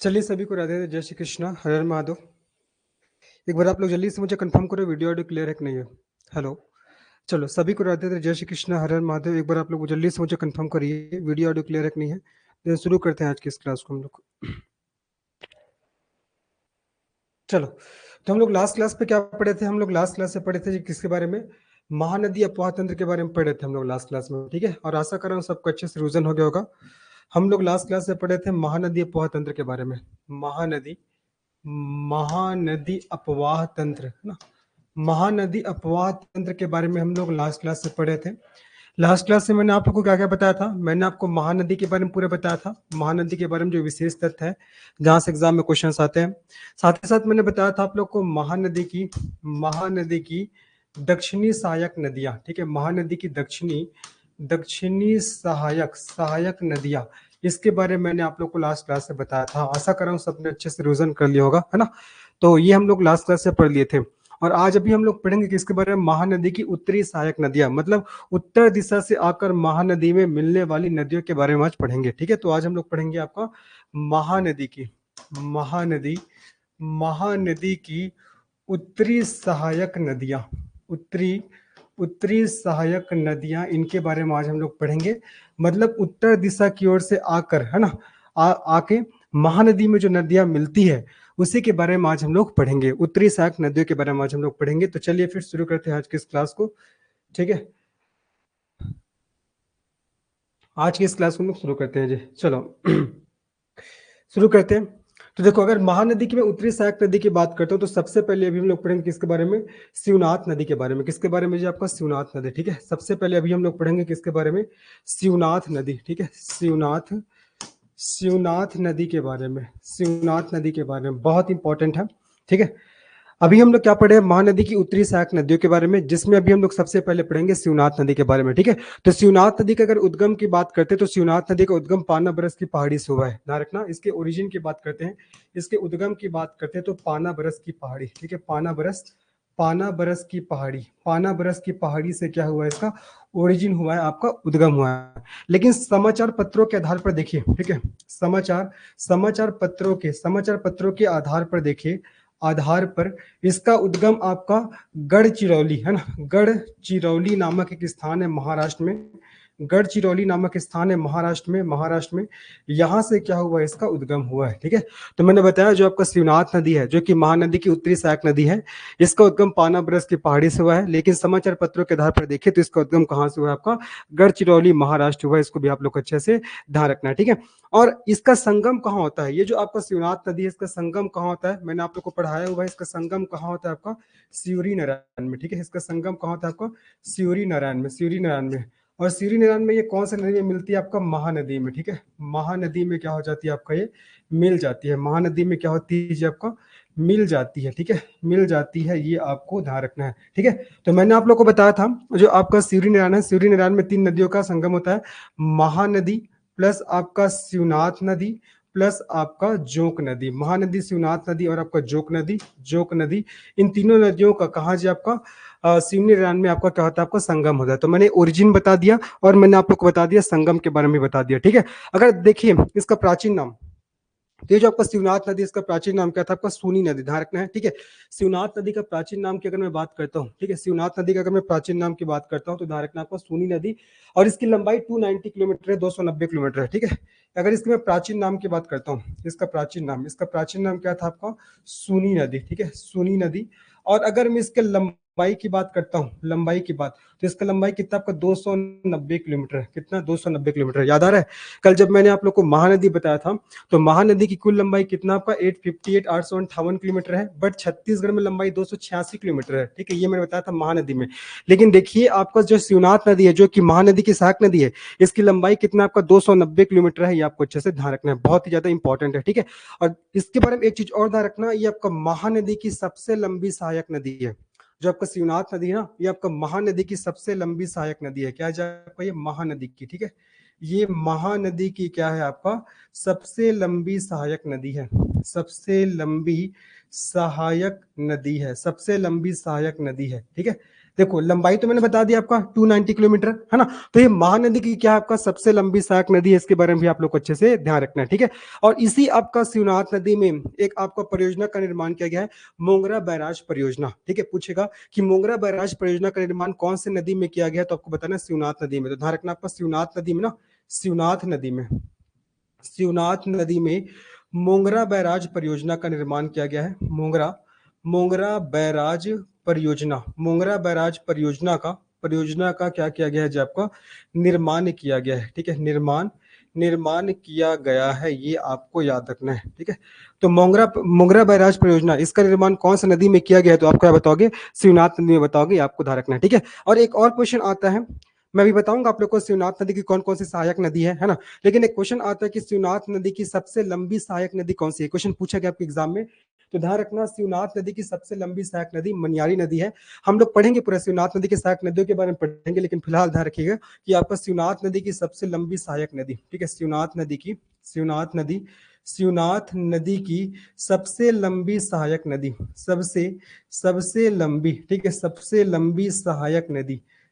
चलिए सभी को राधे राधे, जय श्री कृष्णा, हर हर महादेव। एक बार आप लोग जल्दी से मुझे कंफर्म करो वीडियो ऑडियो क्लियर है कि नहीं है। हेलो। चलो सभी को राधे राधे, जय श्री कृष्णा, हर हर महादेव। एक बार आप लोग जल्दी से मुझे कंफर्म करिए वीडियो ऑडियो क्लियर है कि नहीं है। तो शुरू करते हैं आज की इस क्लास को हम लोग। चलो, तो हम लोग लास्ट क्लास पे क्या पढ़े थे? हम लोग लास्ट क्लास से पढ़े थे जी किसके बारे में? महानदी अपवाह तंत्र के बारे में पढ़े थे हम लोग लास्ट क्लास में, ठीक है। और आशा कर रहा हूँ सबको अच्छे से रिविजन हो गया होगा। हम लोग लास्ट क्लास से पढ़े थे महानदी अपवाह तंत्र के बारे में। महानदी महानदी अपवाह तंत्र है ना। महानदी अपवाह तंत्र के बारे में हम लोग लास्ट क्लास से पढ़े थे। लास्ट क्लास से मैंने आप लोग को क्या क्या बताया था? मैंने आपको महानदी के बारे में पूरा बताया था, महानदी के बारे में जो विशेष तथ्य है जहां से एग्जाम में क्वेश्चन आते हैं। साथ ही साथ मैंने बताया था आप लोग को महानदी की दक्षिणी सहायक नदियां, ठीक है। महानदी की दक्षिणी दक्षिणी सहायक सहायक नदियां, इसके बारे में मैंने आप लोग को लास्ट क्लास से बताया था। आशा कर रहा हूँ सबने अच्छे से रिविजन कर लिया होगा, है ना। तो ये हम लोग लास्ट क्लास से पढ़ लिए थे। और आज अभी हम लोग पढ़ेंगे किसके बारे में? महानदी की उत्तरी सहायक नदियां, मतलब उत्तर दिशा से आकर महानदी में मिलने वाली नदियों के बारे में आज पढ़ेंगे, ठीक है। तो आज हम लोग पढ़ेंगे आपका महानदी की महानदी महानदी की उत्तरी सहायक नदियां, उत्तरी उत्तरी सहायक नदियां, इनके बारे में आज हम लोग पढ़ेंगे। मतलब उत्तर दिशा की ओर से आकर, है ना, आके महानदी में जो नदियां मिलती है उसी के बारे में आज हम लोग पढ़ेंगे। उत्तरी सहायक नदियों के बारे में आज हम लोग पढ़ेंगे। तो चलिए फिर शुरू करते हैं आज की इस क्लास को, ठीक है। आज की इस क्लास को हम लोग शुरू करते हैं जी, चलो। शुरू करते हैं। तो देखो, अगर महानदी की मैं उत्तरी सहायक नदी की बात करता हूँ तो सबसे पहले अभी हम लोग पढ़ेंगे किसके बारे में? शिवनाथ नदी के बारे में। किसके बारे में जी? आपका शिवनाथ नदी, ठीक है। सबसे पहले अभी हम लोग पढ़ेंगे किसके बारे में? शिवनाथ नदी, ठीक है। शिवनाथ नदी के बारे में, शिवनाथ नदी के बारे में बहुत इंपॉर्टेंट है, ठीक है। अभी हम लोग क्या पढ़े? महानदी की उत्तरी सहायक नदियों के बारे में, जिसमें अभी हम लोग सबसे पहले पढ़ेंगे शिवनाथ नदी के बारे में, ठीक है। तो शिवनाथ नदी का अगर उद्गम की बात करते हैं तो शिवनाथ नदी का उद्गम पानाबरस की पहाड़ी से हुआ है। ध्यान रखना, इसके ओरिजिन की बात करते हैं, इसके उद्गम की बात करते हैं तो पानाबरस की पहाड़ी, ठीक है। पानाबरस की पहाड़ी, पानाबरस की पहाड़ी से क्या हुआ है? इसका ओरिजिन हुआ है, आपका उद्गम हुआ है। लेकिन समाचार पत्रों के आधार पर देखिए, ठीक है, समाचार पत्रों के आधार पर देखिए, आधार पर इसका उद्गम आपका गढ़चिरौली, है ना, गढ़चिरौली नामक एक स्थान है महाराष्ट्र में। गढ़चिरौली नामक स्थान है महाराष्ट्र में यहाँ से क्या हुआ? इसका उद्गम हुआ है, ठीक है। तो मैंने बताया जो आपका शिवनाथ नदी है, जो कि महानदी की उत्तरी सहायक नदी है, इसका उद्गम पानाबरस की पहाड़ी से हुआ है। लेकिन समाचार पत्रों के आधार पर देखिए तो इसका उद्गम कहाँ से हुआ? आपका गढ़चिरौली महाराष्ट्र हुआ है। इसको भी आप लोग अच्छे से ध्यान रखना है, ठीक है। और इसका संगम कहाँ होता है? ये जो आपका शिवनाथ नदी है, इसका संगम कहाँ होता है? मैंने आप लोग को पढ़ाया हुआ है। इसका संगम कहाँ होता है? आपका सियूरी नारायण में, ठीक है। इसका संगम कहाँ होता है? आपका सियूरी नारायण में। और सियूरी नारायण में ये कौन सा नदी में मिलती है? आपका महानदी में, ठीक है। महानदी में क्या हो जाती है? आपका ये मिल जाती है। महानदी में क्या होती है जी? आपका मिल जाती है, ठीक है, मिल जाती है। ये आपको ध्यान रखना है, ठीक है। तो मैंने आप लोग को बताया था जो आपका सियूरी नारायण है, सियूरी नारायण में 3 नदियों का संगम होता है, महानदी प्लस आपका शिवनाथ नदी प्लस आपका जोंक नदी। महानदी, शिवनाथ नदी और आपका जोंक नदी, इन तीनों नदियों का कहाँ जी? आपका सिवनी नारायण में आपका क्या होता है? आपका संगम होता है। तो मैंने ओरिजिन बता दिया और मैंने आप लोग को बता दिया संगम के बारे में बता दिया, ठीक है। अगर देखिए इसका प्राचीन नाम, तो ये जो आपका शिवनाथ नदी, इसका प्राचीन नाम क्या था? आपका सूनी नदी, ध्यान रखना है, ठीक है। शिवनाथ नदी का प्राचीन नाम की अगर मैं बात करता हूँ, ठीक है, शिवनाथ नदी का अगर मैं प्राचीन नाम की बात करता हूँ तो ध्यान रखना आपका सूनी नदी। और इसकी लंबाई 290 किलोमीटर है, 290 किलोमीटर है, ठीक है। अगर इसकी मैं प्राचीन नाम की बात करता हूँ, इसका प्राचीन नाम क्या था? आपका सूनी नदी, ठीक है, सूनी नदी। और अगर मैं इसके लंबाई की बात करता हूँ, लंबाई की बात, तो इसका लंबाई कितना? आपका 290 किलोमीटर है। कितना? 290 किलोमीटर। याद आ रहा है कल जब मैंने आप लोग को महानदी बताया था तो महानदी की कुल लंबाई कितना? आपका 858 किलोमीटर है। बट छत्तीसगढ़ में लंबाई 286 किलोमीटर है, ठीक है। ये मैंने बताया था महानदी में। लेकिन देखिए आपका जो शिवनाथ नदी है, जो कि महानदी की सहायक नदी है, इसकी लंबाई कितना? आपका 290 किलोमीटर है। ये आपको अच्छे से ध्यान रखना है, बहुत ही ज्यादा इंपॉर्टेंट है, ठीक है। और इसके बारे में एक चीज और ध्यान रखना, ये आपका महानदी की सबसे लंबी सहायक नदी है। जो आपका शिवनाथ नदी है ना, ये आपका महानदी की सबसे लंबी सहायक नदी है। क्या है आपका? ये महानदी की, ठीक है, ये महानदी की क्या है? आपका सबसे लंबी सहायक नदी है, सबसे लंबी सहायक नदी है, सबसे लंबी सहायक नदी है, ठीक है। देखो लंबाई तो मैंने बता दिया आपका 290 किलोमीटर है ना। तो ये महानदी की क्या आपका सबसे लंबी सहायक नदी है, इसके बारे में भी आप लोग को अच्छे से ध्यान रखना है, ठीक है। और इसी आपका शिवनाथ नदी में एक आपका परियोजना का निर्माण किया गया है, मोंगरा बैराज परियोजना, ठीक है। पूछेगा कि मोंगरा बैराज परियोजना का निर्माण कौन से नदी में किया गया, तो आपको बताना शिवनाथ नदी में। तो ध्यान रखना आपका शिवनाथ नदी में ना, शिवनाथ नदी में, शिवनाथ नदी में मोंगरा बैराज परियोजना का निर्माण किया गया है। मोंगरा मोंगरा बैराज परियोजना, मोंगरा बैराज परियोजना का क्या किया गया है जी, आपका निर्माण किया गया है, ठीक है। निर्माण किया गया है, ये आपको याद रखना है, ठीक है। तो मोंगरा मोंगरा बैराज परियोजना, इसका निर्माण कौन सी नदी में किया गया है, तो आप क्या बताओगे, शिवनाथ नदी में बताओगे, आपको ध्यान रखना है, ठीक है। और एक और क्वेश्चन आता है, मैं भी बताऊंगा आप लोग को शिवनाथ नदी की कौन कौन सी सहायक नदी है ना। लेकिन एक क्वेश्चन आता है कि शिवनाथ नदी की सबसे लंबी सहायक नदी कौन सी है, क्वेश्चन पूछा गया आपके एग्जाम में। तो ध्यान रखना शिवनाथ नदी की सबसे लंबी सहायक नदी मनियारी नदी है। हम लोग पढ़ेंगे पूरा शिवनाथ नदी की सहायक नदियों के बारे में पढ़ेंगे, लेकिन फिलहाल ध्यान रखिएगा कि आपका शिवनाथ नदी की सबसे लंबी सहायक नदी, ठीक है, शिवनाथ नदी की सबसे लंबी सहायक नदी, सबसे लंबी, ठीक है, सबसे लंबी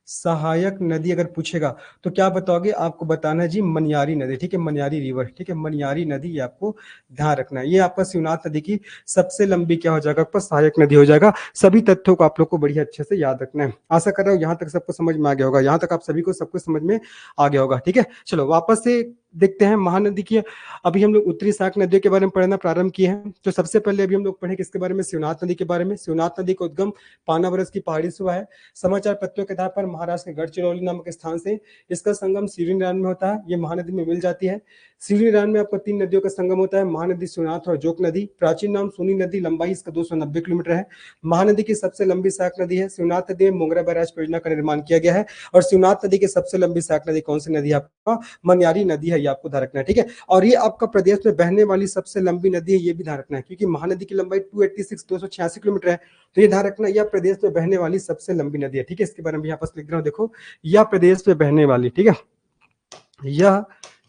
सहायक नदी अगर पूछेगा तो क्या बताओगे, आपको बताना है जी मनियारी नदी, ठीक है, मनियारी रिवर, ठीक है, मनियारी नदी, ये आपको ध्यान रखना है। ये आपका शिवनाथ नदी की सबसे लंबी क्या हो जाएगा, आपका सहायक नदी हो जाएगा। सभी तथ्यों को आप लोग को बढ़िया अच्छे से याद रखना है। आशा कर रहा हूँ यहाँ तक सबको समझ में आ गया होगा, यहाँ तक आप सभी को सब कुछ समझ में आ गया होगा, ठीक है। चलो वापस से देखते हैं महानदी की। अभी हम लोग उत्तरी सहायक नदियों के बारे में पढ़ना प्रारंभ किए हैं। तो सबसे पहले अभी हम लोग पढ़े किसके बारे में, शिवनाथ नदी के बारे में। शिवनाथ नदी का उद्गम पानावरस की पहाड़ी से हुआ है। समाचार पत्रों के आधार पर महाराष्ट्र के गढ़चिरौली नामक स्थान से इसका संगम सिवनी नदी में होता है, ये महानदी में मिल जाती है। सिवनी नदी में आपको 3 नदियों का संगम होता है, महानदी, शिवनाथ और जोक नदी। प्राचीन नाम सोनी नदी, लंबाई इसका 290 किलोमीटर है। महानदी की सबसे लंबी सहायक नदी है। शिवनाथ नदी में मोंगरा बैराज परियोजना का निर्माण किया गया है। और शिवनाथ नदी की सबसे लंबी सहायक नदी कौन सी नदी है, आपका मनियारी नदी है, ये आपको ध्यान रखना है, ठीक है। और ये आपका प्रदेश में बहने वाली सबसे लंबी नदी है, ये भी ध्यान रखना है, क्योंकि महानदी की लंबाई 286 किलोमीटर है। तो ये ध्यान रखना, यह प्रदेश में बहने वाली सबसे लंबी नदी है, ठीक है। इसके बारे में यहाँ पर लिख रहा हूँ, देखो, यह प्रदेश में बहने वाली, ठीक है,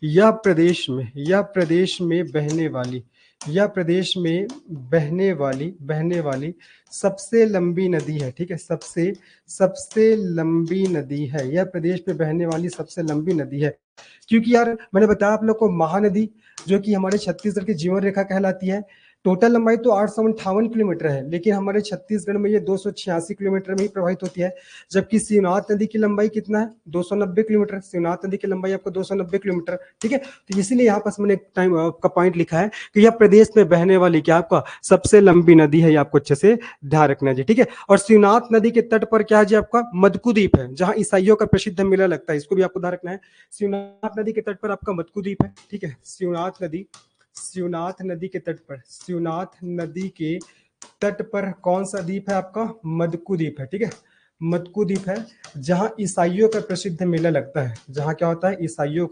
यह प्रदेश में बहने वाली सबसे लंबी नदी है, ठीक है, सबसे लंबी नदी है, यह प्रदेश में बहने वाली सबसे लंबी नदी है। क्योंकि यार मैंने बताया आप लोग को, महानदी जो कि हमारे छत्तीसगढ़ की जीवन रेखा कहलाती है, टोटल लंबाई तो 858 किलोमीटर है, लेकिन हमारे छत्तीसगढ़ में ये 286 किलोमीटर में ही प्रवाहित होती है। जबकि शिवनाथ नदी की लंबाई कितना है, 290 किलोमीटर। शिवनाथ नदी की लंबाई आपको 290 किलोमीटर, ठीक है। तो इसीलिए यहाँ पास मैंने टाइम का पॉइंट लिखा है कि यह प्रदेश में बहने वाली क्या आपका सबसे लंबी नदी है, ये आपको अच्छे से ध्यान रखना है जी, ठीक है। और शिवनाथ नदी के तट पर क्या है जी, आपका मदकू द्वीप है, जहां ईसाइयों का प्रसिद्ध मेला लगता है, इसको भी आपको ध्यान रखना है। शिवनाथ नदी के तट पर आपका मदकू द्वीप है, ठीक है। शिवनाथ नदी के तट पर कौन सा द्वीप है, आपका मदकू द्वीप है, ठीक है, मदकू द्वीप है, जहां ईसाइयों का प्रसिद्ध मेला लगता है। जहां क्या होता है, ईसाइयों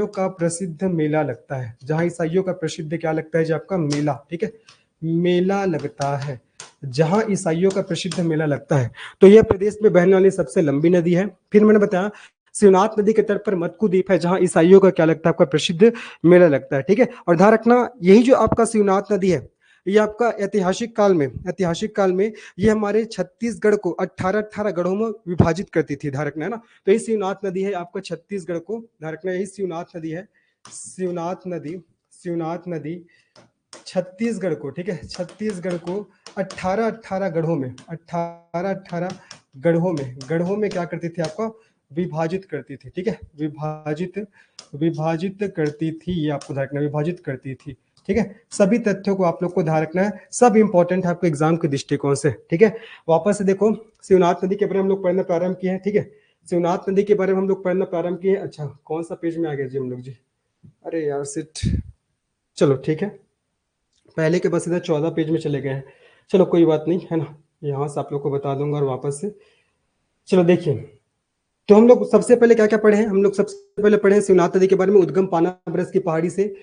का प्रसिद्ध मेला लगता है, जहां ईसाइयों का प्रसिद्ध क्या लगता है जी, आपका मेला, ठीक है, मेला लगता है, जहां ईसाइयों का प्रसिद्ध मेला लगता है। तो यह प्रदेश में बहने वाली सबसे लंबी नदी है। फिर मैंने बताया शिवनाथ नदी के तट पर मदकू द्वीप है, जहां ईसाइयों का क्या लगता है, आपका प्रसिद्ध मेला लगता है, ठीक है। और ध्यान रखना, यही जो आपका शिवनाथ नदी है, ये आपका ऐतिहासिक काल में ये हमारे छत्तीसगढ़ को 18 गढ़ों में विभाजित करती थी, ध्यान रखना है ना। तो ये शिवनाथ नदी है आपका छत्तीसगढ़ को, ध्यान रखना, यही शिवनाथ नदी है, शिवनाथ नदी छत्तीसगढ़ को, ठीक है, छत्तीसगढ़ को 18 गढ़ों में क्या करती थी, आपका विभाजित करती थी, ठीक है, विभाजित करती थी, ये आपको ध्यान रखना, विभाजित करती थी, ठीक है। सभी तथ्यों को आप लोग को ध्यान रखना है, सब इंपॉर्टेंट है आपको एग्जाम के दृष्टिकोण से, ठीक है। वापस से देखो, शिवनाथ नदी के बारे में हम लोग पढ़ना प्रारंभ किए हैं, ठीक है, शिवनाथ नदी के बारे में हम लोग पढ़ना प्रारंभ किए हैं। अच्छा, कौन सा पेज में आ गया जी हम लोग जी, अरे यार सिट, चलो ठीक है, पहले के बस इधर 14 पेज में चले गए हैं, चलो कोई बात नहीं है ना, यहाँ से आप लोग को बता दूंगा। और वापस से चलो देखिए, तो हम लोग सबसे पहले क्या क्या पढ़े हैं, हम लोग सबसे पहले पढ़े हैं शिवनाथ नदी के बारे में, उद्गम पानावरस की पहाड़ी से।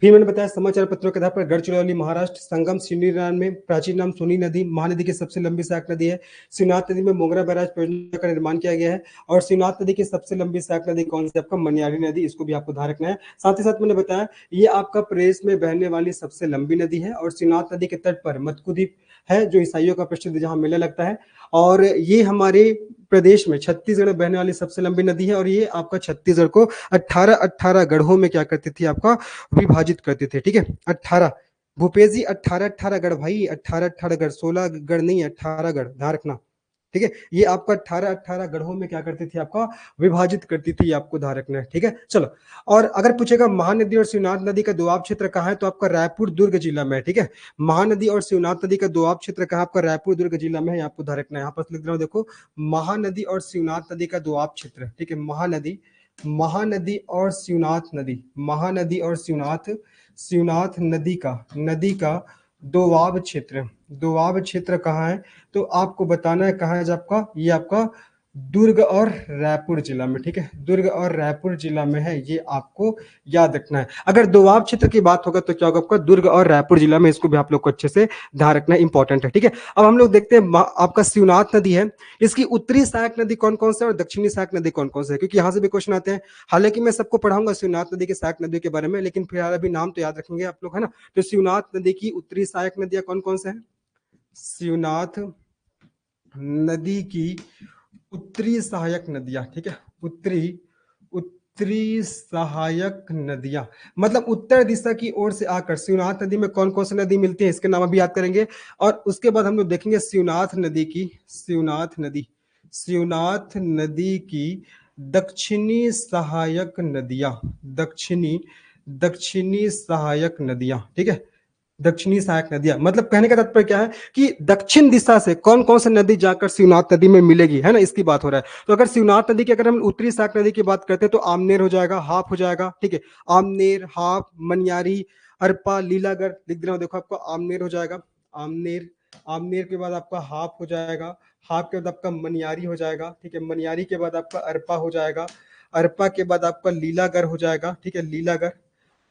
फिर मैंने बताया समाचार पत्रों के आधार पर गढ़चिरौली महाराष्ट्र, संगम सिवनी में, प्राचीन नाम सोनी नदी, महानदी की सबसे लंबी सहायक नदी है। शिवनाथ नदी में मोंगरा बैराज परियोजना का निर्माण किया गया है। और शिवनाथ नदी की सबसे लंबी सहायक नदी कौन सी, आपका मनियारी नदी, इसको भी आपको ध्यान रखना है। साथ ही साथ मैंने बताया ये आपका प्रदेश में बहने वाली सबसे लंबी नदी है। और शिवनाथ नदी के तट पर मदकू द्वीप है, जो ईसाइयों का प्रसिद्ध जहाँ मेला लगता है। और ये हमारे प्रदेश में छत्तीसगढ़ में बहने वाली सबसे लंबी नदी है, और ये आपका छत्तीसगढ़ को 18 गढ़ों में क्या करती थी, आपका विभाजित करते थे। ठीक है, 18, भूपेश जी 18 गढ़ भाई, 18 गढ़, 16 गढ़ नहीं, 18 गढ़, ध्यान रखना। ठीक है, ये आपका 18 गढ़ों में क्या करती थी, आपका विभाजित करती थी, आपको ध्यान रखना है। ठीक है, चलो। और अगर पूछेगा महानदी और शिवनाथ नदी का दोआब क्षेत्र कहाँ है, तो आपका रायपुर दुर्ग जिला में है। ठीक है, महानदी और शिवनाथ नदी का दोआब क्षेत्र कहाँ, आपका रायपुर दुर्ग जिला में है, आपको ध्यान रखना है। यहाँ पर लिख रहा हूँ, देखो, महानदी और शिवनाथ नदी का दोआब क्षेत्र। ठीक है, महानदी, महानदी और शिवनाथ नदी, महानदी और शिवनाथ नदी का दोआब क्षेत्र, दोआब क्षेत्र कहाँ है, तो आपको बताना है कहाँ है। जो आपका ये आपका दुर्ग और रायपुर जिला में। ठीक है, दुर्ग और रायपुर जिला में है, ये आपको याद रखना है। अगर दोआब क्षेत्र की बात होगा तो क्या होगा, आपका दुर्ग और रायपुर जिला में, इसको भी आप लोग को अच्छे से ध्यान रखना इंपॉर्टेंट है। ठीक है, अब हम लोग देखते हैं आपका शिवनाथ नदी है, इसकी उत्तरी सहायक नदी कौन कौन से है और दक्षिणी सहायक नदी कौन कौन से है, क्योंकि यहाँ से भी क्वेश्चन आते हैं। हालांकि मैं सबको पढ़ाऊंगा शिवनाथ नदी के सहायक नदी के बारे में, लेकिन फिलहाल अभी नाम तो याद रखेंगे आप लोग, है ना। तो शिवनाथ नदी की उत्तरी सहायक नदियां कौन कौन से हैं, शिवनाथ नदी की उत्तरी सहायक नदियां। ठीक है, उत्तरी सहायक नदियां, मतलब उत्तर दिशा की ओर से आकर शिवनाथ नदी में कौन कौन सी नदी मिलती है, इसके नाम अभी याद करेंगे। और उसके बाद हम लोग देखेंगे शिवनाथ नदी की दक्षिणी सहायक नदियां, दक्षिणी सहायक नदियां। ठीक है, दक्षिणी सहायक नदियां, मतलब कहने का तात्पर्य क्या है कि दक्षिण दिशा से कौन कौन सी नदी जाकर शिवनाथ नदी में मिलेगी, है ना, इसकी बात हो रहा है। तो अगर शिवनाथ नदी की अगर हम उत्तरी सहायक नदी की बात करते हैं तो आमनेर हो जाएगा, हाप हो जाएगा। ठीक है, आमनेर, हाप, मनियारी, अरपा, लीलागढ़, लिख दे रहा हूं, देखो आपको आमनेर हो जाएगा, आमनेर, आमनेर के बाद आपका हाप हो जाएगा, हाप के बाद आपका मनियारी हो जाएगा। ठीक है, मनियारी के बाद आपका अरपा हो जाएगा, अरपा के बाद आपका लीलागढ़ हो जाएगा। ठीक है, लीलागढ़,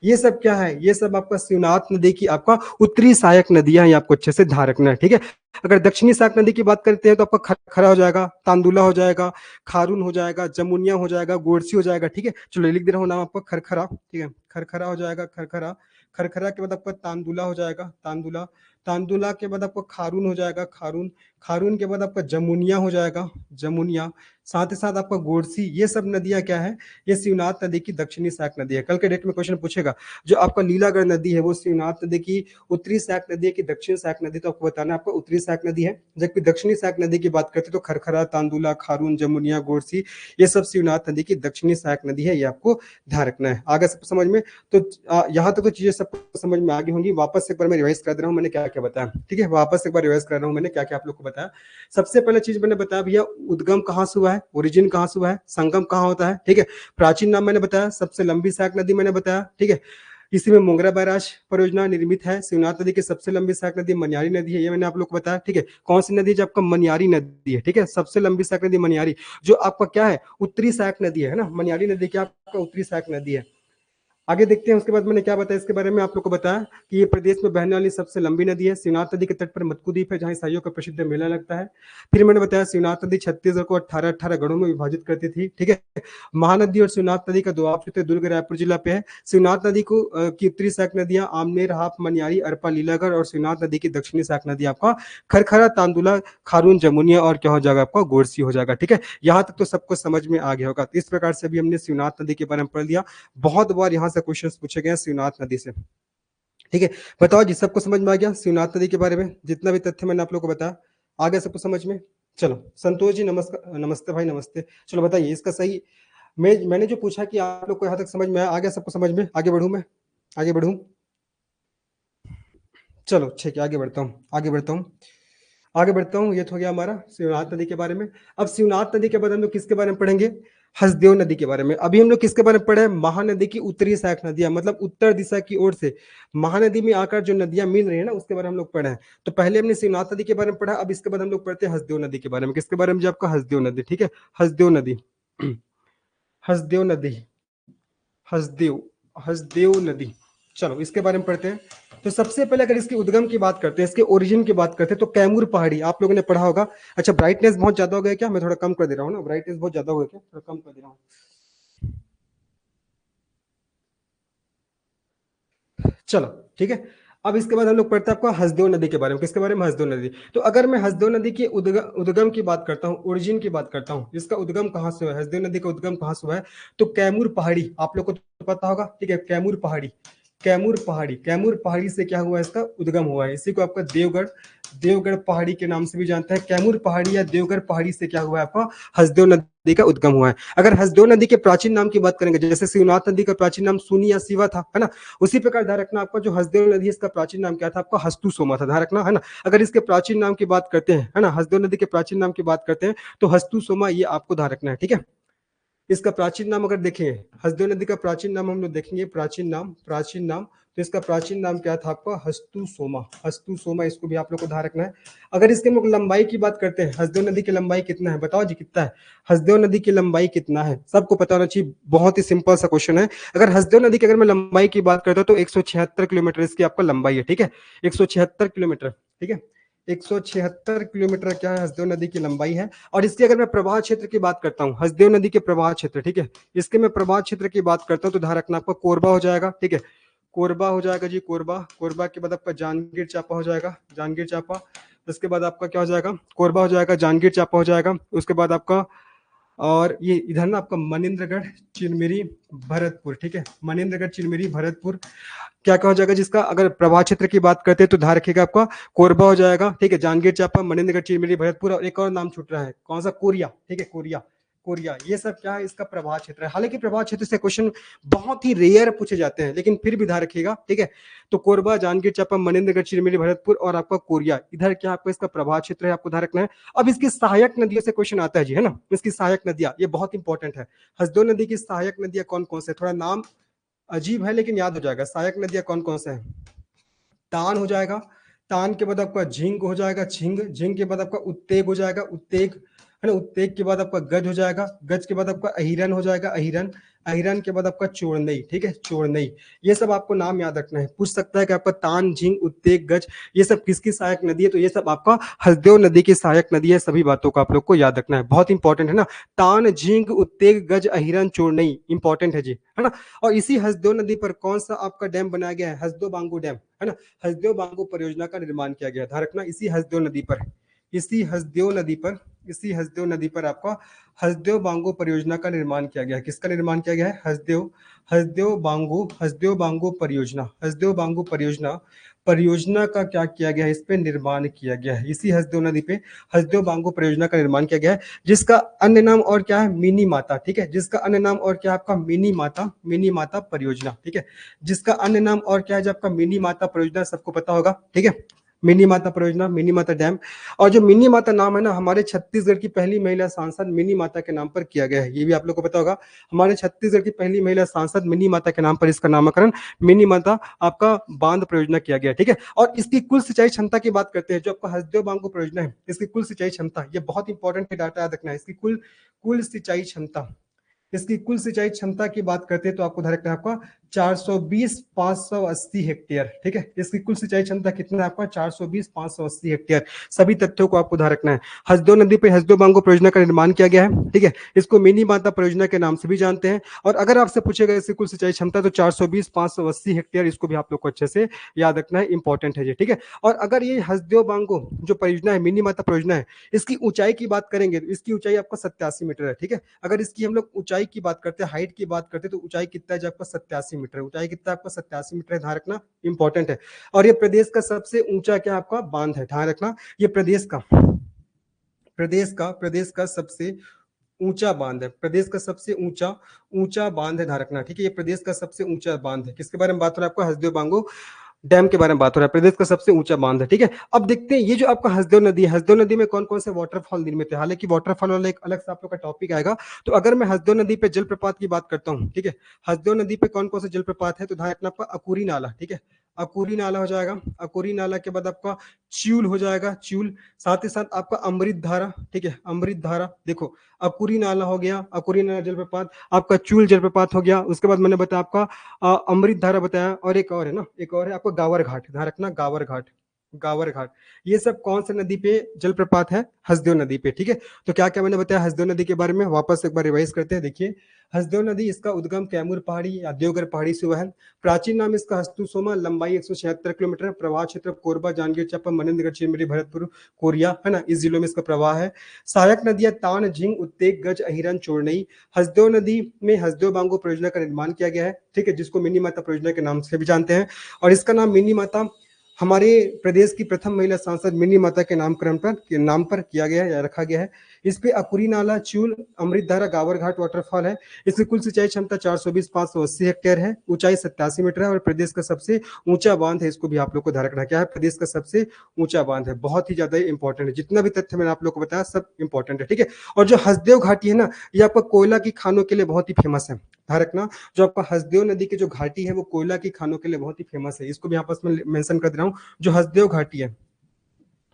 ये सब क्या है, ये सब आपका शिवनाथ नदी की आपका उत्तरी सहायक नदियां हैं, आपको अच्छे से ध्यान रखना है। ठीक है, अगर दक्षिणी सहायक नदी की बात करते हैं तो आपका खरखरा हो जाएगा, तांदुला हो जाएगा, खारून हो जाएगा, जमुनिया हो जाएगा, गोरसी हो जाएगा। ठीक है, चलो लिख दे रहा हूँ नाम आपका, खरखरा। ठीक है, खरखरा हो जाएगा, खरखरा, खरखरा के बाद आपका तांदुला हो जाएगा, तांदुला, तांदुला के बाद आपका खारून हो जाएगा, खारून, खारून के बाद आपका जमुनिया हो जाएगा, जमुनिया, साथ ही साथ आपका गोरसी। ये सब नदियां क्या है, ये शिवनाथ नदी की दक्षिणी सहायक नदी है। कल के डेट में क्वेश्चन पूछेगा, जो आपका लीलागढ़ नदी है वो शिवनाथ नदी की उत्तरी सहायक नदी है कि दक्षिणी सहायक नदी, तो आपको बताना है आपका उत्तरी सहायक नदी है। जबकि दक्षिणी सहायक नदी की बात करते तो खरखरा, तांदुला, खारून, जमुनिया, गोरसी, ये सब शिवनाथ नदी की दक्षिणी सहायक नदी है, ये आपको ध्यान रखना है। आगे सब समझ में, तो यहाँ तक तो चीजें सबको समझ में आ गई होंगी। वापस एक बार मैं रिवाइज कर दे रहा हूँ मैंने क्या क्या बताया। ठीक है, वापस एक बार रिवाइज कर रहा हूँ मैंने क्या क्या आप लोग को बताया। सबसे पहले चीज मैंने बताया भैया, उद्गम कहाँ से हुआ है, ओरिजिन कहाँ से हुआ है, संगम कहाँ होता है। ठीक है, प्राचीन नाम मैंने बताया, सबसे लंबी सहायक नदी मैंने बताया। ठीक है, इसी में मोंगरा बैराज परियोजना निर्मित है। शिवनाथ नदी की सबसे लंबी सहायक नदी मनियारी नदी है, ये मैंने आप लोग को बताया। ठीक है, कौन सी नदी है, जो आपका मनियारी नदी है। ठीक है, सबसे लंबी सहायक नदी मनियारी, जो आपका क्या है, उत्तरी सहायक नदी है ना, मनियारी नदी क्या आपका उत्तरी सहायक नदी है। आगे देखते हैं, उसके बाद मैंने क्या बताया इसके बारे में आप लोग को बताया कि ये प्रदेश में बहने वाली सबसे लंबी नदी है। शिवनाथ नदी के तट पर मटकू द्वीप है, जहाँ ईसाइयों का प्रसिद्ध मेला लगता है। फिर मैंने बताया शिवनाथ नदी छत्तीसगढ़ को 18 गढ़ों में विभाजित करती थी। ठीक है, महानदी और शिवनाथ नदी का दोआब क्षेत्र दुर्ग रायपुर जिला पे है। शिवनाथ नदी को की उत्तरी सहायक नदियां आमनेर, हाप, मनियारी, अरपा, लीलागढ़, और शिवनाथ नदी की दक्षिणी सहायक नदी आपका खरखरा, तांदुला, खारून, जमुनिया और क्या हो जाएगा, आपका गोरसी हो जाएगा। ठीक है, यहाँ तक तो सबको समझ में आ गया होगा। इस प्रकार से भी हमने शिवनाथ नदी के बारे में पढ़ लिया। बहुत बार यहाँ से क्वेश्चन पूछे गए शिवनाथ नदी से। ठीक है, बताओ जी, सबको समझ में आ गया शिवनाथ नदी के बारे में, जितना भी तथ्य मैंने आप लोग को बताया, आ गया सबको समझ में। चलो संतोष जी, नमस्कार, नमस्ते भाई, नमस्ते। चलो बताइए इसका सही, मैंने जो पूछा कि आप लोग को यहाँ तक समझ में आ गया सबको समझ में, आगे बढ़ूं मैं, आगे बढ़ूं। चलो ठीक है, आगे बढ़ता हूँ, आगे बढ़ता हूँ, आगे बढ़ता हूँ। ये तो हो गया हमारा शिवनाथ नदी के बारे में। अब शिवनाथ नदी के बाद हम लोग किसके बारे में पढ़ेंगे, हसदेव नदी के बारे में। अभी हम लोग किसके बारे में पढ़े, महानदी की उत्तरी सहायक नदियां, मतलब उत्तर दिशा की ओर से महानदी में आकर जो नदियां मिल रही है ना, उसके बारे में हम लोग पढ़े हैं। तो पहले हमने शिवनाथ नदी के बारे में पढ़ा, अब इसके बाद हम लोग पढ़ते हैं हसदेव नदी के बारे में। किसके बारे में, जो आपका हसदेव नदी। ठीक है, हसदेव नदी, हसदेव नदी, हसदेव, हसदेव नदी, चलो इसके बारे में पढ़ते हैं। तो सबसे पहले अगर इसकी उद्गम की बात करते हैं, इसके ओरिजिन की बात करते हैं, तो कैमूर पहाड़ी आप लोगों ने पढ़ा होगा। अच्छा, ब्राइटनेस बहुत ज्यादा हो गया क्या, मैं थोड़ा कम कर दे रहा हूँ ना, ब्राइटनेस बहुत ज्यादा हो गया क्या, थोड़ा कम कर दे रहा हूँ। चलो ठीक है, अब इसके बाद हम लोग पढ़ते हैं आपका हसदेव नदी के बारे में। किसके बारे में? हसदेव नदी। तो अगर मैं हसदेव नदी के उद्गम की बात करता हूँ, ओरिजिन की बात करता हूँ, इसका उद्गम कहाँ से हुआ है, हसदेव नदी का उद्गम कहाँ से हुआ है, तो कैमूर पहाड़ी, आप लोग को तो पता होगा, ठीक है, कैमूर पहाड़ी, कैमूर पहाड़ी, कैमूर पहाड़ी से क्या हुआ है, इसका उद्गम हुआ है। इसी को आपका देवगढ़, देवगढ़ पहाड़ी के नाम से भी जानते हैं। कैमूर पहाड़ी या देवगढ़ पहाड़ी से क्या हुआ है, आपका हसदेव नदी का उद्गम हुआ है। अगर हसदेव नदी के प्राचीन नाम की बात करेंगे, जैसे शिवनाथ नदी का प्राचीन नाम सूनी या शिवा था, है ना, उसी प्रकार ध्यान रखना आपका जो हसदेव नदी है, इसका प्राचीन नाम क्या था, आपका हस्तु सोमा था, ध्यान रखना, है ना। अगर इसके प्राचीन नाम की बात करते हैं, है ना, हसदेव नदी के प्राचीन नाम की बात करते हैं, तो हस्तु सोमा, ये आपको ध्यान रखना है, ठीक है। इसका प्राचीन नाम अगर देखेंगे, हसदेव नदी का प्राचीन नाम हम लोग देखेंगे, प्राचीन नाम, प्राचीन नाम, तो इसका प्राचीन नाम क्या था आपका, हस्तु सोमा, हस्तु सोमा, इसको भी आप लोग को ध्यान रखना है। अगर इसके हम लोग लंबाई की बात करते हैं, हसदेव नदी की लंबाई कितना है, बताओ जी कितना है, हसदेव नदी की लंबाई कितना है, सबको पता होना चाहिए, बहुत ही सिंपल सा क्वेश्चन है। अगर हसदेव नदी की अगर मैं लंबाई की बात करता हूँ तो 176 किलोमीटर इसकी आपका लंबाई है, ठीक है, 176 किलोमीटर, ठीक है, 176 किलोमीटर क्या है, हसदेव नदी की लंबाई है। और इसकी अगर मैं प्रवाह क्षेत्र की बात करता हूँ, हसदेव नदी के प्रवाह क्षेत्र, ठीक है, इसके मैं प्रवाह क्षेत्र की बात करता हूँ तो ध्यान रखना आपका कोरबा हो जाएगा, ठीक है, कोरबा हो जाएगा जी, कोरबा, कोरबा के बाद आपका जांजगीर चांपा हो जाएगा, जांजगीर चांपा, उसके बाद आपका क्या हो जाएगा, कोरबा हो जाएगा, जांजगीर चांपा हो जाएगा, उसके बाद आपका, और ये इधर ना आपका मनिंद्रगढ़, चिरमिरी, भरतपुर, ठीक है, मनिंद्रगढ़, चिरमिरी, भरतपुर, क्या क्या हो जाएगा, जिसका अगर प्रवाह क्षेत्र की बात करते हैं तो ध्यान रखिएगा आपका कोरबा हो जाएगा, ठीक है, जांजगीर चांपा, मनिंद्रगढ़, चिरमिरी, भरतपुर, और एक और नाम छूट रहा है, कौन सा, कोरिया, ठीक है, कोरिया, कोरिया, ये सब क्या है, इसका प्रवाह क्षेत्र है। हालांकि प्रवाह क्षेत्र से क्वेश्चन बहुत ही रेयर पूछे जाते हैं, लेकिन फिर भी ध्यान रखिएगा, ठीक है। तो कोरबा, जांजगीर चांपा, मनिंद्रगढ़, चिरमिरी, भरतपुर और आपका कोरिया, इधर क्या आपका इसका प्रवाह क्षेत्र है, आपको ध्यान रखना है। अब इसकी सहायक नदियों से क्वेश्चन आता है जी, है ना, इसकी सहायक नदियां, ये बहुत इंपॉर्टेंट है। हसदेव नदी की सहायक नदियां कौन कौन से, थोड़ा नाम अजीब है लेकिन याद हो जाएगा। सहायक नदियां कौन कौन से हैं, तान हो जाएगा, तान के बाद आपका झिंग हो जाएगा, झिंग, झिंग के बाद आपका उत्तेग हो जाएगा, उत्तेग, है ना, उत्तेग के बाद आपका गज हो जाएगा, गज के बाद आपका अहिरन हो जाएगा, अहिरन, अहिरन के बाद आपका चोरनई, ठीक है, चोरनई। ये सब आपको नाम याद रखना है। पूछ सकता है कि आपका तान, झिंग, उत्तेग, गज, ये सब किसकी सहायक नदी है, तो ये सब आपका हसदेव नदी की सहायक नदी है। सभी बातों को आप लोग को याद रखना है, बहुत इंपॉर्टेंट है ना। तान, झिंग, उत्तेग, गज, अहिरन, चोरनई, इंपॉर्टेंट है जी, है ना। और इसी हसदेव नदी पर कौन सा आपका डैम बनाया गया है, हसदेव बांगू डैम, है ना, हसदेव बांगू परियोजना का निर्माण किया गया, ध्यान रखना, इसी हसदेव नदी पर, इसी हसदेव नदी पर, इसी हसदेव नदी पर आपका हसदेव बांगू परियोजना का निर्माण किया गया है। किसका निर्माण किया गया है, हसदेव, हसदेव बांगू, हसदेव बांगू परियोजना, हसदेव बांगू परियोजना, परियोजना का क्या किया गया है, इस पे निर्माण किया गया है। इसी हसदेव नदी पे हसदेव बांगू परियोजना का निर्माण किया गया है, जिसका अन्य नाम और क्या है, मिनी माता, ठीक है, जिसका अन्य नाम और क्या है आपका, मिनी माता, मिनी माता परियोजना, ठीक है, जिसका अन्य नाम और क्या है, जब आपका मिनी माता परियोजना, सबको पता होगा, ठीक है, मिनी माता परियोजना, मिनी माता डैम। और जो मिनी माता नाम है ना, हमारे छत्तीसगढ़ की पहली महिला सांसद मिनी माता के नाम पर किया गया है, ये भी आप लोग को पता होगा। हमारे छत्तीसगढ़ की पहली महिला सांसद मिनी माता के नाम पर इसका नामकरण मिनी माता आपका बांध परियोजना किया गया, ठीक है। और इसकी कुल सिंचाई क्षमता की बात करते हैं, जो आपका हसदेव बांगू परियोजना है, इसकी कुल सिंचाई क्षमता, ये बहुत इंपॉर्टेंट है, डाटा याद रखना है। इसकी कुल कुल सिंचाई क्षमता, इसकी कुल सिंचाई क्षमता की बात करते हैं तो आपको ध्यान रखना है आपका 420,580 हेक्टेयर, ठीक है। इसकी कुल सिंचाई क्षमता कितना है आपका, 420,580 हेक्टेयर। सभी तथ्यों को आपको ध्यान रखना है। हसदेव नदी पर हसदेव बांगू परियोजना का निर्माण किया गया है, ठीक है। इसको मिनी माता परियोजना के नाम से भी जानते हैं। और अगर आपसे पूछेगा इसकी कुल सिंचाई क्षमता तो 420,580 हेक्टेयर, इसको भी आप लोग को अच्छे से याद रखना है, इंपॉर्टेंट है ये, ठीक है। और अगर ये हसदेव बांगू जो परियोजना है, मिनी माता परियोजना है, इसकी ऊंचाई की बात करेंगे तो इसकी ऊंचाई आपका 87 मीटर है, ठीक है। अगर इसकी हम लोग ऊंचाई की बात करते हैं, हाइट की बात करते हैं, तो ऊंचाई कितना है जो आपका 87 मीटर है, ऊंचाई कितना आपका 87 मीटर है, ध्यान रखना, इंपॉर्टेंट है। और ये प्रदेश का सबसे ऊंचा क्या आपका बांध है, ध्यान रखना, ये प्रदेश का सबसे ऊंचा बांध है, प्रदेश का सबसे ऊंचा ऊंचा बांध है, ध्यान रखना, ठीक है। ये प्रदेश का सबसे ऊंचा बांध है। किसके बारे में बात हो रहा है, आपका हसदेव बांगू डैम के बारे में बात हो रहा है, प्रदेश का सबसे ऊंचा बांध है, ठीक है। अब देखते हैं ये जो आपका हसदेव नदी है, हसदेव नदी में कौन कौन से वाटरफॉल निर्मित है। हालांकि वाटरफॉल वाला एक अलग से आप लोग का टॉपिक आएगा। तो अगर मैं हसदेव नदी पे जलप्रपात की बात करता हूँ, ठीक है, हसदेव नदी पे कौन कौन से जलप्रपात है, तो ध्यान रखना आपका अकुरी नाला, ठीक है, अकुरी नाला हो जाएगा, अकुरी नाला के बाद आपका च्यूल हो जाएगा, च्यूल, साथ ही साथ आपका अमृत धारा, ठीक है, अमृत धारा, देखो अकुरी नाला हो गया, अकुरी नाला जलप्रपात, आपका चूल जलप्रपात हो गया। उसके बाद मैंने बताया आपका अमृत धारा बताया, और एक और है ना, एक और है आपको गावर घाट, ध्यान रखना, गावर घाट, गावर घाट। ये सब कौन से नदी पे जलप्रपात है, हसदेव नदी पे, ठीक है। तो क्या क्या मैंने बताया हसदेव नदी के बारे में, वापस एक बार रिवाइज करते हैं। देखिए हसदेव नदी इसका उद्गम कैमूर पहाड़ी या देवगढ़ पहाड़ी से हुआ है। प्राचीन नाम इसका हस्तुसोमा, लंबाई 176 किलोमीटर, प्रवाह क्षेत्र कोरबा, जांजगीर चांपा, मनेन्द्रगढ़, चिरमिरी, भरतपुर, कोरिया, है ना, इस जिलों में इसका प्रवाह है। सहायक नदियां तान, झिंग, उत्तेक, गज, अहिरन, चोरनई। हसदेव नदी में हसदेव बांगो परियोजना का निर्माण किया गया है, ठीक है, जिसको मिनी माता परियोजना के नाम से भी जानते हैं। और इसका नाम मिनी माता हमारे प्रदेश की प्रथम महिला सांसद मिनी माता के नाम पर किया गया है या रखा गया है। इस पे अकुरी नाला, चूल, अमृतधारा, गावर घाट वाटरफॉल है। इसकी कुल सिंचाई क्षमता 420,580 हेक्टेयर है, ऊंचाई 87 मीटर है और प्रदेश का सबसे ऊंचा बांध है। इसको भी आप लोग को ध्यान रखना, क्या है, प्रदेश का सबसे ऊंचा बांध है। बहुत ही ज्यादा इंपॉर्टेंट है, जितना भी तथ्य मैंने आप लोग को बताया सब इंपॉर्टेंट है, ठीक है। और जो हसदेव घाटी है ना, ये आपका कोयला की खानों के लिए बहुत ही फेमस है, ध्यान रखना। जो आपका हसदेव नदी की जो घाटी है वो कोयला की खानों के लिए बहुत ही फेमस है, इसको भी यहाँ पर मेंशन कर दे रहा हूँ। जो हसदेव घाटी है,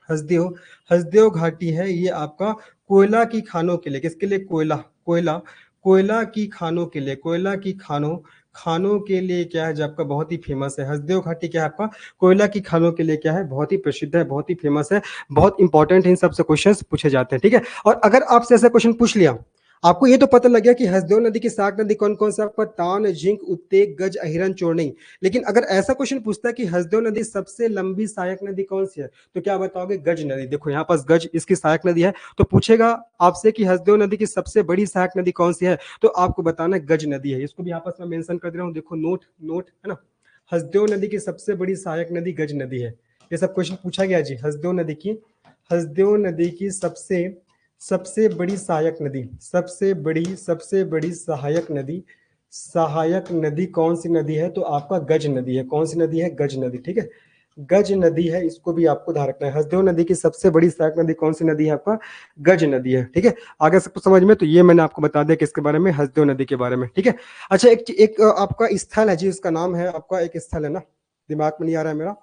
हसदेव हसदेव घाटी है, ये आपका कोयला की खानों के लिए, किसके लिए, कोयला कोयला कोयला की खानों के लिए, कोयला की खानों के लिए क्या है, जो आपका बहुत ही फेमस है। हसदेव घाटी क्या है आपका, कोयला की खानों के लिए क्या है, बहुत ही प्रसिद्ध है, बहुत ही फेमस है, बहुत इंपॉर्टेंट इन सबसे क्वेश्चंस पूछे जाते हैं, ठीक है। और अगर आपसे ऐसा क्वेश्चन पूछ लिया, आपको ये तो पता लग गया कि हसदेव नदी की सहायक नदी कौन कौन सा, आपका तान, झिंक, उत्तेक, गज, अहिरन, चोरनई। लेकिन अगर ऐसा क्वेश्चन पूछता है कि हसदेव नदी सबसे लंबी सहायक नदी कौन सी है, तो क्या बताओगे, गज नदी। देखो यहाँ पास गज इसकी सहायक नदी है, तो पूछेगा आपसे कि हसदेव नदी की सबसे बड़ी सहायक नदी कौन सी है, तो आपको बताना है गज नदी है। इसको भी यहाँ पास मैं मेंशन कर दे रहा हूँ, देखो नोट नोट, है ना। हसदेव नदी की सबसे बड़ी सहायक नदी गज नदी है। ये सब क्वेश्चन पूछा गया जी। हसदेव नदी की सबसे बड़ी सहायक नदी, सबसे बड़ी सहायक नदी कौन सी नदी है, तो आपका गज नदी है। कौन सी नदी है, गज नदी, ठीक है, गज नदी है। इसको भी आपको ध्यान रखना है, हसदेव नदी की सबसे बड़ी सहायक नदी कौन सी नदी है, आपका गज नदी है, ठीक है। आगे सबको समझ में, तो ये मैंने आपको बता दिया किसके बारे में, हसदेव नदी के बारे में, ठीक है। अच्छा, एक आपका स्थल है जी, उसका नाम है आपका, एक स्थल है ना, दिमाग में नहीं आ रहा है मेरा,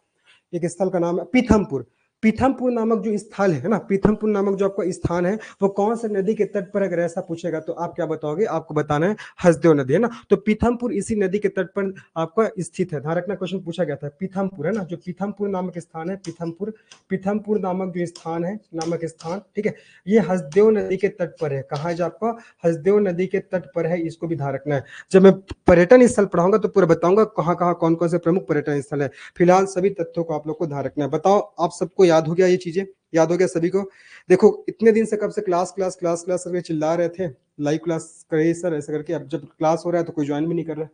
एक स्थल का नाम है पीथमपुर। पीथमपुर नामक जो स्थल है ना, पीथमपुर नामक जो आपका स्थान है, वो कौन से नदी के तट पर, अगर ऐसा पूछेगा तो आप क्या बताओगे, आपको बताना है हसदेव नदी, है ना। तो पीथमपुर इसी नदी के तट पर आपका स्थित है, ध्यान रखना, क्वेश्चन पूछा गया था। पीथमपुर है ना, जो पीथमपुर नामक स्थान है, पीथमपुर नामक जो स्थान है, ठीक है, ये हसदेव नदी के तट पर है। कहाँ है, जो आपका हसदेव नदी के तट पर है, इसको भी ध्यान रखना है। जब मैं पर्यटन स्थल पढ़ाऊंगा तो पूरा बताऊंगा कहाँ कहाँ कौन कौन से प्रमुख पर्यटन स्थल है। फिलहाल सभी तथ्यों को आप लोग को ध्यान रखना है। बताओ आप सबको याद हो गया, ये चीजें याद हो गया सभी को। देखो इतने दिन से कब से क्लास करके चिल्ला रहे थे, लाइव क्लास करे सर ऐसा करके, अब जब क्लास हो रहा है तो कोई ज्वाइन भी नहीं कर रहा है।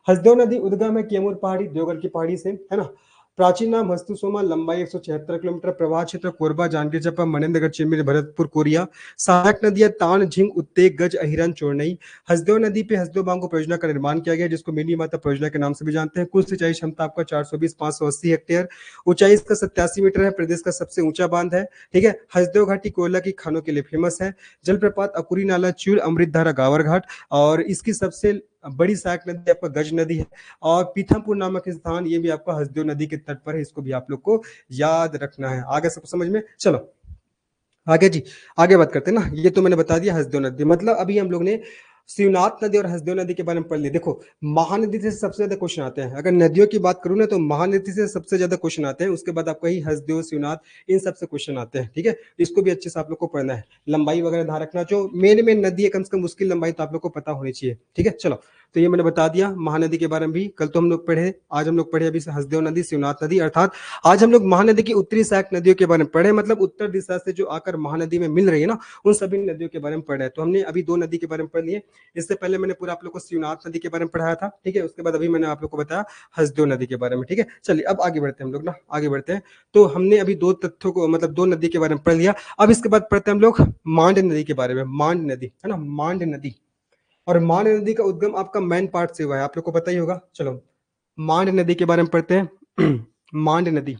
हसदेव नदी उद्गम है कैमूर पहाड़ी, देवगढ़ की पहाड़ी से, है ना। प्राचीन नाम हस्तुसोमा, लंबाई 176 किलोमीटर, प्रवाह क्षेत्र कोरबा, जांजगीर चांपा, मनेन्द्रगढ़, चिरमिरी, भरतपुर, कोरिया। सहायक नदियां तान, झिंग, उत्तेक, गज, अहिरन, चोरनई। हसदेव नदी पे हसदेव बांगो परियोजना का निर्माण किया गया, जिसको मिनी माता परियोजना के नाम से भी जानते हैं। कुल सिंचाई क्षमता आपका 420,580 हेक्टेयर, ऊंचाई इसका 87 मीटर है, प्रदेश का सबसे ऊंचा बांध है, ठीक है। हसदेव घाटी कोयला की खानों के लिए फेमस है। जलप्रपात अकुरी नाला, चूल, अमृतधारा, गावर घाट। और इसकी सबसे बड़ी सहायक नदी आपका गज नदी है। और पीथमपुर नामक स्थान, ये भी आपका हसदेव नदी के तट पर है, इसको भी आप लोग को याद रखना है। आगे सब समझ में, चलो आगे जी, आगे बात करते हैं ना। ये तो मैंने बता दिया हसदेव नदी, मतलब अभी हम लोग ने शिवनाथ नदी और हसदेव नदी के बारे में पढ़ लिया। देखो महानदी से सबसे ज्यादा क्वेश्चन आते हैं, अगर नदियों की बात करूँ ना तो महानदी से सबसे ज्यादा क्वेश्चन आते हैं, उसके बाद आपका ही हसदेव, शिवनाथ, इन सबसे क्वेश्चन आते हैं, ठीक है। इसको भी अच्छे से आप लोग को पढ़ना है, लंबाई वगैरह ध्यान रखना, जो मेन नदी है कम से कम उसकी लंबाई तो आप लोग को पता होनी चाहिए, ठीक है। चलो, तो ये मैंने बता दिया महानदी के बारे में भी, कल तो हम लोग पढ़े, आज हम लोग पढ़े अभी हसदेव नदी, शिवनाथ नदी, अर्थात आज हम लोग महानदी की उत्तरी सहायक नदियों के बारे में पढ़े, मतलब उत्तर दिशा से जो आकर महानदी में मिल रही है ना, उन सभी नदियों के बारे में पढ़े। तो हमने अभी 2 नदी के बारे में पढ़ लिए, इससे पहले मैंने पूरा आप लोग को शिवनाथ नदी के बारे में पढ़ाया था, ठीक है। उसके बाद अभी मैंने आप लोग को बताया हसदेव नदी के बारे में, ठीक है। चलिए अब आगे बढ़ते हैं हम लोग ना, आगे बढ़ते हैं। तो हमने अभी 2 तथ्यों को, मतलब 2 नदी के बारे में पढ़ लिया। अब इसके बाद पढ़ते हैं हम लोग मांड नदी के बारे में। मांड नदी, है ना, मांड नदी। और मांड नदी का उद्गम आपका मैन पार्ट से हुआ है, आप लोग को पता ही होगा। चलो मांड नदी के बारे में पढ़ते हैं। मांड नदी,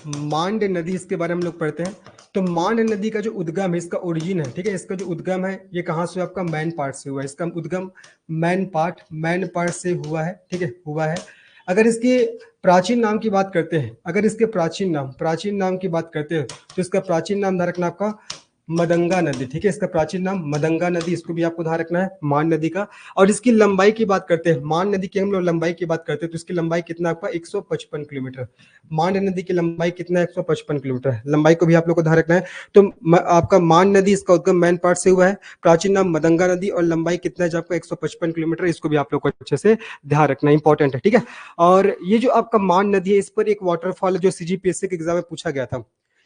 मांड नदी, इसके बारे में हम लोग पढ़ते हैं। तो मांड नदी का जो उद्गम है, इसका ओरिजिन है, ठीक है, इसका जो उद्गम है ये कहाँ से, आपका मैन पार्ट से हुआ है। इसका उद्गम मैन पार्ट से हुआ है, ठीक है, हुआ है। अगर इसके प्राचीन नाम की बात करते हैं, अगर इसके प्राचीन नाम की बात करते हैं, तो इसका प्राचीन नाम ध्यान रखना आपका मदंगा नदी, ठीक है, इसका प्राचीन नाम मदंगा नदी, इसको भी आपको ध्यान रखना है, मान नदी का। और इसकी लंबाई की बात करते हैं, मान नदी की हम लोग लंबाई की बात करते हैं तो इसकी लंबाई कितना आपका 155 किलोमीटर। मान नदी की लंबाई कितना है, 155 किलोमीटर, लंबाई को भी आप लोग को ध्यान रखना है। तो आपका मान नदी, इसका उद्गम मैन पार्ट से हुआ है, प्राचीन नाम मदंगा नदी, और लंबाई कितना है जो आपका 155 किलोमीटर, इसको भी आप लोग को अच्छे से ध्यान रखना इंपॉर्टेंट है, ठीक है। और ये जो आपका मान नदी है, इस पर एक वाटरफॉल है जो सीजीपीएससी के एग्जाम में पूछा गया था।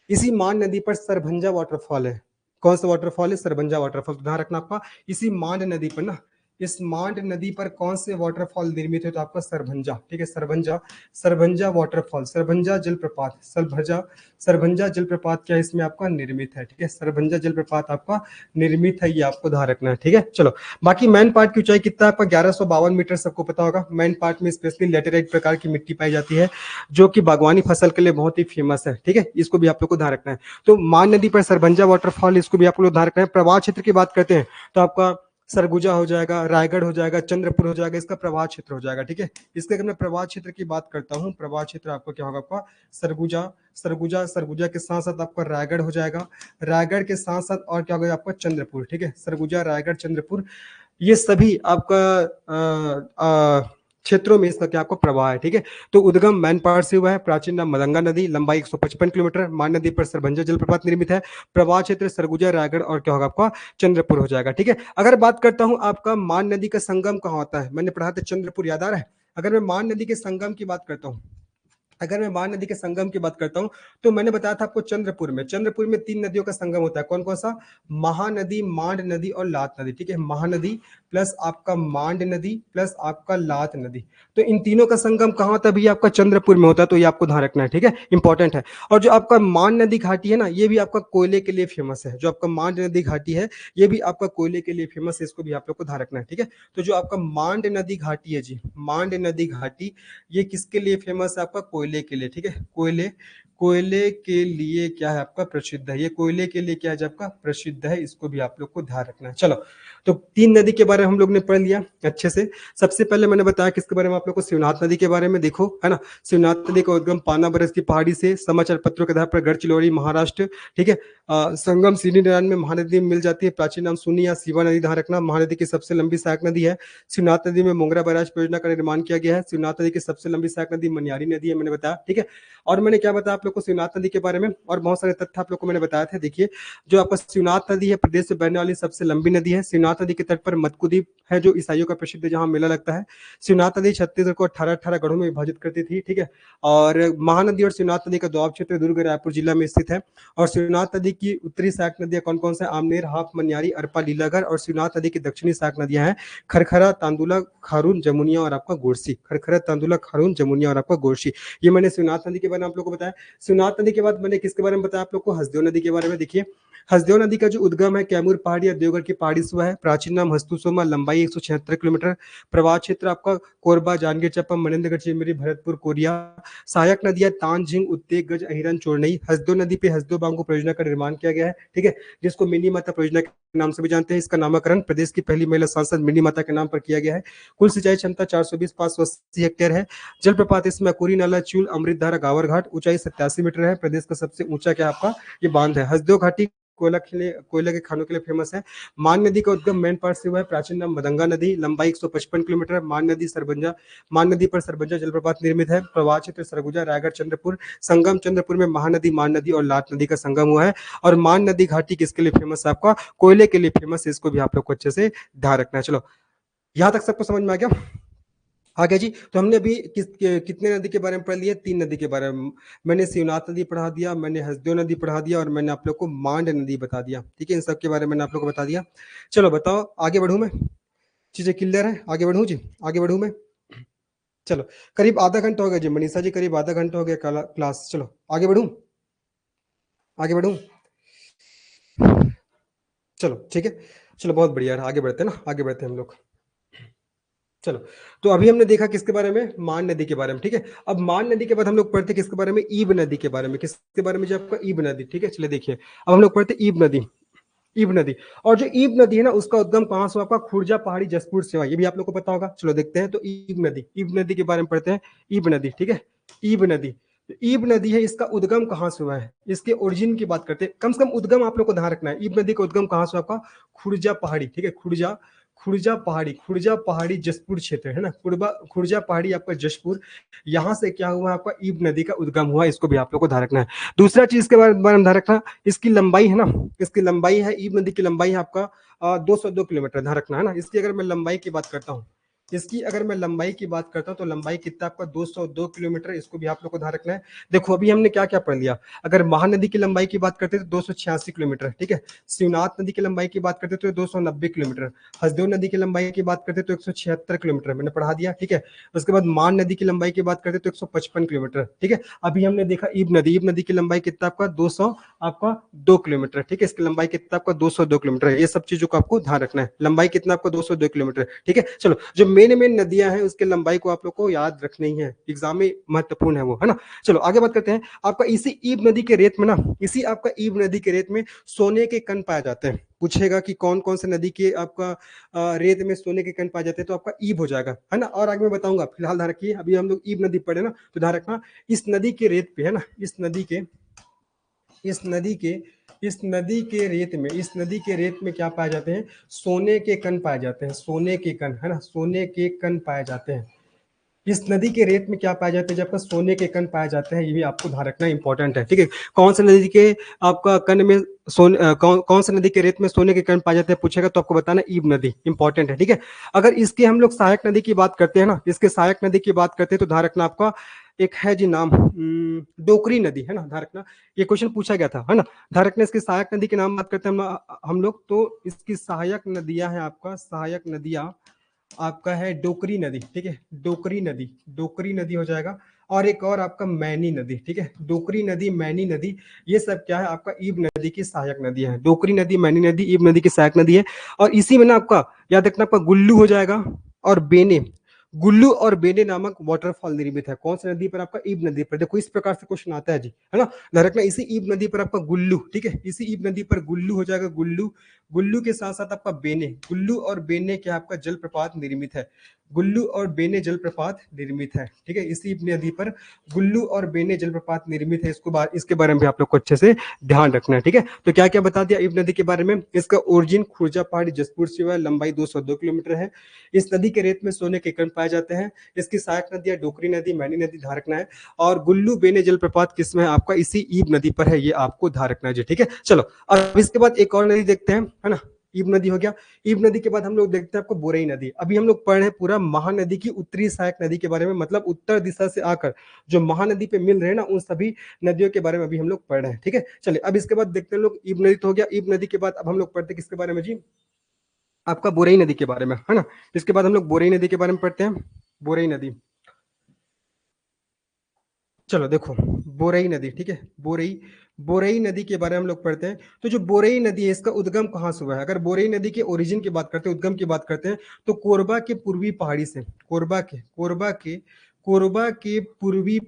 इसी मान नदी पर सरभंजा वाटरफॉल है। कौन सा वाटरफॉल है, सरभंजा वाटरफॉल, तो ध्यान रखना आपका, इसी मांड नदी पर ना, इस मांड नदी पर कौन से वाटरफॉल निर्मित है, तो आपका सरभंजा, ठीक है, सरभंजा, सरभंजा वाटरफॉल, सरभंजा जलप्रपात, सरभंजा, सरभंजा जलप्रपात क्या इसमें आपका निर्मित है, ठीक है, सरभंजा जलप्रपात आपका निर्मित है, ये आपको ध्यान रखना है, ठीक है। चलो, बाकी मैन पार्ट की ऊंचाई कितना है आपका, 1152 मीटर, सबको पता होगा। मैन पार्ट में स्पेशली लेटेराइट प्रकार की मिट्टी पाई जाती है जो कि बागवानी फसल के लिए बहुत ही फेमस है, ठीक है, इसको भी आप लोग को ध्यान रखना है। तो मान नदी पर सरभंजा वाटरफॉल, इसको भी आप लोग ध्यान रखना है। प्रवाह क्षेत्र की बात करते हैं तो आपका सरगुजा हो जाएगा, रायगढ़ हो जाएगा, चंद्रपुर हो जाएगा, इसका प्रवाह क्षेत्र हो जाएगा, ठीक है। इसके अगर मैं प्रवाह क्षेत्र की बात करता हूँ, प्रवाह क्षेत्र आपका क्या होगा, आपका सरगुजा, सरगुजा, सरगुजा के साथ साथ आपका रायगढ़ हो जाएगा, रायगढ़ के साथ साथ और क्या होगा आपका चंद्रपुर, ठीक है, सरगुजा, रायगढ़, चंद्रपुर, ये सभी आपका क्षेत्रों में इसका क्या आपको प्रवाह है, ठीक है। तो उद्गम मैनपाट से हुआ है, प्राचीन नाम मदंगा नदी, लंबाई 155 किलोमीटर, मान नदी पर सरभंजा जलप्रपात निर्मित है, प्रवाह क्षेत्र सरगुजा, रायगढ़ और क्या होगा आपका चंद्रपुर हो जाएगा, ठीक है। अगर बात करता हूं आपका मान नदी का संगम कहाँ होता है, मैंने पढ़ा था चंद्रपुर, याद आ रहा है। अगर मैं मान नदी के संगम की बात करता हूँ, अगर मैं मान नदी के संगम की बात करता हूं तो मैंने बताया था आपको चंद्रपुर में, चंद्रपुर में 3 नदियों का संगम होता है, कौन कौन सा, महानदी, मांड नदी और लात नदी, ठीक है, महानदी प्लस आपका मांड नदी प्लस आपका लात नदी। तो इन तीनों का संगम कहां होता है भैया, आपका चंद्रपुर में होता है, तो ये आपको ध्यान रखना है, ठीक है, इंपॉर्टेंट है। और जो आपका मांड नदी घाटी है ना, ये भी आपका कोयले के लिए फेमस है, जो आपका मांड नदी घाटी है ये भी आपका कोयले के लिए फेमस है, इसको भी आप लोग को ध्यान रखना है, ठीक है। तो जो आपका मांड नदी घाटी है जी, मांड नदी घाटी, ये किसके लिए फेमस है, आपका कोयले के लिए, ठीक है, कोयले, कोयले के लिए क्या है आपका प्रसिद्ध है, ये कोयले के लिए क्या है आपका प्रसिद्ध है, इसको भी आप लोग को ध्यान रखना है। चलो, तो 3 नदी के बारे में हम लोग ने पढ़ लिया अच्छे से। सबसे पहले मैंने बताया किसके बारे में आप लोग को, शिवनाथ नदी के बारे में, देखो है ना, शिवनाथ नदी का उद्गम पाना बरस की पहाड़ी से, समाचार पत्रों के आधार पर गढ़चिरौली महाराष्ट्र, ठीक है। संगम सीढ़ी नारायण में महानदी मिल जाती है, प्राचीन नाम सुनी या शिवा नदी, ध्यान रखना, महानदी की सबसे लंबी सहायक नदी है। शिवनाथ नदी में मोंगरा बैराज परियोजना का निर्माण किया गया है। शिवनाथ नदी की सबसे लंबी सहायक नदी मनियारी नदी है, मैंने बताया, ठीक है। और मैंने क्या बताया आप लोग को शिवनाथ नदी के बारे में, और बहुत सारे तथ्य आप लोग को मैंने बताया था। देखिए, जो आपका शिवनाथ नदी है प्रदेश से बहने वाली सबसे लंबी नदी है। शिवनाथ नदी के तट पर मदकुद्वीप है जो ईसाइयों का प्रसिद्ध, जहां मेला लगता है। शिवनाथ नदी छत्तीसगढ़ को 18-18 गढ़ों में विभाजित करती थी, ठीक है। और महानदी और शिवनाथ नदी का दोआब क्षेत्र दुर्ग रायपुर जिला में स्थित है। और शिवनाथ नदी की उत्तरी सहायक नदियां कौन कौन से, आमनेर, हाप, मनियारी, अरपा, लीलागढ़। और शिवनाथ नदी की दक्षिणी सहायक नदियां हैं खरखरा, तांदुला, खारून, जमुनिया और आपका गोरसी, खरखरा, तांदुला, खारून, जमुनिया और आपका गोरसी। ये मैंने शिवनाथ नदी के बारे में आप लोग को बताया। शिवनाथ नदी के बाद मैंने किसके बारे में बताया आप लोग को, हसदेव नदी के बारे में। देखिए, हसदेव नदी का जो उद्गम है कैमूर पहाड़ी या देवगढ़ की पहाड़ी से हुआ है, प्राचीन नाम हस्तुसोमा, लंबाई 176 किलोमीटर, प्रवाह क्षेत्र आपका कोरबा, जांजगीर चांपा, मनेन्द्रगढ़, चिरमिरी, भरतपुर, कोरिया। सहायक नदियां तान, झिंग, उत्तेक, गज, अहिरन, चोरनई। हसदेव नदी पे हसदेव बांगो परियोजना का निर्माण किया गया है, ठीक है, जिसको मिनी माता परियोजना के नाम से भी जानते हैं। इसका नामकरण प्रदेश की पहली महिला सांसद मिनी माता के नाम पर किया गया है। कुल सिंचाई क्षमता 420 580 हेक्टेयर है। जलप्रपात इसमें अकुरी नाला, चूल, अमृतधारा, गावर घाट, ऊंचाई 87 मीटर है। प्रदेश का सबसे ऊंचा क्या आपका ये बांध है। हसदेव घाटी कोयला के खानों के लिए फेमस है। मान नदी का उद्गम मैन पाट से हुआ है, प्राचीन नाम मदंगा नदी, लंबाई 155 किलोमीटर। मान नदी सरबंजा, मान नदी पर सरबंजा जलप्रपात निर्मित है। प्रवाह क्षेत्र सरगुजा, रायगढ़, चंद्रपुर। संगम चंद्रपुर में महानदी, मान नदी और लाट नदी का संगम हुआ है। और मान नदी घाटी किसके लिए फेमस है, आपका कोयले के लिए फेमस है, इसको भी आप लोग को अच्छे से ध्यान रखना है। चलो, यहां तक सबको समझ में आ गया। आगे जी, तो हमने अभी कितने नदी के बारे में पढ़ लिया, 3 नदी के बारे में। मैंने शिवनाथ नदी पढ़ा दिया, मैंने हसदेव नदी पढ़ा दिया, और मैंने आप लोग को मांड नदी बता दिया, ठीक है, इन सब के बारे में मैंने आप लोग को बता दिया। चलो बताओ, आगे बढ़ूं मैं, चीजें क्लियर है, आगे बढ़ूं जी, आगे बढ़ूं मैं। चलो, करीब आधा घंटा हो गया जी मनीषा जी, करीब आधा घंटा हो गया क्लास। चलो आगे बढ़ूं, आगे बढ़ूं, चलो ठीक है। चलो बहुत बढ़िया, आगे बढ़ते हैं ना, आगे बढ़ते हैं हम लोग। चलो, तो अभी हमने देखा किसके बारे में, मान नदी के बारे में, ठीक है। अब मान नदी के बाद हम लोग पढ़ते किसके बारे में, ईब नदी के बारे में। किसके बारे में जो आपका ईब नदी, ठीक है। चलिए देखिए, अब हम लोग पढ़ते ईब नदी, ईब नदी। और जो ईब नदी है ना, उसका उद्गम कहां से, आपका खुर्जा पहाड़ी जसपुर से हुआ, ये भी आप लोग को पता होगा। चलो देखते हैं, तो ईब नदी, ईब नदी के बारे में पढ़ते हैं। ईब नदी, ठीक है, ईब नदी। ईब नदी है, इसका उद्गम कहाँ से हुआ है, इसके ओरिजिन की बात करते हैं। कम से कम उद्गम आप लोग को ध्यान रखना है। ईब नदी का उद्गम कहाँ से हुआ आपका, खुर्जा पहाड़ी, ठीक है, खुर्जा खुर्जा पहाड़ी, खुर्जा पहाड़ी जसपुर क्षेत्र है ना, खुर्जा पहाड़ी आपका जसपुर, यहाँ से क्या हुआ आपका ईब नदी का उद्गम हुआ, इसको भी आप लोग को ध्यान रखना है। दूसरा चीज के बारे में ध्यान रखना, इसकी लंबाई है ना, इसकी लंबाई है, ईब नदी की लंबाई है आपका 202 किलोमीटर, ध्यान रखना है ना। इसकी अगर मैं लंबाई की बात करता हूँ, इसकी अगर मैं लंबाई की बात करता हूं तो लंबाई कितना आपका 202 किलोमीटर, इसको भी आप लोग को ध्यान रखना है। देखो अभी हमने क्या क्या पढ़ लिया, अगर महानदी की लंबाई की बात करते हैं तो 286 किलोमीटर, ठीक है, शिवनाथ नदी की लंबाई की बात करते हैं तो 290 किलोमीटर, हसदेव नदी की लंबाई की बात करते हैं तो 176 किलोमीटर मैंने पढ़ा दिया, ठीक है। उसके बाद मान नदी की लंबाई की बात करते हैं तो 155 किलोमीटर, ठीक है। अभी हमने देखा ईब नदी की लंबाई कितना आपका 202 किलोमीटर, ठीक है, इसकी लंबाई कितना आपका 202 किलोमीटर है। ये सब चीजों को आपको ध्यान रखना है, लंबाई कितना आपका 202 किलोमीटर, ठीक है। चलो जो मेन नदियां हैं उसके लंबाई को आप लोग को याद रखनी है, एग्जाम में महत्वपूर्ण है वो, है ना। चलो आगे बात करते हैं। आपका इसी ईब नदी के रेत में ना, इसी आपका ईब नदी के रेत में सोने के कण पाए जाते हैं। पूछेगा कि कौन कौन से नदी के आपका रेत में सोने के कण पाए जाते हैं, तो आपका ईब हो जाएगा, है ना। और आगे मैं बताऊंगा, फिलहाल ध्यान रखिए, अभी हम लोग ईब नदी पढ़े ना, तो ध्यान रखना इस नदी के रेत पे, है ना, इस नदी के इस नदी के रेत में क्या पाए जाते हैं, सोने के कण पाए जाते हैं, सोने के कण, है ना, सोने के कण पाए जाते हैं। इस नदी के रेत में क्या पाए जाते हैं, जब आपका सोने के कण पाए जाते हैं, ये भी आपको ध्यान रखना इंपॉर्टेंट है, ठीक है। कौन से नदी के आपका कण में कौन से नदी के रेत में सोने के कण पाए जाते हैं पूछेगा तो आपको बताना ईब नदी, इंपॉर्टेंट है, ठीक है। अगर इसके हम लोग सहायक नदी की बात करते हैं ना, इसके सहायक नदी की बात करते हैं तो ध्यान रखना आपका एक है जी नाम, डोकरी नदी, है ना, ध्यान रखना, ये क्वेश्चन पूछा गया था, है ना। ध्यान रखना इसकी सहायक नदी के नाम बात करते हैं हम लोग, तो इसकी सहायक नदियां हैं आपका, सहायक नदियां आपका है डोकरी नदी, ठीक है, डोकरी नदी हो जाएगा। और एक और आपका मैनी नदी, ठीक है, डोकरी नदी, मैनी नदी, ये सब क्या है आपका ईब नदी की सहायक नदी है। डोकरी नदी, मैनी नदी ईब नदी की सहायक नदी है। और इसी में ना आपका याद रखना आपका गुल्लू हो जाएगा और बेने, गुल्लू और बेने नामक वाटरफॉल निर्मित है। कौन सी नदी पर आपका ईब नदी पर, देखो इस प्रकार से क्वेश्चन आता है जी, है ना। ध्यान रखना इसी ईब नदी पर आपका गुल्लू, ठीक है, इसी ईब नदी पर गुल्लू हो जाएगा, गुल्लू, गुल्लू के साथ साथ आपका बेने, गुल्लू और बेने क्या आपका जलप्रपात निर्मित है, गुल्लू और बेने जलप्रपात निर्मित है, ठीक है, इसी नदी पर गुल्लू और बेने जलप्रपात निर्मित है। इसके बारे में भी आप लोग को अच्छे से ध्यान रखना है, ठीक है। तो क्या क्या बता दिया ईब नदी के बारे में, इसका ओरिजिन खुर्जा पहाड़ी जसपुर से हुआ है, लंबाई 202 किलोमीटर है। इस नदी के रेत में सोने के कण पाए जाते हैं। इसकी सहायक नदियां डोकरी नदी, मैनी नदी, ध्यान रखना है। और गुल्लू बेने जलप्रपात किसमें है आपका, इसी ईब नदी पर है, ये आपको ध्यान रखना है जी, ठीक है। चलो अब इसके बाद एक और नदी देखते हैं, है ना, ईब नदी हो गया। ईब नदी के बाद हम लोग देखते हैं आपको बोरई नदी। अभी हम लोग पढ़ रहे हैं पूरा महानदी की उत्तरी सहायक नदी के बारे में, मतलब उत्तर दिशा से आकर जो महानदी पे मिल रहे हैं ना, उन सभी नदियों के बारे में अभी हम लोग पढ़ रहे हैं, ठीक है। चलिए अब इसके बाद देखते हैं लोग, ईब नदी तो हो गया। ईब नदी के बाद अब हम लोग पढ़ते हैं किसके बारे में जी, आपका बोरई नदी के बारे में, है ना। इसके बाद हम लोग बोरई नदी के बारे में पढ़ते हैं, बोरई नदी। चलो देखो बोरई नदी, ठीक है, बोरई नदी के बारे में हम लोग पढ़ते हैं। तो जो बोरई नदी है इसका उद्गम कहाँ से हुआ है, अगर बोरई नदी के ओरिजिन की बात करते हैं, उद्गम की बात करते हैं, तो कोरबा के पूर्वी पहाड़ी से, कोरबा के पूर्वी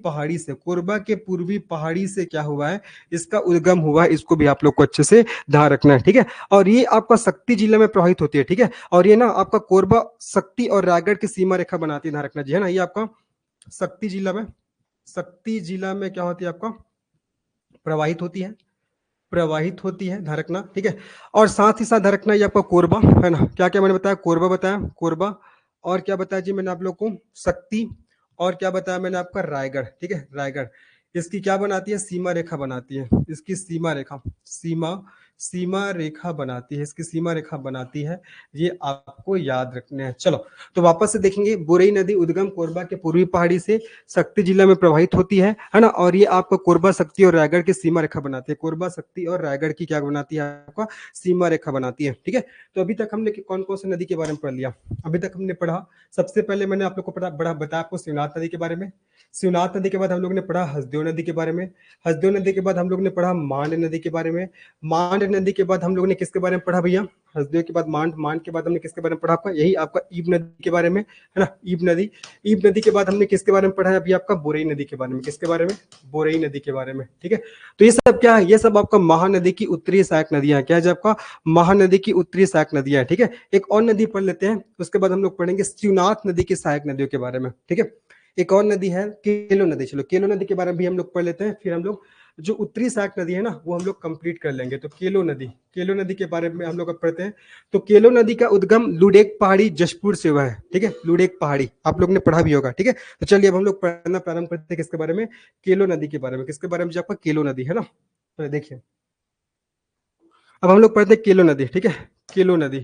पहाड़ी से क्या हुआ है, इसका उद्गम हुआ है। इसको भी आप लोग को अच्छे से ध्यान रखना है, ठीक है। और ये आपका शक्ति जिला में प्रवाहित होती है, ठीक है। और ये ना आपका कोरबा शक्ति और रायगढ़ की सीमा रेखा बनाती है, ध्यान रखना जी, है ना। ये आपका शक्ति जिला में, क्या होती है आपका, प्रवाहित होती है, ध्यान रखना, ठीक है। और साथ ही साथ ध्यान रखना ये आपका कोरबा, है ना, क्या क्या मैंने बताया, कोरबा बताया, कोरबा, और क्या बताया जी मैंने आप लोग को, शक्ति, और क्या बताया मैंने आपका रायगढ़, ठीक है, रायगढ़, इसकी क्या बनाती है, सीमा रेखा बनाती है, इसकी सीमा रेखा बनाती है, इसकी सीमा रेखा बनाती है, ये आपको याद रखना है। चलो तो वापस से देखेंगे, बोरई नदी उद्गम कोरबा के पूर्वी पहाड़ी से शक्ति जिला में प्रवाहित होती है ना। और ये आपको कोरबा शक्ति और रायगढ़ की सीमा रेखा बनाती है, कोरबा शक्ति और रायगढ़ की क्या बनाती है आपका, सीमा रेखा बनाती है, ठीक है। तो अभी तक हमने कौन कौन से नदी के बारे में पढ़ लिया, अभी तक हमने पढ़ा, सबसे पहले मैंने आप लोग को बड़ा बताया आपको शिवनाथ नदी के बारे में, शिवनाथ नदी के बाद हम लोग ने पढ़ा हसदेव नदी के बारे में, हसदेव नदी के बाद हम लोग ने पढ़ा मांड नदी के बारे में, मांड नदी के बाद हम लोग ने किसके बारे में पढ़ा भैया, हसदेव के बाद मांड, मांड के बाद हमने किसके बारे में पढ़ा आपका, यही आपका ईब नदी के बारे में, है ना, ईब नदी के बाद हमने किसके बारे में पढ़ा है अभी आपका, बोरई नदी के बारे में, किसके बारे में, बोरई नदी के बारे में, ठीक है। तो ये सब क्या है, ये सब आपका महानदी की उत्तरी सहायक नदियां है, क्या है आपका, महानदी की उत्तरी सहायक नदियां है, ठीक है। एक और नदी पढ़ लेते हैं, उसके बाद हम लोग पढ़ेंगे शिवनाथ नदी की सहायक नदियों के बारे में, ठीक है। एक और नदी है केलो नदी। चलो केलो नदी के बारे में भी हम लोग पढ़ लेते हैं, फिर हम लोग जो उत्तरी सहायक नदी है ना वो हम लोग कंप्लीट कर लेंगे। तो केलो नदी के बारे में हम लोग अब पढ़ते हैं। तो केलो नदी का उद्गम लुडेक पहाड़ी जशपुर से हुआ है, ठीक है, लुडेक पहाड़ी आप लोग ने पढ़ा भी होगा, ठीक है। तो चलिए अब हम लोग पढ़ना प्रारंभ करते हैं किसके बारे में, केलो नदी के बारे में। किसके बारे में, जो आपका केलो नदी है ना। तो देखिए अब हम लोग पढ़ते हैं केलो नदी, ठीक है। केलो नदी,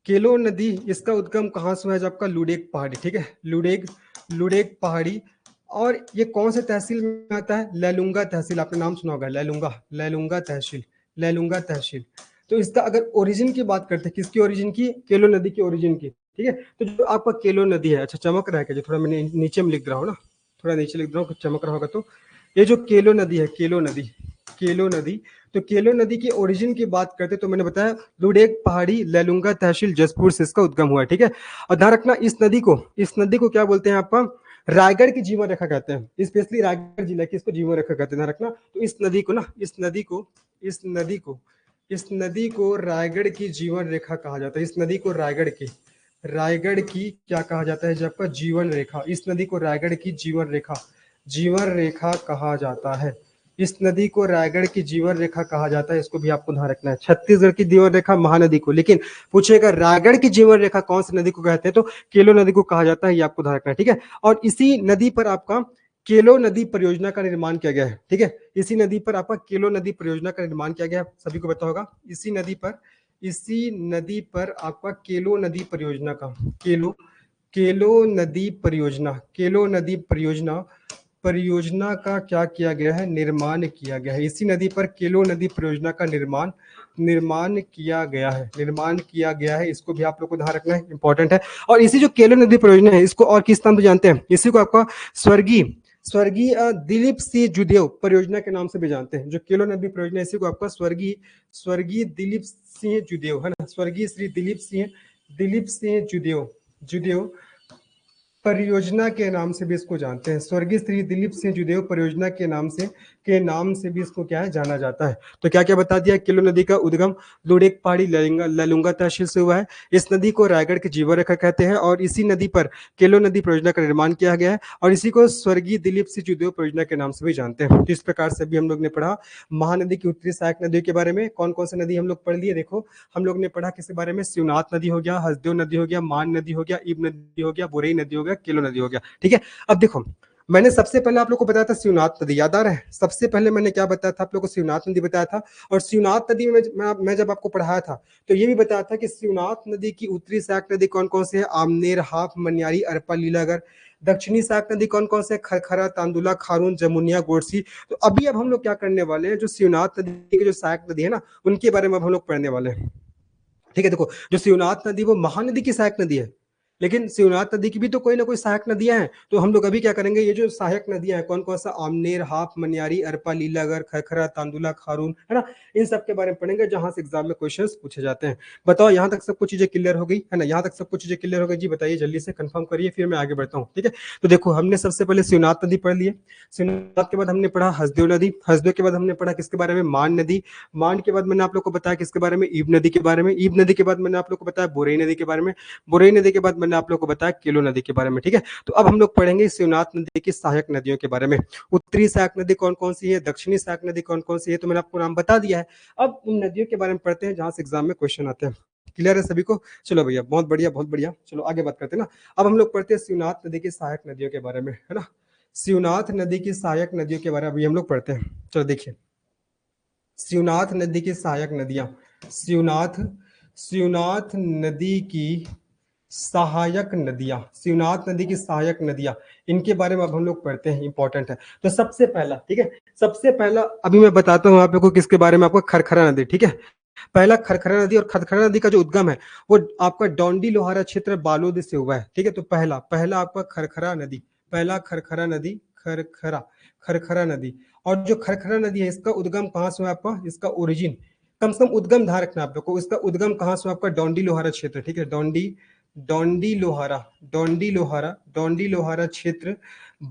केलो नदी इसका उद्गम कहाँ से हुआ है, जो आपका लुडेक पहाड़ी, ठीक है, लुडेक पहाड़ी। और ये कौन से तहसील में आता है, लैलूंगा तहसील, आपने नाम सुना होगा, लैलूंगा तहसील, लैलूंगा तहसील। तो इसका अगर ओरिजिन की बात करते हैं, किसकी ओरिजिन की, केलो नदी की ओरिजिन की, ठीक है। तो जो आपका केलो नदी है, अच्छा चमक रहा है क्या, जो थोड़ा मैंने नीचे में लिख रहा हूँ ना, थोड़ा नीचे लिख रहा हूँ, कुछ चमक रहा होगा। तो ये जो केलो नदी है, केलो नदी, तो केलो नदी की ओरिजिन की बात करते तो मैंने बताया लुडेक पहाड़ी लैलूंगा तहसील जसपुर से इसका उद्गम हुआ है, ठीक है। और ध्यान रखना इस नदी को क्या बोलते हैं आपका, रायगढ़ की जीवन रेखा कहते हैं, स्पेशली रायगढ़ जिला की इसको जीवन रेखा कहते हैं। ध्यान रखना, तो इस नदी को ना, इस नदी को रायगढ़ की जीवन रेखा कहा जाता है। इस नदी को रायगढ़ की क्या कहा जाता है, जब आपका जीवन रेखा, इस नदी को रायगढ़ की जीवन रेखा कहा जाता है। इस नदी को रायगढ़ की जीवन रेखा कहा जाता है, इसको भी आपको ध्यान रखना है। छत्तीसगढ़ की जीवन रेखा महानदी को, लेकिन पूछेगा रायगढ़ की जीवन रेखा कौन सी नदी को कहते हैं, तो केलो नदी को कहा जाता है, ये आपको ध्यान रखना है, ठीक है। और इसी नदी पर आपका केलो नदी परियोजना का निर्माण किया गया है, ठीक है। इसी नदी पर आपका केलो नदी परियोजना का निर्माण किया गया है, सभी को पता होगा। इसी नदी पर आपका केलो नदी परियोजना का केलो नदी परियोजना का क्या किया गया है, निर्माण किया गया है। इसी नदी पर केलो नदी परियोजना का निर्माण किया गया है, इसको भी आप लोग को ध्यान रखना है, इंपॉर्टेंट है। और इसी जो केलो नदी परियोजना है, इसको और किस नाम से जानते हैं, इसी को आपका स्वर्गीय दिलीप सिंह जुदेव परियोजना के नाम से भी जानते हैं। जो केलो नदी परियोजना, इसी को आपका स्वर्गीय दिलीप सिंह जुदेव, है ना, स्वर्गीय श्री दिलीप सिंह जुदेव परियोजना के नाम से भी इसको जानते हैं। स्वर्गीय श्री दिलीप सिंह जुदेव परियोजना के नाम से भी इसको क्या है, जाना जाता है। तो क्या क्या बता दिया, केलो नदी का उद्गम लुडेक पहाड़ी लैलूंगा तहसील से हुआ है। इस नदी को रायगढ़ की जीवन रेखा कहते हैं, और इसी नदी पर केलो नदी परियोजना का निर्माण किया गया है, और इसी को स्वर्गीय दिलीप सिंह जुदेव परियोजना के नाम से भी जानते हैं। तो इस प्रकार से भी हम लोग ने पढ़ा महानदी की उत्तरी सहायक नदियों के बारे में। कौन कौन सी नदी हम लोग पढ़ लिए, देखो हम लोग ने पढ़ा किसके बारे में, शिवनाथ नदी हो गया, हसदेव नदी हो गया, मान नदी हो गया, ईब नदी हो गया, बोरई नदी हो गया, केलो नदी हो गया, ठीक है। अब देखो मैंने सबसे पहले आप लोग को बताया था शिवनाथ नदी, याद आ रहा है, सबसे पहले मैंने क्या बताया था आप लोग को, शिवनाथ नदी बताया था। और शिवनाथ नदी में मैं जब आपको पढ़ाया था तो ये भी बताया था कि शिवनाथ नदी की उत्तरी सहायक नदी कौन कौन से है, आमनेर, हाप, मनियारी, अरपा, लीलागर। दक्षिणी सहायक नदी कौन कौन से, खरखरा, तांदुला, खारून, जमुनिया, गोरसी। तो अभी अब हम लोग क्या करने वाले हैं, जो शिवनाथ नदी की जो सहायक नदी है ना, उनके बारे में अब हम लोग पढ़ने वाले हैं, ठीक है। देखो जो शिवनाथ नदी वो महानदी की सहायक नदी है, लेकिन शिवनाथ नदी की भी तो कोई ना कोई सहायक नदियां हैं। तो हम लोग अभी क्या करेंगे, ये जो सहायक नदियां हैं कौन कौन सा, आमनेर, हाप, मनियारी, अरपा, लीलागर, खरखरा, तांदुला, खारून, है ना, इन सब के बारे में पढ़ेंगे, जहां से एग्जाम में क्वेश्चंस पूछे जाते हैं। बताओ यहाँ तक सब कुछ चीजें क्लियर हो गई है ना, यहाँ तक सब कुछ चीजें क्लियर हो गई जी, बताइए जल्दी से कंफर्म करिए, फिर मैं आगे बढ़ता हूँ, ठीक है। तो देखो हमने सबसे पहले शिवनाथ नदी पढ़ ली है, शिवनाथ के बाद हमने पढ़ा हसदेव नदी, हसदेव के बाद हमने पढ़ा किसके बारे में, मान नदी, मान के बाद मैंने आप लोग को बताया किसके बारे में, ईब नदी के बारे में, ईब नदी के बाद मैंने आप लोग को बताया बोरई नदी के बारे में, बोरई नदी के बाद मैंने आप लोग को बताया केलो नदी के बारे में, ठीक है। तो अब हम लोग पढ़ेंगे शिवनाथ नदी की सहायक नदियों के बारे में। उत्तरी सहायक नदी कौन कौन सी है, दक्षिणी सहायक नदी कौन कौन सी है, तो मैंने आपको नाम बता दिया है। अब उन नदियों के बारे में पढ़ते हैं जहां से एग्जाम में क्वेश्चन आते हैं। क्लियर है सभी को, चलो भैया बहुत बढ़िया बहुत बढ़िया, चलो आगे बात करते हैं ना। अब हम लोग पढ़ते हैं शिवनाथ नदी की सहायक नदियों के बारे में, है ना, शिवनाथ नदी की सहायक नदियों के बारे में अभी हम लोग पढ़ते हैं। चलो देखिए शिवनाथ नदी की सहायक नदियां, शिवनाथ नदी की सहायक नदियां, शिवनाथ नदी की सहायक नदियां, इनके बारे में अब हम लोग पढ़ते हैं, इंपॉर्टेंट है। तो सबसे पहला, ठीक है, सबसे पहला अभी मैं बताता हूँ आप लोगों को किसके बारे में, आपको खरखरा नदी, ठीक है। पहला खरखरा नदी, और खरखरा नदी का जो उद्गम है वो आपका डोंडी लोहारा क्षेत्र बालोद से हुआ है, ठीक है। तो पहला आपका खरखरा नदी, पहला खरखरा नदी, खरखरा नदी। और जो खरखरा नदी है इसका उद्गम कहाँ से हुआ आपका, इसका ओरिजिन, कम से कम उद्गम ध्यान रखना आप लोग को, इसका उद्गम कहाँ से हुआ आपका, डोंडी लोहारा क्षेत्र, ठीक है, डोंडी लोहारा क्षेत्र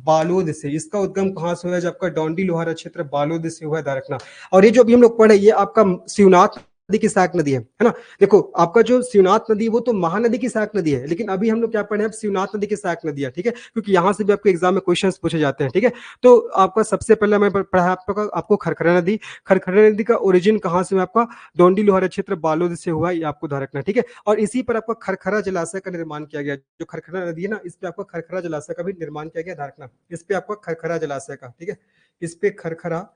बालोद से, इसका उद्गम कहाँ से हुआ है, जब आपका डोंडी लोहारा क्षेत्र बालोद से हुआ है, ध्यान रखना। और ये जो अभी हम लोग पढ़े ये आपका शिवनाथ नदी की सहायक नदी है ना। देखो आपका जो शिवनाथ नदी वो तो महानदी की सहायक नदी है, लेकिन अभी हम लोग क्या पढ़े हैं, शिवनाथ नदी की सहायक नदी है, ठीक है, क्योंकि यहाँ से भी आपके एग्जाम में क्वेश्चन पूछे जाते हैं, ठीक है। तो आपका सबसे पहले मैं पढ़ा आपको खरखरा नदी। खरखरा नदी का ओरिजिन कहाँ से, आपका डोंडी लोहारा क्षेत्र बालोद से हुआ, ये आपको ध्यान रखना है, ठीक है। और इसी पर आपका खरखरा जलाशय का निर्माण किया गया, जो खरखरा नदी है ना, इस पे आपका खरखरा जलाशय का भी निर्माण किया गया, ध्यान रखना। इस पे आपका खरखरा जलाशय का, ठीक है, इस पे खरखरा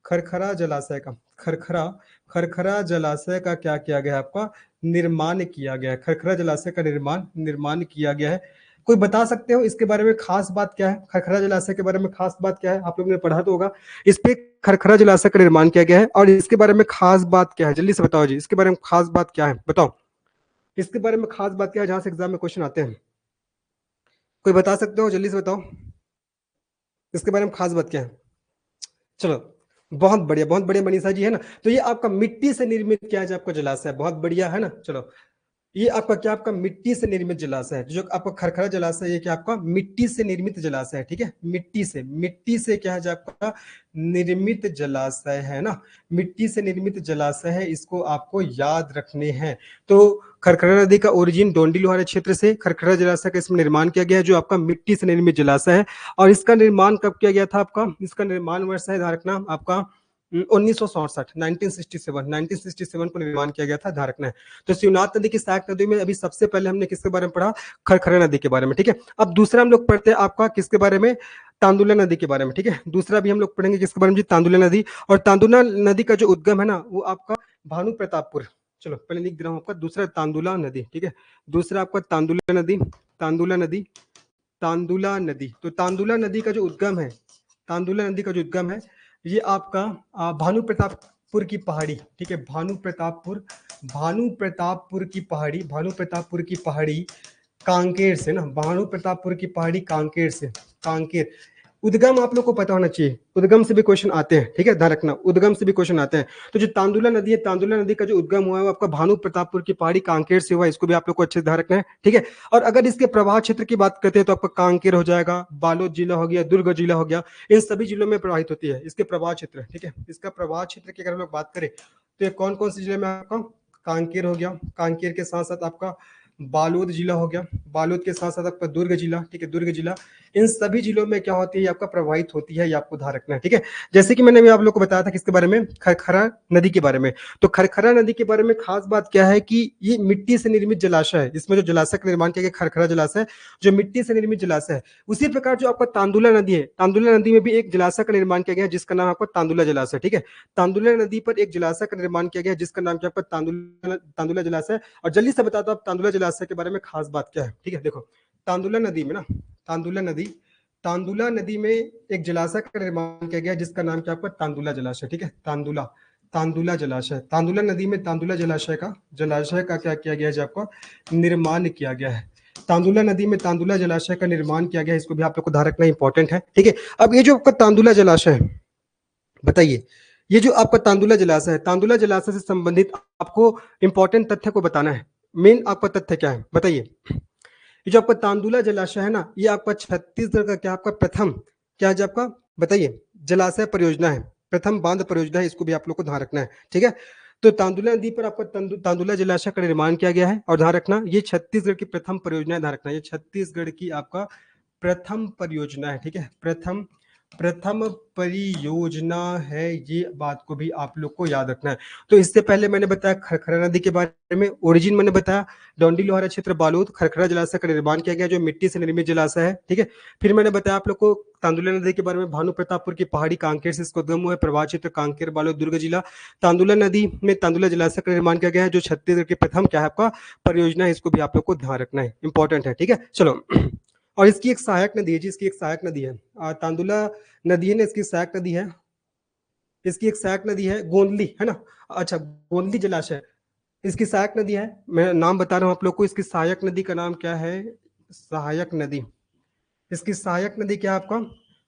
खरखरा जलाशय का खरखरा खरखरा जलाशय का क्या किया गया है, आपका निर्माण किया गया है। खरखरा जलाशय का निर्माण किया गया है। कोई बता सकते हो इसके बारे में खास बात क्या है, खरखरा जलाशय के बारे में खास बात क्या है, आप लोगों ने पढ़ा तो होगा। इस पे खरखरा जलाशय का निर्माण किया गया है, और इसके बारे में खास बात क्या है, जल्दी से बताओ जी, इसके बारे में खास बात क्या है, बताओ इसके बारे में खास बात क्या है, जहां से एग्जाम में क्वेश्चन आते हैं। कोई बता सकते हो, जल्दी से बताओ इसके बारे में खास बात क्या है। चलो, बहुत बढ़िया मनीषा जी, है ना। तो ये आपका मिट्टी से निर्मित क्या है, जो आपका जलाशय, बहुत बढ़िया, है ना। चलो, ये आपका क्या, आपका मिट्टी से निर्मित जलाशय है, जो आपका खरखरा जलाशय, ये क्या आपका मिट्टी से निर्मित जलाशय है, ठीक है। मिट्टी से क्या है, जो आपका निर्मित जलाशय है ना, मिट्टी से निर्मित जलाशय है, इसको आपको याद रखने हैं। तो खरखरा नदी का ओरिजिन डोंडी लोहारा क्षेत्र से खरखरा जलाशय का इसमें निर्माण किया गया है, जो आपका मिट्टी से निर्मित जलाशय है। और इसका निर्माण कब किया गया था, आपका इसका निर्माण वर्ष है, ध्यान रखना, आपका 1967 1967 को निर्माण किया गया था, ध्यान रखना है। तो शिवनाथ नदी की सहायक नदी में अभी सबसे पहले हमने किसके बारे में पढ़ा, खरखरा नदी के बारे में, ठीक है। अब दूसरा हम लोग पढ़ते हैं आपका किसके बारे में, तांदुला नदी के बारे में, ठीक है। दूसरा भी हम लोग पढ़ेंगे किसके बारे में जी, तांदुला नदी। और तांदुला नदी का जो उद्गम है ना, वो आपका भानु प्रतापपुर, चलो पहले लिख दे रहा हूँ आपका, दूसरा तांदुला नदी, ठीक है, दूसरा आपका तांदुला नदी, तांदुला नदी, तांदुला नदी। तो तांदुला नदी का जो उद्गम है, तांदुला नदी का जो उद्गम है, ये आपका भानु प्रतापपुर की पहाड़ी, ठीक है, भानु प्रतापपुर की पहाड़ी, भानु प्रतापपुर की पहाड़ी कांकेर से ना, भानु प्रतापपुर की पहाड़ी कांकेर से, कांकेर। उद्गम आप लोग को पता होना चाहिए, उद्गम से भी क्वेश्चन आते हैं, ठीक है, ध्यान रखना, उद्गम से भी क्वेश्चन आते हैं। तो जो तांदुला नदी है, तांदुला नदी का जो उद्गम हुआ है वो आपका भानु प्रतापपुर की पहाड़ी कांकेर से हुआ है, इसको भी आप लोग को अच्छे से ध्यान रखना है, ठीक है। और अगर इसके प्रवाह क्षेत्र की बात करते हैं तो आपका कांकेर हो जाएगा, बालोद जिला हो गया, दुर्ग जिला हो गया, इन सभी जिलों में प्रवाहित होती है इसके प्रवाह क्षेत्र, ठीक है। इसका प्रवाह क्षेत्र की अगर हम लोग बात करें तो ये कौन कौन से जिले में, आपका कांकेर हो गया, कांकेर के साथ साथ आपका बालोद जिला हो गया, बालोद के साथ साथ आपका दुर्ग जिला, ठीक है, दुर्ग जिला, इन सभी जिलों में क्या होती है, आपका प्रवाहित होती है, ये आपको ध्यान रखना है, ठीक है। जैसे कि मैंने भी आप लोग को बताया था किसके बारे में, खरखरा नदी के बारे में। तो खरखरा नदी के बारे में खास बात क्या है कि ये मिट्टी से निर्मित जलाशय है, इसमें जो जलाशय का निर्माण किया गया खरखरा जलाशय, जो मिट्टी से निर्मित जलाशय है। उसी प्रकार जो आपका तांदुला नदी है, तांदुला नदी में भी एक जलाशय का निर्माण किया गया जिसका नाम आपका तांदुला जलाशय, ठीक है। तांदुला नदी पर एक जलाशय का निर्माण किया गया जिसका नाम क्या, आपका तांदुला जलाशय। और जल्दी से बता दो आप तांदुला जलाशय के बारे में खास बात क्या है, ठीक है। देखो, तांदुला नदी में ना, तांदुला नदी में एक जलाशय का निर्माण किया गया जिसका नाम क्या, आपका तांदुला जलाशय, ठीक है, तांदुला जलाशय। तांदुला नदी में तांदुला जलाशय का क्या किया गया है, आपका निर्माण किया गया है। तांदुला नदी में तांदुला जलाशय का निर्माण किया गया है, इसको भी आप लोग को ध्यान रखना इंपॉर्टेंट है, ठीक है। अब ये जो आपका तांदुला जलाशय है, बताइए, ये जो आपका तांदुला जलाशय है, तांदुला जलाशय से संबंधित आपको इंपॉर्टेंट तथ्य को बताना है। मेन आपका तथ्य क्या है, बताइए। ये जो आपका तांदुला जलाशय है ना, ये आपका छत्तीसगढ़ का क्या, आपका प्रथम क्या है, आपका बताइए, जलाशय परियोजना है, प्रथम बांध परियोजना है, इसको भी आप लोग को ध्यान रखना है, ठीक है। तो तांदुला नदी पर आपका तांदुला जलाशय का निर्माण किया गया है, और ध्यान रखना ये छत्तीसगढ़ की प्रथम परियोजना है, ध्यान रखना ये छत्तीसगढ़ की आपका प्रथम परियोजना है, ठीक है, प्रथम परियोजना है, ये बात को भी आप लोग को याद रखना है। तो इससे पहले मैंने बताया खरखरा नदी के बारे में, ओरिजिन मैंने बताया डोंडी लोहारा क्षेत्र बालोद, खरखरा जलाशय का निर्माण किया गया जो मिट्टी से निर्मित जलाशय है, ठीक है। फिर मैंने बताया आप लोग को तांदुला नदी के बारे में, भानु प्रतापपुर की पहाड़ी कांकेर से इसको उद्गम हुआ है, प्रवाह क्षेत्र कांकेर बालोद दुर्ग जिला। तांदुला नदी में तांदुला जलाशय का निर्माण किया गया है जो छत्तीसगढ़ की प्रथम क्या है, आपका परियोजना है, इसको भी आप लोग को ध्यान रखना है, इंपॉर्टेंट है, ठीक है। चलो, और इसकी एक सहायक नदी है जी, इसकी एक सहायक नदी है, तांदुला नदी है ना, इसकी सहायक नदी है, इसकी एक सहायक नदी है गोंदली, है ना। अच्छा, गोंदली जलाशय इसकी सहायक नदी है, मैं नाम बता रहा हूं आप लोग को, इसकी सहायक नदी का नाम क्या है, सहायक नदी, इसकी सहायक नदी क्या है आपका,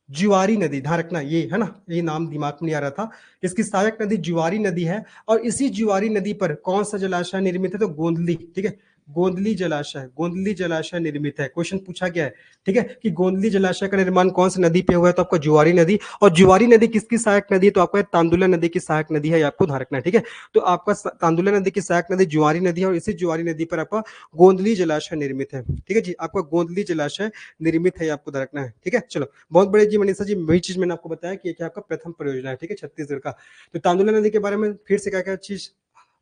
जुआरी नदी, ध्यान रखना ये, है ना, ये नाम दिमाग में नहीं आ रहा था। इसकी सहायक नदी जुआरी नदी है, और इसी जुआरी नदी पर कौन सा जलाशय निर्मित है, तो गोंदली, ठीक है, गोंदली जलाशय, गोंदली जलाशय निर्मित है। क्वेश्चन पूछा गया है, ठीक है, कि गोंदली जलाशय का निर्माण कौन सी नदी पे हुआ है, तो आपका जुआरी नदी। और जुआरी नदी किसकी सहायक नदी है, तो आपका तांदुला नदी की सहायक नदी है, ये आपको ध्यान रखना है, ठीक है। तो आपका तांदुला नदी की सहायक नदी जुआरी नदी है, और इसी जुआरी नदी पर आपका गोंदली जलाशय निर्मित है, ठीक है जी। आपका गोंदली जलाशय निर्मित है, ये आपको ध्यान रखना है, ठीक है। चलो, बहुत बड़े जी मनीषा जी, वही चीज मैंने आपको बताया कि क्या आपका प्रथम परियोजना है, ठीक है, छत्तीसगढ़ का। तो तांदुला नदी के बारे में फिर से क्या क्या चीज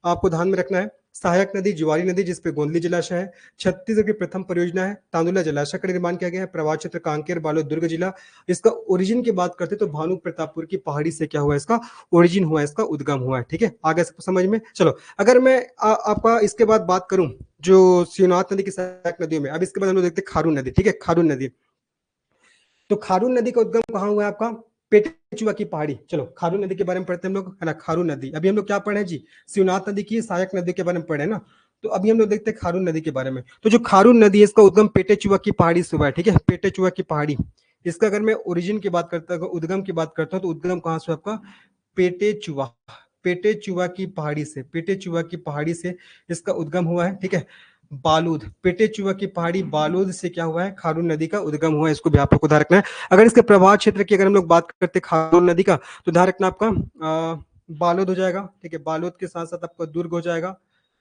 आपको ध्यान में रखना है। सहायक नदी जुआरी नदी, जिसपे गोंदली जलाशय है। छत्तीसगढ़ की प्रथम परियोजना है, तांदुला जलाशय का निर्माण किया गया है। प्रवाह क्षेत्र कांकेर, बालोद, दुर्ग जिला। इसका ओरिजिन की बात करते तो भानु प्रतापपुर की पहाड़ी से क्या हुआ, इसका ओरिजिन हुआ, इसका उद्गम हुआ है, ठीक है। आगे समझ में। चलो, अगर मैं आपका इसके बाद बात करूं जो शिवनाथ नदी की सहायक नदियों में, अब इसके बाद हम लोग देखते हैं खारून नदी, ठीक है, खारून नदी। तो खारून नदी का उद्गम कहाँ हुआ है आपका, पेटेचुआ की पहाड़ी। चलो, खारून नदी के बारे में पढ़ते हैं हम लोग, है ना। खारून नदी, अभी हम लोग क्या पढ़े जी, शिवनाथ नदी की सहायक नदी के बारे में पढ़े ना। तो अभी हम लोग देखते हैं खारून नदी के बारे में। तो जो खारून नदी है, इसका उद्गम पेटेचुआ की पहाड़ी से हुआ है, ठीक है, पेटेचुआ की पहाड़ी। इसका अगर मैं ओरिजिन की बात करता हूँ, उद्गम की बात करता हूँ, तो उद्गम कहाँ से आपका, पेटेचुआ, पेटेचुआ की पहाड़ी से, पेटेचुआ की पहाड़ी से इसका उद्गम हुआ है, ठीक है। बालूद, पेटेचुआ की पहाड़ी बालूद से क्या हुआ है, खारून नदी का उद्गम हुआ है, इसको भी आप लोग को ध्यान रखना है। अगर इसके प्रवाह क्षेत्र की अगर हम लोग बात करते हैं खारून नदी का, तो ध्यान रखना आपका बालोद हो जाएगा, ठीक है। बालोद के साथ साथ आपका दुर्ग हो जाएगा।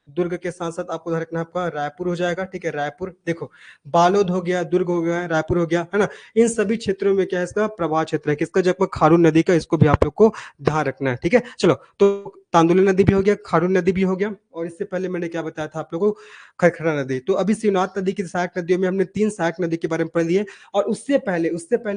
दुर्ग के साथ साथ आपको ध्यान रखना आपका रायपुर हो जाएगा, ठीक है। रायपुर, देखो, बालोद हो गया, दुर्ग हो गया, रायपुर हो गया, है ना। इन सभी क्षेत्रों में क्या है, इसका प्रवाह क्षेत्र है किसका, जब खारून नदी का, इसको भी आप लोग को ध्यान रखना है, ठीक है। चलो, तो तांदुला नदी भी हो गया, खारून नदी भी हो गया, और इससे पहले मैंने क्या बताया था आप लोगों को, खरखरा नदी। तो अभी शिवनाथ नदी की सहायक नदियों में हमने 3 सहायक नदी के बारे में पढ़ लिए। और उससे पहले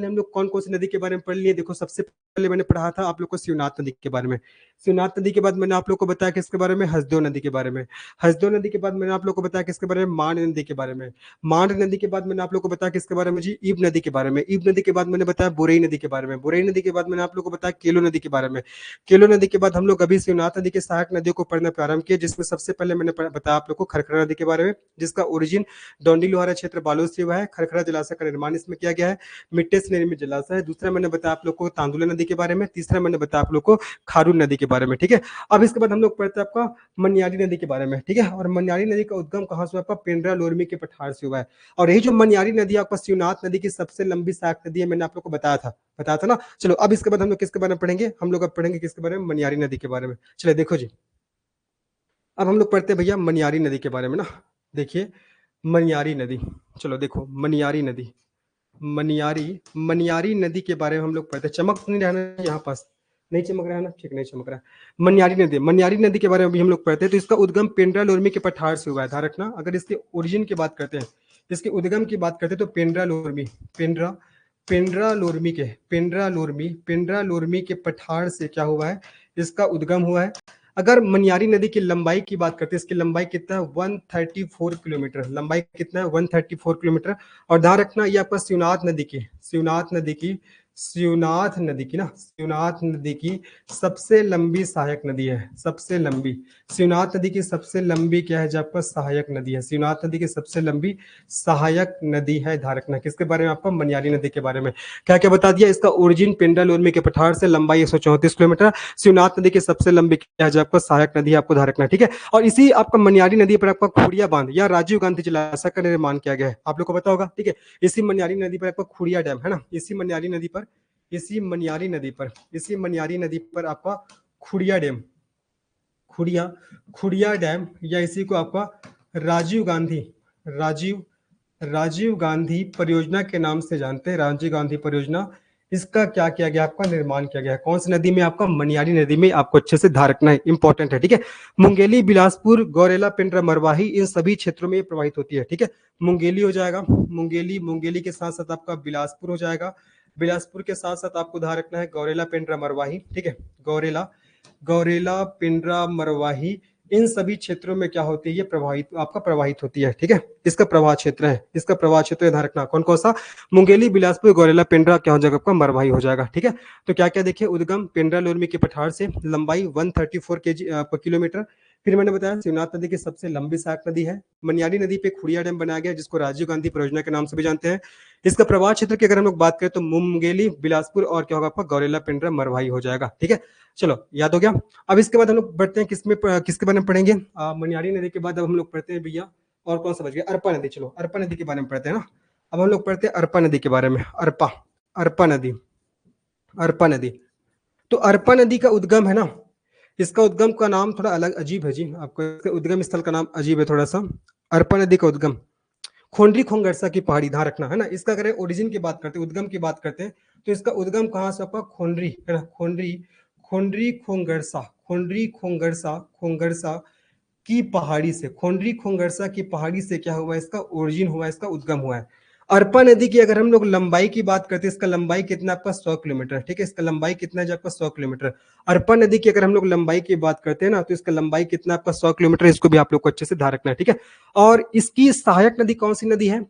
हम लोग कौन कौन सी नदी के बारे में पढ़ लिए, देखो, सबसे पहले मैंने पढ़ा था आप लोग को शिवनाथ नदी के बारे में। शिवनाथ नदी के बाद मैंने आप लोग को बताया किसके बारे में, हसदेव नदी के बारे में। हसदेव नदी के बाद मैंने आप लोग को बताया किसके बारे में, मांड नदी के बारे में। मांड नदी के बाद मैंने आप लोग को बताया किसके बारे में जी, ईब नदी के बारे में। ईब नदी के बाद मैंने बताया बोरई नदी के बारे में। बोरई नदी के बाद मैंने आप लोग को बताया केलो नदी के बारे में। केलो नदी के बाद हम लोग अभी शिवनाथ नदी के सहायक नदियों को पढ़ना प्रारंभ किया, जिसमें सबसे पहले मैंने बताया आप लोग को खरखरा नदी के बारे में, जिसका ओरिजिन डोंडी लोहारा क्षेत्र बालोद से हुआ है। खरखरा जलाशय का निर्माण इसमें किया गया है, मिट्टी से निर्मित जलाशय है। दूसरा मैंने बताया आप लोग को तांदुला नदी के बारे में। तीसरा मैंने बताया आप लोग को खारून नदी के बारे में, ठीक है। अब इसके बाद हम लोग पढ़ते हैं आपका मनियारी नदी के बारे में, ठीक है। और मनियारी नदी का उद्गम कहाँ से हुआ, आपका पेंड्रा लोरमी के पठार से हुआ है। और यही जो मनियारी नदी आपका शिवनाथ नदी की सबसे लंबी सहायक नदी है, मैंने आप लोग को बताया था ना। चलो, अब इसके बाद हम लोग किसके बारे में पढ़ेंगे, हम लोग अब पढ़ेंगे किसके बारे में, मनियारी नदी के बारे में। चलिए देखो जी, अब हम लोग पढ़ते हैं भैया मनियारी नदी के बारे में ना। देखिए, मनियारी नदी, चलो देखो, मनियारी नदी, मनियारी मनियारी नदी के बारे में हम लोग पढ़ते हैं। चमक नहीं रहना यहाँ पास, नहीं चमक रहा है ना, ठीक, नहीं चमक रहा है। मनियारी नदी के बारे में भी हम लोग पढ़ते हैं। तो इसका उद्गम पेंड्रा लोरमी के पठार से हुआ है, ध्यान रखना। अगर इसके ओरिजिन की बात करते हैं, इसके उद्गम की बात करते हैं, तो पेंड्रा लोरमी, पेंड्रा पेंड्रा लोरमी के पठार से क्या हुआ है, इसका उद्गम हुआ है। अगर मनियारी नदी की लंबाई की बात करते हैं, इसकी लंबाई कितना है, 134 किलोमीटर, लंबाई कितना है, 134 किलोमीटर। और ध्यान रखना, ये आपका शिवनाथ नदी की सबसे लंबी सहायक नदी है, सबसे लंबी। शिवनाथ नदी की सबसे लंबी क्या है, जो आपका सहायक नदी है। शिवनाथ नदी की सबसे लंबी सहायक नदी है, ध्यान रखना। किसके बारे में, आपका मनियारी नदी के बारे में। क्या क्या बता दिया, इसका ओरिजिन पेंड्रा लोरमी के पठार से, लंबाई 134 किलोमीटर। शिवनाथ नदी की सबसे लंबी क्या है, जो आपका सहायक नदी है, आपको ध्यान रखना, ठीक है। और इसी आपका मनियारी नदी पर आपका खुड़िया बांध या राजीव गांधी जलाशय का निर्माण किया गया है, आप लोग को पता होगा, ठीक है। इसी मनियारी नदी पर आपका खुड़िया डैम है ना, इसी मनियारी नदी पर आपका खुड़िया डैम, खुड़िया डैम, या इसी को आपका राजीव गांधी राजीव राजीव गांधी परियोजना के नाम से जानते हैं, राजीव गांधी परियोजना। इसका क्या किया गया, आपका निर्माण किया गया है, कौन सी नदी में, आपका मनियारी नदी में। आपको अच्छे से ध्यान रखना है, इंपॉर्टेंट है, ठीक है। मुंगेली, बिलासपुर, गौरेला, पिंडरा, मरवाही, इन सभी क्षेत्रों में प्रवाहित होती है, ठीक है। मुंगेली हो जाएगा, मुंगेली के साथ साथ आपका बिलासपुर हो जाएगा। बिलासपुर के साथ साथ आपको ध्यान रखना है गौरेला, पिंडरा, मरवाही, ठीक है। गौरेला, पिंडरा, मरवाही, इन सभी क्षेत्रों में क्या होती है, ये प्रवाहित होती है, ठीक है। इसका प्रवाह क्षेत्र है, ध्यान रखना। कौन कौन सा, मुंगेली, बिलासपुर, गौरेला, पेंड्रा, क्या हो जाएगा, आपका मरवाही हो जाएगा, ठीक है। तो क्या क्या देखिए, उद्गम पेंड्रा लोरमी के पठार से, लंबाई 134 किलोमीटर। फिर मैंने बताया शिवनाथ नदी की सबसे लंबी सहायक नदी है। मनियारी नदी पे खुड़िया डैम बनाया गया, जिसको राजीव गांधी परियोजना के नाम से भी जानते हैं। इसका प्रवाह क्षेत्र की अगर हम लोग बात करें, तो मुंगेली, बिलासपुर, और क्या होगा आपका गौरेला, पेंड्रा, मरवाही हो जाएगा, ठीक है। चलो, याद हो गया। अब इसके बाद हम लोग बढ़ते हैं किसके बारे में पढ़ेंगे, मनियारी नदी के बाद अब हम लोग पढ़ते हैं भैया और कौन सा बच गया, अरपा नदी। चलो अरपा नदी के बारे में पढ़ते हैं ना। अब हम लोग पढ़ते हैं अरपा नदी के बारे में। अरपा, अरपा नदी, अरपा नदी। तो अरपा नदी का उद्गम है ना, इसका उद्गम का नाम थोड़ा अलग अजीब है जी, आपको इसके उद्गम स्थल का नाम अजीब है थोड़ा सा। अरपा नदी का उद्गम खोंडरी खोंगरसा की पहाड़ी, ध्यान रखना है ना। इसका अगर ओरिजिन की बात करते हैं, उद्गम की बात करते हैं, तो इसका उद्गम कहाँ से आपका, खोंडरी है ना, खोंडरी, खोंडरी खोंगरसा, खोंडरी खोंगरसा, खोंगरसा की पहाड़ी से, खोंडरी खोंगरसा की पहाड़ी से क्या हुआ, इसका ओरिजिन हुआ, इसका उद्गम हुआ है। अरपा नदी की अगर हम लोग लंबाई की बात करते हैं, इसका लंबाई कितना आपका 100 किलोमीटर, ठीक है, इसका लंबाई कितना है आपका 100 किलोमीटर। अरपा नदी की अगर हम लोग लंबाई की बात करते हैं ना, तो इसका लंबाई कितना आपका 100 किलोमीटर, इसको भी आप लोग को अच्छे से ध्यान रखना है, ठीक है। और इसकी सहायक नदी कौन सी नदी है,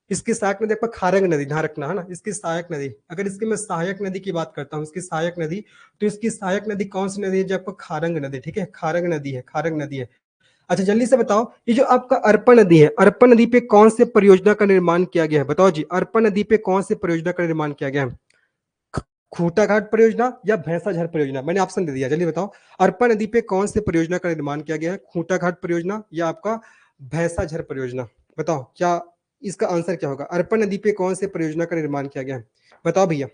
इसकी सहायक नदी आपका खारंग नदी, ध्यान रखना है ना, इसकी सहायक नदी। अगर इसकी मैं सहायक नदी की बात करता हूँ, इसकी सहायक नदी, तो इसकी सहायक नदी कौन सी नदी है, जो आपका खारंग नदी, ठीक है, खारंग नदी है, खारंग नदी है। अच्छा जल्दी से बताओ, ये जो आपका अरपा नदी है, अरपा नदी पे कौन से परियोजना का निर्माण किया गया है, बताओ जी, अरपा नदी पे कौन से परियोजना का निर्माण किया गया है, खूंटा घाट परियोजना या भैंसा झर परियोजना, मैंने ऑप्शन दे दिया, जल्दी बताओ, अरपा नदी पे कौन से परियोजना का निर्माण किया गया है, खूंटा घाट परियोजना या आपका भैंसा झर परियोजना, बताओ क्या इसका आंसर क्या होगा, अरपा नदी पे कौन से परियोजना का निर्माण किया गया है, बताओ भैया,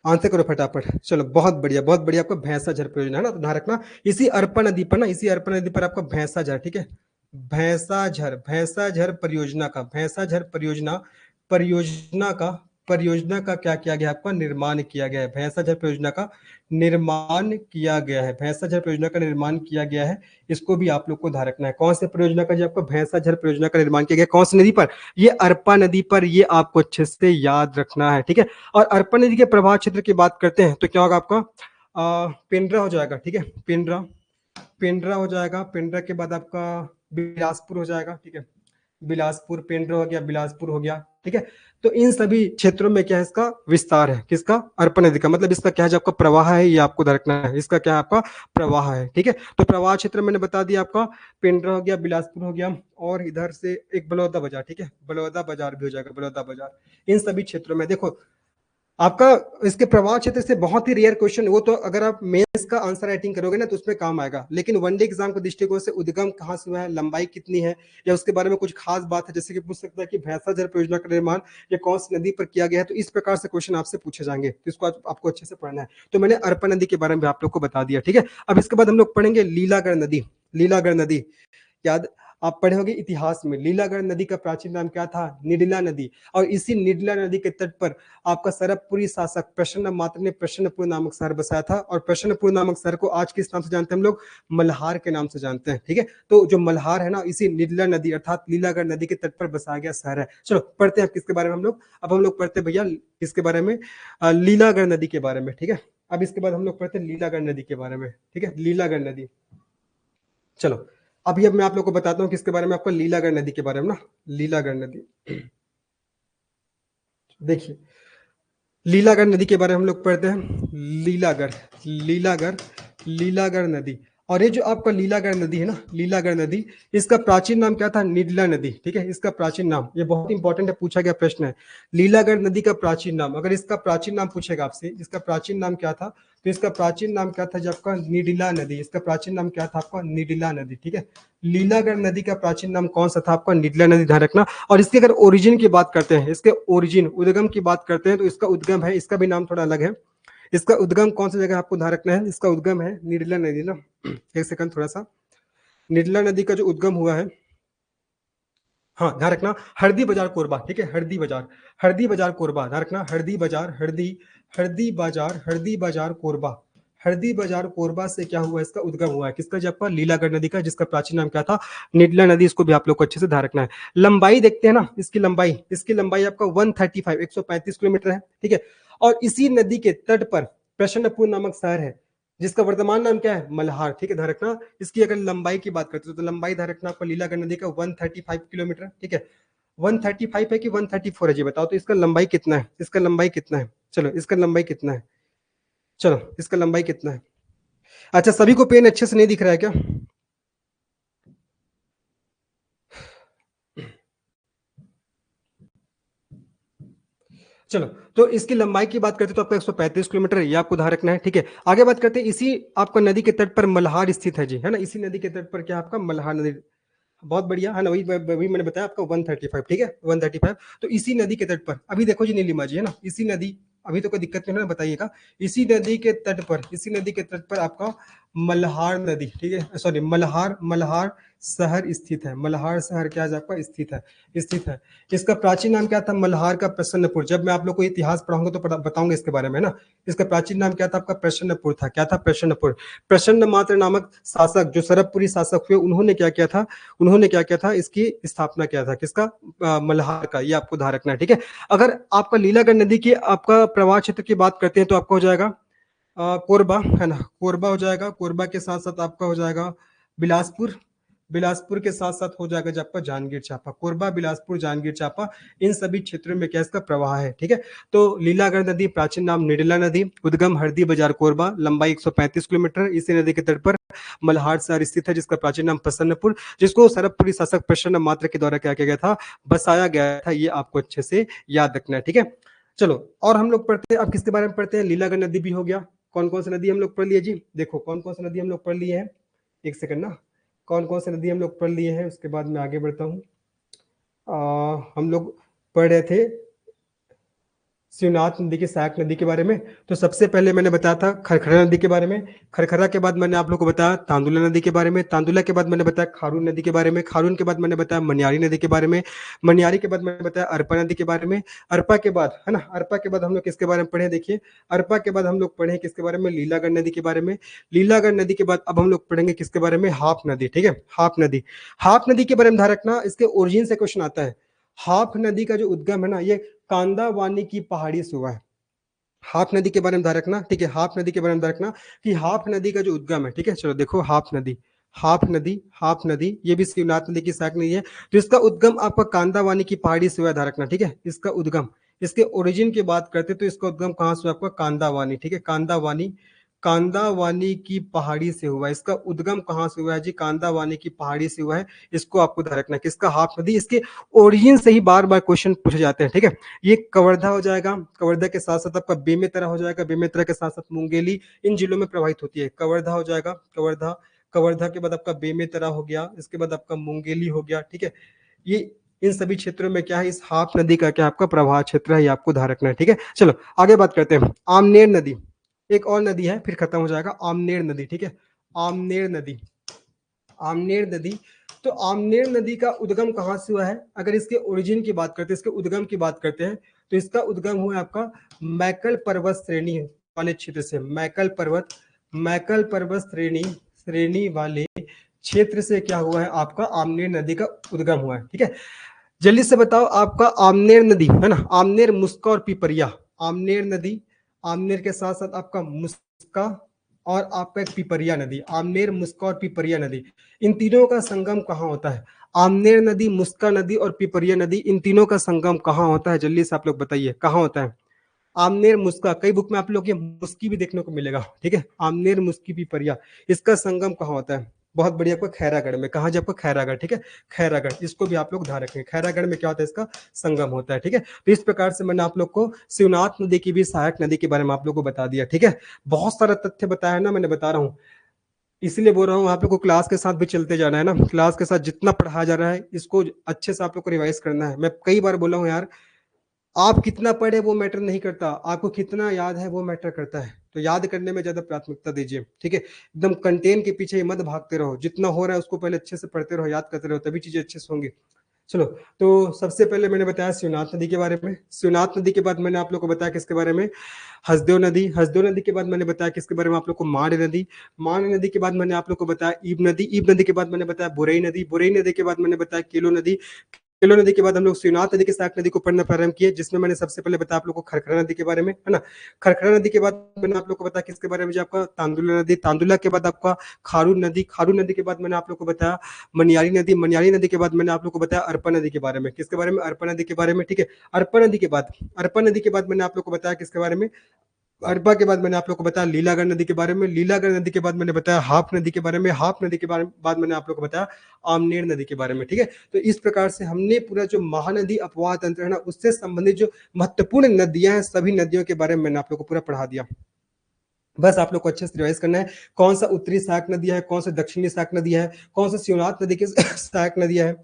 आंसर करो फटाफट। चलो बहुत बढ़िया, बहुत बढ़िया, आपका भैंसा झर परियोजना है ना, तो ध्यान रखना इसी अरपा नदी पर ना, इसी अरपा नदी पर आपका भैंसा झर, ठीक है, भैंसा झर, भैंसा झर परियोजना का, भैंसा झर परियोजना, परियोजना का, परियोजना का क्या किया गया, आपका निर्माण किया गया है, भैंसा झर परियोजना का निर्माण किया गया है, भैंसा झर परियोजना का निर्माण किया गया है। इसको भी आप लोग को ध्यान रखना है, कौन से परियोजना का, जो आपका भैंसा झर परियोजना का निर्माण किया गया, कौन सी नदी पर, ये अरपा नदी पर, ये आपको अच्छे से याद रखना है, ठीक है। और अरपा नदी के प्रवाह क्षेत्र की बात करते हैं तो क्या होगा आपका, पेंड्रा हो जाएगा, ठीक है, पेंड्रा, पेंड्रा हो जाएगा, पेंड्रा के बाद आपका बिलासपुर हो जाएगा, ठीक है, बिलासपुर, पेंड्रा हो गया, बिलासपुर हो गया, ठीक है। तो इन सभी क्षेत्रों में क्या है, इसका विस्तार है, किसका, अरपा नदी का, मतलब इसका क्या है, जो आपका प्रवाह है, ये आपको रखना है, इसका क्या है, आपका प्रवाह है, ठीक है। तो प्रवाह क्षेत्र मैंने बता दिया आपका, पेंड्रा हो गया, बिलासपुर हो गया, और इधर से एक बलौदा बाजार, ठीक है, बलौदा बाजार भी हो जाएगा, बलौदा बाजार। इन सभी क्षेत्रों में देखो आपका इसके प्रवाह क्षेत्र से बहुत ही रेयर क्वेश्चन, वो तो अगर आप मेंस का आंसर राइटिंग करोगे ना तो उसमें काम आएगा, लेकिन वनडे एग्जाम के दृष्टिकोण से उद्गम कहाँ से हुआ है, लंबाई कितनी है, या उसके बारे में कुछ खास बात है, जैसे कि पूछ सकता है कि भैंसा झर परियोजना का निर्माण या कौन सी नदी पर किया गया है, तो इस प्रकार से क्वेश्चन आपसे पूछे जाएंगे, तो इसको आपको अच्छे से पढ़ना है। तो मैंने अरपा नदी के बारे में आप लोग को बता दिया, ठीक है। अब इसके बाद हम लोग पढ़ेंगे लीलागढ़ नदी, लीलागढ़ नदी, याद आप पढ़े होंगे इतिहास में, लीलागढ़ नदी का प्राचीन नाम क्या था, निडला नदी, और इसी निडला नदी के तट पर आपका सरबपुरी शासक प्रसन्न मात्र ने प्रसन्नपुर नामक शहर बसाया था, और प्रसन्नपुर नामक शहर को आज किस नाम से जानते हैं हम लोग, मल्हार के नाम से जानते हैं, ठीक है। तो जो मल्हार है ना, इसी निडला नदी अर्थात लीलागढ़ नदी के तट पर बसाया गया शहर है। चलो पढ़ते हैं किसके बारे में हम लोग, अब हम लोग पढ़ते हैं भैया किसके बारे में, लीलागढ़ नदी के बारे में, ठीक है। अब इसके बाद हम लोग पढ़ते हैं लीलागढ़ नदी के बारे में, ठीक है, लीलागढ़ नदी। चलो अभी अब मैं आप लोग को बताता हूँ किसके बारे में, आपको लीलागढ़ नदी के बारे में ना, लीलागढ़ नदी। देखिए लीलागढ़ नदी के बारे में हम लोग पढ़ते हैं, लीलागढ़, लीलागढ़, लीलागढ़ नदी। और ये जो आपका लीलागढ़ नदी है ना, लीलागढ़ नदी, इसका प्राचीन नाम क्या था, निडला नदी, ठीक है, इसका प्राचीन नाम, ये बहुत इंपॉर्टेंट है, पूछा गया प्रश्न है, लीलागढ़ नदी का प्राचीन नाम, अगर इसका प्राचीन नाम पूछेगा आपसे, इसका प्राचीन नाम क्या था, तो इसका प्राचीन नाम क्या था, जो आपका निडिला नदी, इसका प्राचीन नाम क्या था आपका, निडिला नदी, ठीक है। लीलागढ़ नदी का प्राचीन नाम कौन सा था आपका, निडला नदी, ध्यान रखना। और इसके अगर ओरिजिन की बात करते हैं, इसके ओरिजिन उद्गम की बात करते हैं, तो इसका उद्गम है, इसका भी नाम थोड़ा अलग है, इसका उद्गम कौन सी जगह आपको ध्यान रखना है, इसका उद्गम है निडला नदी ना, एक सेकंड थोड़ा सा, निडला नदी का जो उद्गम हुआ है, हाँ ध्यान रखना, हरदी बाजार कोरबा, ठीक है, हरदी बाजार, हरदी बाजार कोरबा, ध्यान रखना, हरदी बाजार, हरदी, हरदी बाजार, हरदी बाजार कोरबा, हरदी बाजार कोरबा से क्या हुआ, इसका उद्गम हुआ है, किसका, जब आपका लीलागढ़ नदी का, जिसका प्राचीन नाम क्या था, निडला नदी, इसको भी आप लोग को अच्छे से ध्यान रखना है। लंबाई देखते हैं ना, इसकी लंबाई, इसकी लंबाई आपका 135 135 किलोमीटर है, ठीक है। और इसी नदी के तट पर प्रसन्नपुर नामक शहर है, जिसका वर्तमान नाम क्या है, मल्हार, ठीक है, ध्यान रखना। इसकी अगर लंबाई की बात करते हो तो लंबाई ध्यान रखना आपको, लीलागढ़ नदी का 135 किलोमीटर, ठीक है, 135 है कि 134 है जी, बताओ तो इसका लंबाई कितना है, इसका लंबाई कितना है, चलो इसका लंबाई कितना है, चलो इसका लंबाई कितना है। अच्छा सभी को पेन अच्छे से नहीं दिख रहा है क्या, चलो तो इसकी लंबाई की बात करते हैं तो आपका 135 किलोमीटर, ये आपको ध्यान रखना है, ठीक है। आगे बात करते हैं, इसी आपका नदी के तट पर मल्हार स्थित है जी, है ना, इसी नदी के तट पर क्या आपका मल्हार नदी, बहुत बढ़िया है ना, वही वही मैंने बताया आपका 135, ठीक है 135। तो इसी नदी के तट पर अभी देखो जी नीलिमा जी, है ना, इसी नदी, अभी तो कोई दिक्कत नहीं है ना, बताइएगा। इसी नदी के तट पर, इसी नदी के तट पर आपका मल्हार नदी, ठीक है, सॉरी मल्हार, मल्हार शहर स्थित है। मल्हार शहर क्या है आपका, स्थित है, स्थित है। इसका प्राचीन नाम क्या था, मल्हार का प्रसन्नपुर। जब मैं आप लोग को इतिहास पढ़ाऊंगा तो बताऊंगा इसके बारे में ना। इसका प्राचीन नाम क्या था आपका, प्रसन्नपुर था। क्या था, प्रसन्नपुर। प्रसन्न मात्र नामक शासक, जो सरबपुरी शासक हुए, उन्होंने क्या किया था, उन्होंने क्या किया था, इसकी स्थापना किया था। किसका, मल्हार का। ये आपको ध्यान रखना है, ठीक है। अगर आपका लीलागढ़ नदी की आपका प्रवाह क्षेत्र की बात करते हैं तो आपका हो जाएगा कोरबा, है ना, कोरबा हो जाएगा। कोरबा के साथ साथ आपका हो जाएगा बिलासपुर। बिलासपुर के साथ साथ हो जाएगा जो आपका जांजगीर चांपा। कोरबा, बिलासपुर, जांजगीर चांपा, इन सभी क्षेत्रों में क्या इसका प्रवाह है, ठीक है। तो लीलागढ़ नदी, प्राचीन नाम निडला नदी, उद्गम हरदी बाजार कोरबा, लंबाई 135 किलोमीटर। इसी नदी के तट पर मल्हार शहर स्थित है, जिसका प्राचीन नाम प्रसन्नपुर, जिसको सरबपुरी शासक प्रसन्न मात्र के द्वारा क्या किया गया था, बसाया गया था। ये आपको अच्छे से याद रखना है, ठीक है। चलो, और हम लोग पढ़ते हैं, अब किसके बारे में पढ़ते हैं, लीलागढ़ नदी भी हो गया। कौन कौन सी नदी हम लोग पढ़ लिए जी, देखो कौन कौन सी नदी हम लोग पढ़ लिए हैं, एक सेकंड ना, कौन कौन सी नदी हम लोग पढ़ लिए हैं, उसके बाद मैं आगे बढ़ता हूँ। हम लोग पढ़ रहे थे शिवनाथ नदी की, सहायक नदी के बारे में। तो सबसे पहले मैंने बताया था खरखरा नदी के बारे में। खरखरा के बाद मैंने आप लोग को बताया तांदुला नदी के बारे में। तांदुला के बाद मैंने बताया खारून नदी के बारे में। खारून के बाद मैंने बताया मनियारी नदी के बारे में। मनियारी के बाद मैंने बताया अरपा नदी के बारे में। अरपा के बाद, है ना, अरपा के बाद हम लोग किसके बारे में पढ़े, देखिए अरपा के बाद हम लोग पढ़े किसके बारे में, लीलागढ़ नदी के बारे में। लीलागढ़ नदी के बाद अब हम लोग पढ़ेंगे किसके बारे में, हाप नदी, ठीक है, हाप नदी। हाप नदी के बारे में ध्यान रखना, इसके ओरिजिन से क्वेश्चन आता है। हाप नदी का जो उद्गम है ना, ये कांदावानी की पहाड़ी से हुआ है। हाप नदी के बारे में ध्यान रखना, ठीक है, हाप नदी के बारे में ध्यान रखना कि हाप नदी का जो उद्गम है, ठीक है। चलो देखो हाप नदी, हाप नदी, हाप नदी, ये भी शिवनाथ नदी की शाख नहीं है। तो इसका उद्गम आपका कांदावानी की पहाड़ी से हुआ, ध्यान रखना, ठीक है। इसका उद्गम, इसके ओरिजिन की बात करते तो इसका उद्गम कहाँ से हुआ आपका, कांदावानी, ठीक है, कांदावानी, कांदावानी की पहाड़ी से हुआ। इसका उद्गम कहाँ से हुआ है जी, कांदावानी की पहाड़ी से हुआ है। इसको आपको ध्यान रखना है, किसका, हाप नदी। इसके ओरिजिन से ही बार बार क्वेश्चन पूछे जाते हैं, ठीक है। ये कवर्धा हो जाएगा, कवर्धा के साथ साथ आपका बेमेतरा हो जाएगा, बेमेतरा के साथ साथ मुंगेली, इन जिलों में प्रवाहित होती है। कवर्धा हो जाएगा, कवर्धा, कवर्धा के बाद आपका बेमेतरा हो गया, इसके बाद आपका मुंगेली हो गया, ठीक है। ये इन सभी क्षेत्रों में क्या है, इस हाप नदी का क्या आपका प्रवाह क्षेत्र है, ये आपको ध्यान रखना है, ठीक है। चलो आगे बात करते हैं। आमनेर नदी, एक और नदी है, फिर खत्म हो जाएगा। आमनेर नदी, ठीक है, आमनेर नदी, आमनेर नदी। तो आमनेर नदी का उद्गम कहाँ से हुआ है, अगर इसके ओरिजिन की बात करते हैं, इसके उद्गम की बात करते हैं, तो इसका उद्गम हुआ है आपका मैकल पर्वत श्रेणी वाले क्षेत्र से। मैकल पर्वत, मैकल पर्वत श्रेणी, श्रेणी वाले क्षेत्र से क्या हुआ है, आपका आमनेर नदी का उद्गम हुआ है, ठीक है। जल्दी से बताओ, आपका आमनेर नदी है ना, आमनेर, मुस्का और पिपरिया, आमनेर नदी, आमनेर के साथ साथ आपका मुस्का और आपका एक पिपरिया नदी, आमनेर, मुस्का और पिपरिया नदी, इन तीनों का संगम कहाँ होता है। आमनेर नदी, मुस्का नदी और पिपरिया नदी, इन तीनों का संगम कहाँ होता है, जल्दी से आप लोग बताइए कहाँ होता है। आमनेर, मुस्का, कई बुक में आप लोग ये मुस्की भी देखने को मिलेगा, ठीक है, आमनेर, मुस्की, पिपरिया, इसका संगम कहाँ होता है, बहुत बढ़िया, आपको खैरागढ़ में। कहाँ जी, आपको खैरागढ़, ठीक है, खैरागढ़, इसको भी आप लोग ध्यान रखें, खैरागढ़ में क्या होता है, इसका संगम होता है, ठीक है। तो इस प्रकार से मैंने आप लोग को शिवनाथ नदी की भी, सहायक नदी के बारे में आप लोग को बता दिया, ठीक है। बहुत सारा तथ्य बताया ना, मैंने बता रहा हूँ, इसलिए बोल रहा हूँ आप लोग को क्लास के साथ भी चलते जाना है ना, क्लास के साथ जितना पढ़ाया जा रहा है इसको अच्छे से आप लोग को रिवाइज करना है। मैं कई बार बोला हूँ यार, आप कितना पढ़े वो मैटर नहीं करता, आपको कितना याद है वो मैटर करता है। तो याद करने में ज्यादा प्राथमिकता दीजिए, ठीक है। एकदम कंटेंट के पीछे मत भागते रहो, जितना हो रहा है उसको पहले अच्छे से पढ़ते रहो, याद करते रहो, तभी चीजें अच्छे से होंगी। चलो, तो सबसे पहले मैंने बताया शिवनाथ नदी के बारे में। शिवनाथ नदी के बाद मैंने आप लोग को बताया किसके बारे में, हसदेव नदी। हसदेव नदी के बाद मैंने बताया किसके बारे में आप लोग को, मांड नदी। मांड नदी के बाद मैंने आप लोग को बताया ईब नदी। ईब नदी के बाद मैंने बताया बुरई नदी। बुरई नदी के बाद मैंने बताया केलो नदी। केलो नदी के बाद हम लोग शिवनाथ नदी के साथ नदी को पढ़ना प्रारंभ किए, जिसमें मैंने सबसे पहले बताया आप लोग को खरखरा नदी के बारे में, है ना। खरखरा नदी के बाद मैंने आप लोग को बताया किसके बारे में, जो आपका तांदुला नदी। तांदुला के बाद आपका खारून नदी। खारून नदी के बाद मैंने आप लोग को बताया मनियारी नदी। मनियारी नदी के बाद मैंने आप लोग को बताया अरपा नदी के बारे में, किसके बारे में, अरपा नदी के बारे में, ठीक है। अरपा नदी के बाद, अरपा नदी के बाद मैंने आप लोग को बताया किसके बारे में, अरबा के बाद मैंने आप लोग को बताया लीलागढ़ नदी के बारे में। लीलागढ़ नदी के बाद मैंने बताया हाप नदी के बारे में। हाप नदी के बाद मैंने आप लोग को बताया आमनेर नदी के बारे में, ठीक है। तो इस प्रकार से हमने पूरा जो महानदी अपवाह तंत्र है ना, उससे संबंधित जो महत्वपूर्ण नदियां हैं, सभी नदियों के बारे में मैंने आप लोग को पूरा पढ़ा दिया। बस आप लोग को अच्छे से रिवाइज करना है, कौन सा उत्तरी सहायक नदी है, कौन सा दक्षिणी सहायक नदी है, कौन सा शिवनाथ नदी की सहायक नदी है,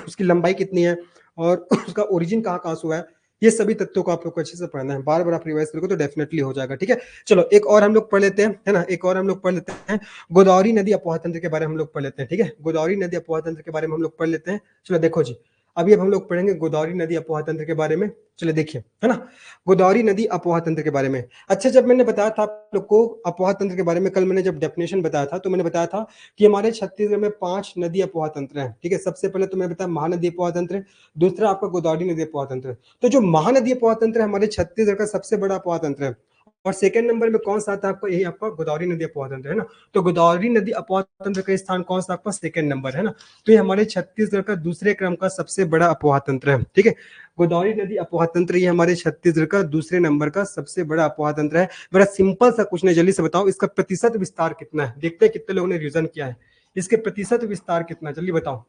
उसकी लंबाई कितनी है और उसका ओरिजिन कहाँ कहाँ से हुआ है, ये सभी तथ्यों को आप लोग को अच्छे से पढ़ना है। बार बार आप रिवाइज करोगे तो डेफिनेटली हो जाएगा। ठीक है, चलो एक और हम लोग पढ़ लेते हैं, है ना, एक और हम लोग पढ़ लेते हैं, गोदावरी नदी अपोहा तंत्र के बारे में हम लोग पढ़ लेते हैं। ठीक है, गोदावरी नदी अपोहा तंत्र के बारे में हम लोग पढ़ लेते हैं। चलो देखो जी, अभी अब हम लोग पढ़ेंगे गोदावरी नदी अपोहा तंत्र के बारे में। चलो देखिए, है ना, गोदावरी नदी अपोहा तंत्र के बारे में। अच्छा, जब मैंने बताया था आप लोग को अपोहा तंत्र के बारे में, कल मैंने जब डेफिनेशन बताया था तो मैंने बताया था कि हमारे छत्तीसगढ़ में 5 नदी अपोहा तंत्र हैं। ठीक है, सबसे पहले तो मैंने बताया महानदी अपोहा तंत्र, दूसरा आपका गोदावरी नदी अपोहा तंत्र। तो जो महानदी अपोहा तंत्र है हमारे छत्तीसगढ़ का सबसे बड़ा अपोहा तंत्र है, और सेकंड नंबर में कौन सा आता है आपका, यही आपका गोदावरी नदी अपोहा तंत्र है ना। तो गोदावरी नदी अपोहा तंत्र का स्थान कौन सा आपका, सेकंड नंबर है ना। तो ये हमारे छत्तीसगढ़ का दूसरे क्रम का सबसे बड़ा अपोहा तंत्र है। ठीक है, गोदावरी नदी अपोहा तंत्र ये हमारे छत्तीसगढ़ का दूसरे नंबर का सबसे बड़ा अपोहा तंत्र है। बड़ा सिंपल सा क्वेश्चन है, जल्दी से बताओ इसका प्रतिशत विस्तार कितना है, देखते हैं कितने लोगों ने रिवीजन किया है। इसके प्रतिशत विस्तार कितना है, जल्दी बताओ।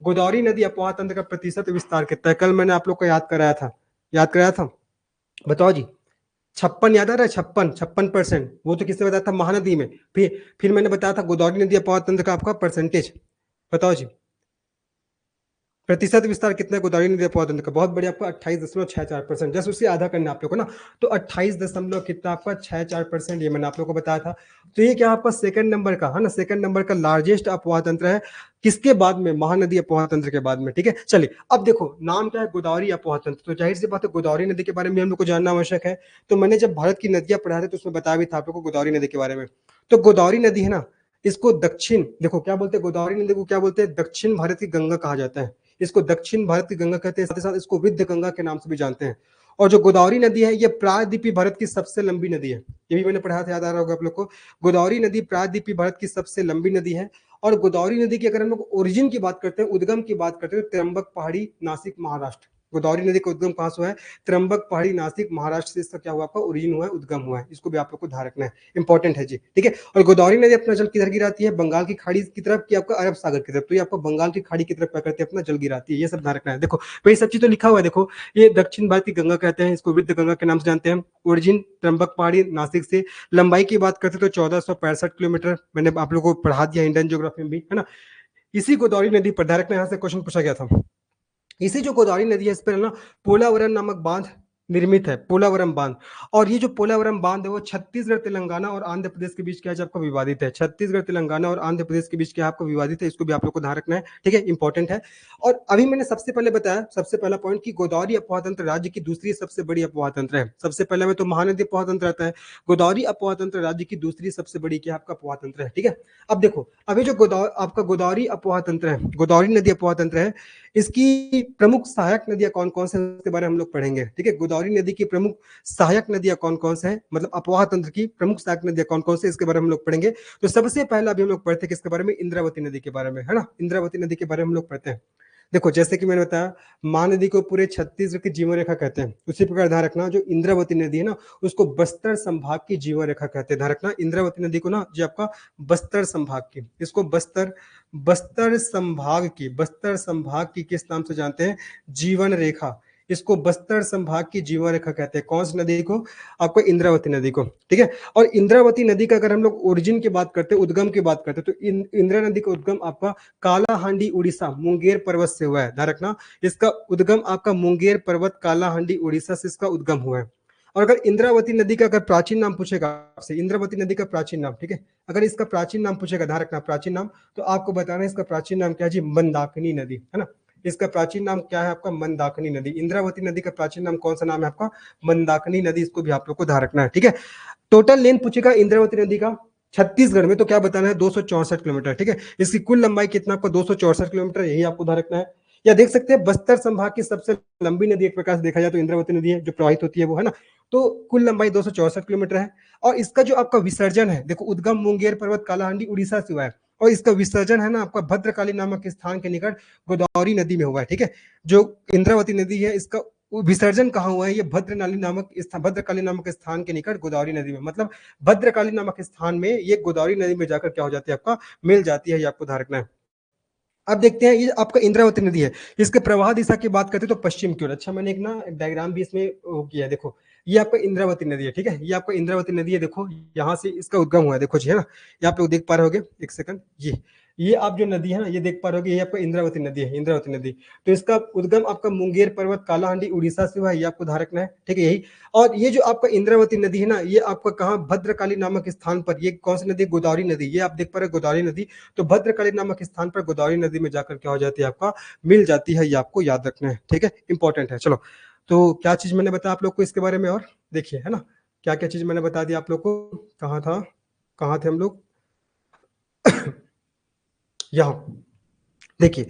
गोदावरी नदी अपोहा तंत्र का प्रतिशत विस्तार कितना है, कल मैंने आप लोग को याद कराया था, याद कराया था, बताओ जी। 56 याद आ रहा है, 56%। वो तो किसने बताया था, महानदी में। फिर मैंने बताया था गोदावरी नदी अपोहा तंत्र का आपका परसेंटेज, बताओ जी प्रतिशत विस्तार कितना है गोदावरी नदी अपोहा तंत्र का। बहुत बढ़िया, आपका 28.64%, जस्ट उसे आधा करना है आप लोग को ना। तो 28 दशमलव कितना आपका 64%, ये मैंने आप लोग को बताया था। तो ये क्या आपका सेकंड नंबर का है ना, सेकंड नंबर का लार्जेस्ट अपोहा तंत्र है, किसके बाद में, महानदी अपोहा तंत्र के बाद में। ठीक है, चलिए अब देखो नाम क्या है, गोदावरी अपोहा तंत्र, तो जाहिर सी बात है गोदावरी नदी के बारे में हम लोग को जानना आवश्यक है। तो मैंने जब भारत की नदियां पढ़ा थे तो उसमें बताया भी था आप लोग को गोदावरी नदी के बारे में। तो गोदावरी नदी है ना, इसको दक्षिण, देखो क्या बोलते हैं, गोदावरी नदी को क्या बोलते हैं, दक्षिण भारत की गंगा कहा जाता है। इसको दक्षिण भारत की गंगा कहते हैं, साथ ही साथ इसको विद्य गंगा के नाम से भी जानते हैं। और जो गोदावरी नदी है ये प्रायद्वीपीय भारत की सबसे लंबी नदी है, ये भी मैंने पढ़ा था, याद आ रहा होगा आप लोग को। गोदावरी नदी प्रायद्वीपीय भारत की सबसे लंबी नदी है। और गोदावरी नदी की अगर हम लोग ओरिजिन की बात करते हैं, उद्गम की बात करते हैं, तो त्र्यंबक पहाड़ी, नासिक, महाराष्ट्र। गोदावरी नदी का उद्गम कहाँ से हुआ है, त्र्यंबक पहाड़ी, नासिक, महाराष्ट्र से इसका क्या हुआ, आपका ओरिजिन हुआ है, उद्गम हुआ है। इसको भी आप लोग को ध्यान रखना है, इंपॉर्टेंट है जी। ठीक है, और गोदावरी नदी अपना जल किधर गिराती है, बंगाल की खाड़ी की तरफ कि आपका अरब सागर की तरफ। तो ये आपको बंगाल की खाड़ी की तरफ क्या करती है, अपना जल गिराती है, ये सब ध्यान रखना है। देखो भाई सब चीज तो लिखा हुआ है, देखो ये दक्षिण भारत की गंगा कहते हैं, इसको विद्य गंगा के नाम से जानते हैं। ओरिजिन त्र्यंबक पहाड़ी, नासिक से। लंबाई की बात करते तो 1465 किलोमीटर, मैंने आप लोगों को पढ़ा दिया इंडियन ज्योग्राफी में भी, है ना। इसी गोदावरी नदी पर, डायरेक्ट यहाँ से क्वेश्चन पूछा गया था, इसी जो गोदावरी नदी है इस पर ना पोलावरम नामक बांध निर्मित है, पोलावरम बांध। और ये जो पोलावरम बांध है वो छत्तीसगढ़, तेलंगाना और आंध्र प्रदेश के बीच क्या है, आपका विवादित है। छत्तीसगढ़, तेलंगाना और आंध्र प्रदेश के बीच क्या आपको विवादित है, इसको भी आप लोग को ध्यान रखना है। ठीक है, इंपॉर्टेंट है। और अभी मैंने सबसे पहले बताया, सबसे पहला पॉइंट की गोदावरी अपोहा तंत्र राज्य की दूसरी सबसे बड़ी अपोहा तंत्र है। सबसे पहले में तो महानदी अपोहा तंत्र आता है, गोदावरी अपोहा तंत्र राज्य की दूसरी सबसे बड़ी क्या आपका अपोहा तंत्र है। ठीक है, अब देखो अभी जो आपका गोदावरी अपोहा तंत्र है, गोदावरी नदी अपोहा तंत्र है, इसकी प्रमुख सहायक नदियां कौन कौन से उसके बारे में हम लोग पढ़ेंगे। ठीक है, गोदावरी नदी की प्रमुख सहायक नदियां कौन कौन से हैं, मतलब अपोहा तंत्र की प्रमुख सहायक नदियां कौन कौन से, इसके बारे में हम लोग पढ़ेंगे। तो सबसे पहला अभी हम लोग पढ़ते हैं किसके बारे में, इंद्रावती नदी के बारे में, है ना। इंद्रावती नदी के बारे में हम लोग पढ़ते हैं। देखो जैसे कि मैंने बताया महानदी को पूरे छत्तीसगढ़ की जीवन रेखा कहते हैं, उसी प्रकार ध्यान रखना जो इंद्रावती नदी है ना उसको बस्तर संभाग की जीवन रेखा कहते हैं। ध्यान रखना इंद्रावती नदी को ना जो आपका बस्तर संभाग की, इसको बस्तर बस्तर संभाग की किस नाम से जानते हैं, जीवन रेखा। इसको बस्तर संभाग की जीवन रेखा कहते हैं, कौन सी नदी को, आपको इंद्रावती नदी को। ठीक है, और इंद्रावती नदी का अगर हम लोग ओरिजिन की बात करते हैं, उद्गम की बात करते हैं, तो इंदिरा नदी का उद्गम आपका कालाहांडी उड़ीसा मुंगेर पर्वत से हुआ है। ध्यान रखना इसका उद्गम आपका मुंगेर पर्वत कालाहांडी उड़ीसा से इसका उद्गम हुआ है। और अगर इंद्रावती नदी का अगर प्राचीन नाम पूछेगा आपसे, इंद्रावती नदी का प्राचीन नाम, ठीक है, अगर इसका प्राचीन नाम पूछेगा, ध्यान रखना प्राचीन नाम, तो आपको बताना है इसका प्राचीन नाम क्या है जी, मंदाकिनी नदी, है ना। इसका प्राचीन नाम क्या है आपका, मंदाकिनी नदी। इंद्रावती नदी का प्राचीन नाम कौन सा नाम है आपका, मंदाकिनी नदी। इसको भी आप लोग को ध्यान रखना है। ठीक है, टोटल लेंथ पूछेगा इंद्रावती नदी का छत्तीसगढ़ में, तो क्या बताना है, 264 किलोमीटर। ठीक है, इसकी कुल लंबाई कितना, आपको 264 किलोमीटर, यही आपको ध्यान रखना है। या देख सकते हैं बस्तर संभाग की सबसे लंबी नदी एक प्रकार से देखा जाए तो इंद्रावती नदी है, जो प्रवाहित होती है वो, है ना। तो कुल लंबाई 264 किलोमीटर है। और इसका जो आपका विसर्जन है, देखो उद्गम मुंगेर पर्वत कालाहांडी उड़ीसा से हुआ है, और इसका विसर्जन है ना आपका भद्रकाली नामक स्थान के निकट गोदावरी नदी में हुआ है। ठीक है, जो इंद्रावती नदी है इसका विसर्जन कहाँ हुआ है, ये भद्रकाली नामक स्थान के निकट गोदावरी नदी में, मतलब भद्रकाली नामक स्थान में ये गोदावरी नदी में जाकर क्या हो जाती है, आपका मिल जाती है, ये आपको ध्यान रखना है। अब देखते हैं, ये आपका इंद्रावती नदी है, इसके प्रवाह दिशा की बात करते हैं तो पश्चिम की ओर। अच्छा, मैंने एक ना डायग्राम भी इसमें वो किया है, देखो ये आपका इंद्रावती नदी है, ठीक है, ये आपका इंद्रावती नदी है, देखो यहाँ से इसका उद्गम हुआ है, देखो जी, है ना, यहाँ पे देख पा रहे होगे, एक सेकंड, ये आप जो नदी है ना, ये देख पा रहे होगे, ये आपका इंद्रावती नदी है, इंद्रावती नदी। तो इसका उद्गम आपका मुंगेर पर्वत कालाहांडी उड़ीसा से हुआ है, ये आपको ध्यान रखना है, ठीक है, यही। और ये जो आपका इंद्रावती नदी है ना, ये आपका कहाँ, भद्रकाली नामक स्थान पर, ये कौन सी नदी, गोदावरी नदी, ये आप देख पा रहे हो गोदावरी नदी। तो भद्रकाली नामक स्थान पर गोदावरी नदी में जाकर क्या हो जाती है, आपका मिल जाती है, ये आपको याद रखना है, ठीक है, इंपॉर्टेंट है। चलो, तो क्या चीज मैंने बताया आप लोग को इसके बारे में, और देखिए, है ना, क्या क्या चीज मैंने बता दी आप लोग को, कहाँ था, कहाँ थे हम लोग यहाँ देखिए,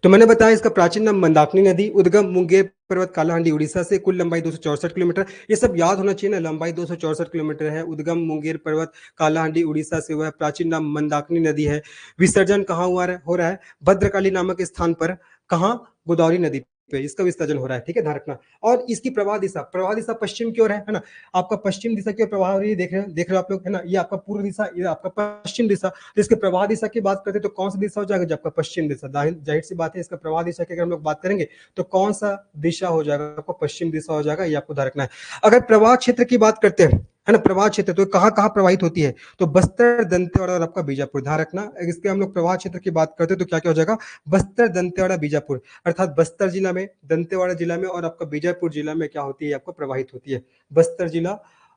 तो मैंने बताया इसका प्राचीन नाम मंदाकिनी नदी, उद्गम मुंगेर पर्वत कालाहांडी उड़ीसा से, कुल लंबाई 264 किलोमीटर, ये सब याद होना चाहिए ना, लंबाई 264 किलोमीटर है, उद्गम मुंगेर पर्वत कालाहांडी उड़ीसा से हुआ है, प्राचीन नाम मंदाकिनी नदी है, विसर्जन कहाँ हो रहा है, भद्रकाली नामक स्थान पर, कहाँ, गोदावरी नदी पे इसका विसर्जन हो रहा है, ठीक है, ध्यान रखना। और इसकी प्रवाह दिशा पश्चिम की ओर है ना, आपका पश्चिम दिशा की ओर प्रवाह हो रही है, देख रहे हो आप लोग, है ना, ये आपका पूर्व दिशा, ये आपका पश्चिम दिशा। तो इसके प्रवाह दिशा की बात करते हैं तो कौन सा दिशा हो जाएगा, जब आपका पश्चिम दिशा, जाहिर सी बात है, इसका प्रवाह दिशा की अगर हम लोग बात करेंगे तो कौन सा दिशा हो जाएगा, आपको पश्चिम दिशा हो जाएगा, ये आपको ध्यान रखना है। अगर प्रवाह क्षेत्र की बात करते हैं, है ना, प्रवाह क्षेत्र तो कहाँ कहाँ प्रवाहित होती है, तो बस्तर, दंतेवाड़ा और आपका बीजापुर, ध्यान रखना। इसके हम लोग प्रवाह क्षेत्र की बात करते हैं तो क्या क्या हो जाएगा, बस्तर, दंतेवाड़ा, बीजापुर, अर्थात बस्तर जिला में, दंतेवाड़ा जिला में और आपका बीजापुर जिला में क्या होती है, आपको प्रवाहित होती है, बस्तर जिला,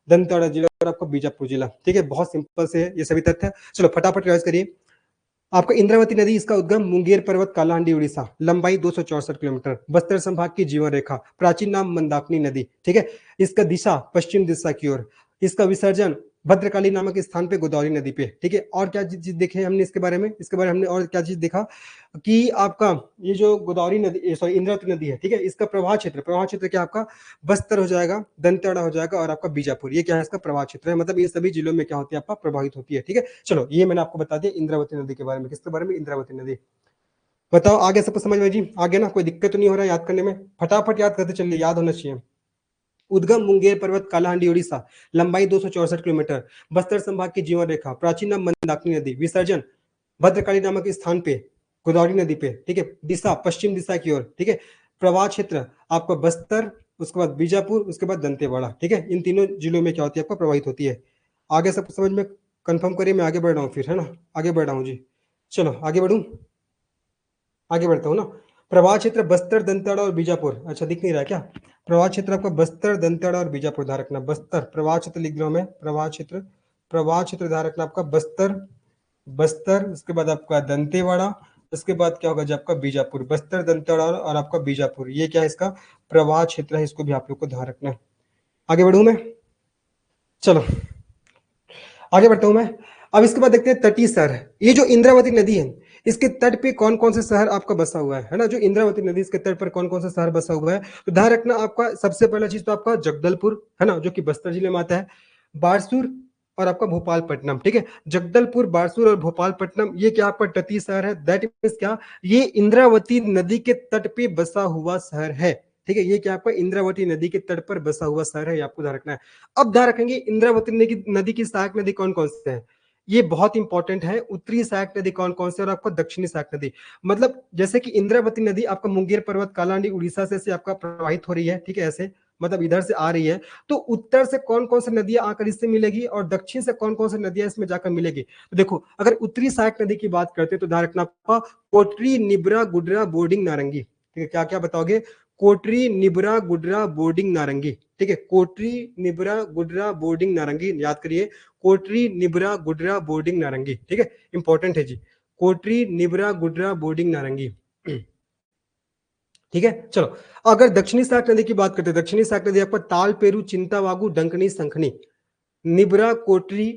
दंतेवाड़ा जिला और आपका बीजापुर जिला, ठीक है, बहुत सिंपल से है ये सभी तथ्य। चलो फटाफट रिवाइज करिए। आपका इंद्रावती नदी, इसका उद्गम मुंगेर पर्वत कालाहांडी उड़ीसा, लंबाई 264 किलोमीटर, बस्तर संभाग की जीवन रेखा, प्राचीन नाम मंदाकिनी नदी, ठीक है, इसका दिशा पश्चिम दिशा की ओर, इसका विसर्जन भद्रकाली नामक स्थान पे गोदावरी नदी पे, ठीक है। और क्या चीज देखे हमने इसके बारे में, हमने और क्या चीज देखा कि आपका ये जो गोदावरी नदी, सॉरी इंद्रावती नदी है, ठीक है, इसका प्रवाह क्षेत्र क्या आपका बस्तर हो जाएगा, दंतेवाड़ा हो जाएगा और आपका बीजापुर, ये क्या है, इसका प्रवाह क्षेत्र है, मतलब ये सभी जिलों में क्या होती है, आपका प्रभावित होती है, ठीक है। चलो, ये मैंने आपको बता दिया इंद्रावती नदी के बारे में, किसके बारे में, इंद्रावती नदी। बताओ आगे सबको समझ में जी, आगे ना कोई दिक्कत तो नहीं हो रहा है याद करने में, फटाफट याद करते चलिए, याद होना चाहिए। उद्गम मुंगेर पर्वत कालाहांडी उड़ीसा, लंबाई 264 किलोमीटर, बस्तर संभाग की जीवन रेखा, प्राचीन नाम मंदाकिनी नदी, विसर्जन भद्रकाली नामक स्थान पे, गोदावरी नदी पे, ठीक है, दिशा पश्चिम दिशा की ओर, ठीक है, प्रवाह क्षेत्र आपका बस्तर, उसके बाद बीजापुर, उसके बाद दंतेवाड़ा, ठीक है, इन तीनों जिलों में क्या होती है, आपको प्रभावित होती है। आगे सब समझ में कंफर्म करिए, मैं आगे बढ़ रहा हूँ फिर, है ना, आगे बढ़ रहा हूँ जी। चलो आगे बढ़ूं, आगे बढ़ता हूँ ना। प्रवाह क्षेत्र बस्तर, दंतेवाड़ा और बीजापुर, अच्छा दिख नहीं रहा क्या, प्रवाह क्षेत्र आपका बस्तर, दंतेवाड़ा और बीजापुर, ध्यान रखना, बस्तर प्रवाह क्षेत्र लिख रहा हूं मैं, प्रवाह क्षेत्र ध्यान रखना आपका बस्तर, उसके बाद आपका दंतेवाड़ा, उसके बाद क्या होगा, जब आपका बीजापुर, बस्तर, दंतेवाड़ा और आपका बीजापुर, ये क्या है, इसका प्रवाह क्षेत्र है, इसको भी आप लोग को ध्यान रखना है। आगे बढ़ू मैं, चलो आगे बढ़ता हूं मैं। अब इसके बाद देखते हैं तटीय शहर, ये जो इंद्रावती नदी है, इसके तट पे कौन कौन से शहर आपका बसा हुआ है ना, जो इंद्रावती नदी इसके तट पर कौन कौन सा शहर बसा हुआ है, तो ध्यान रखना आपका सबसे पहला चीज तो आपका जगदलपुर, है ना, जो कि बस्तर जिले में आता है, बारसूर और आपका भोपालपट्टनम, ठीक है, जगदलपुर, बारसूर और भोपालपट्टनम, ये क्या आपका तटीय शहर है, दैट मीन्स क्या, ये इंद्रावती नदी के तट पे बसा हुआ शहर है, ठीक है, ये क्या आपका इंद्रावती नदी के तट पर बसा हुआ शहर है, ये आपको ध्यान रखना है। अब ध्यान रखेंगे इंद्रावती नदी की सहायक नदी कौन कौन से हैं, ये बहुत इंपॉर्टेंट है, उत्तरी सहायक नदी कौन कौन से और आपको दक्षिणी सहायक नदी, मतलब जैसे कि इंद्रावती नदी आपका मुंगेर पर्वत कालाहांडी उड़ीसा से आपका प्रवाहित हो रही है, ठीक है, ऐसे मतलब इधर से आ रही है, तो उत्तर से कौन कौन सी नदियां आकर इससे मिलेगी और दक्षिण से कौन कौन सी नदियां इसमें जाकर मिलेगी, तो देखो अगर उत्तरी सहायक नदी की बात करते हैं तो ध्यान रखना आपका कोटरी, निब्रा, गुडरा, बोर्डिंग, नारंगी, ठीक है, क्या क्या बताओगे, कोटरी, निब्रा, गुडरा, बोर्डिंग, नारंगी, ठीक है, कोटरी, निब्रा, गुडरा, बोर्डिंग, नारंगी, याद करिए, कोटरी, निब्रा, गुडरा, बोर्डिंग, नारंगी, ठीक है, इंपॉर्टेंट है जी, कोटरी, निब्रा, गुडरा, बोर्डिंग, नारंगी, ठीक है। चलो, अगर दक्षिणी सहायक नदी की बात करते हैं, दक्षिणी सहायक नदी आपका ताल, पेरू, चिंतावागू, डंकनी, संखनी, निब्रा, कोटरी,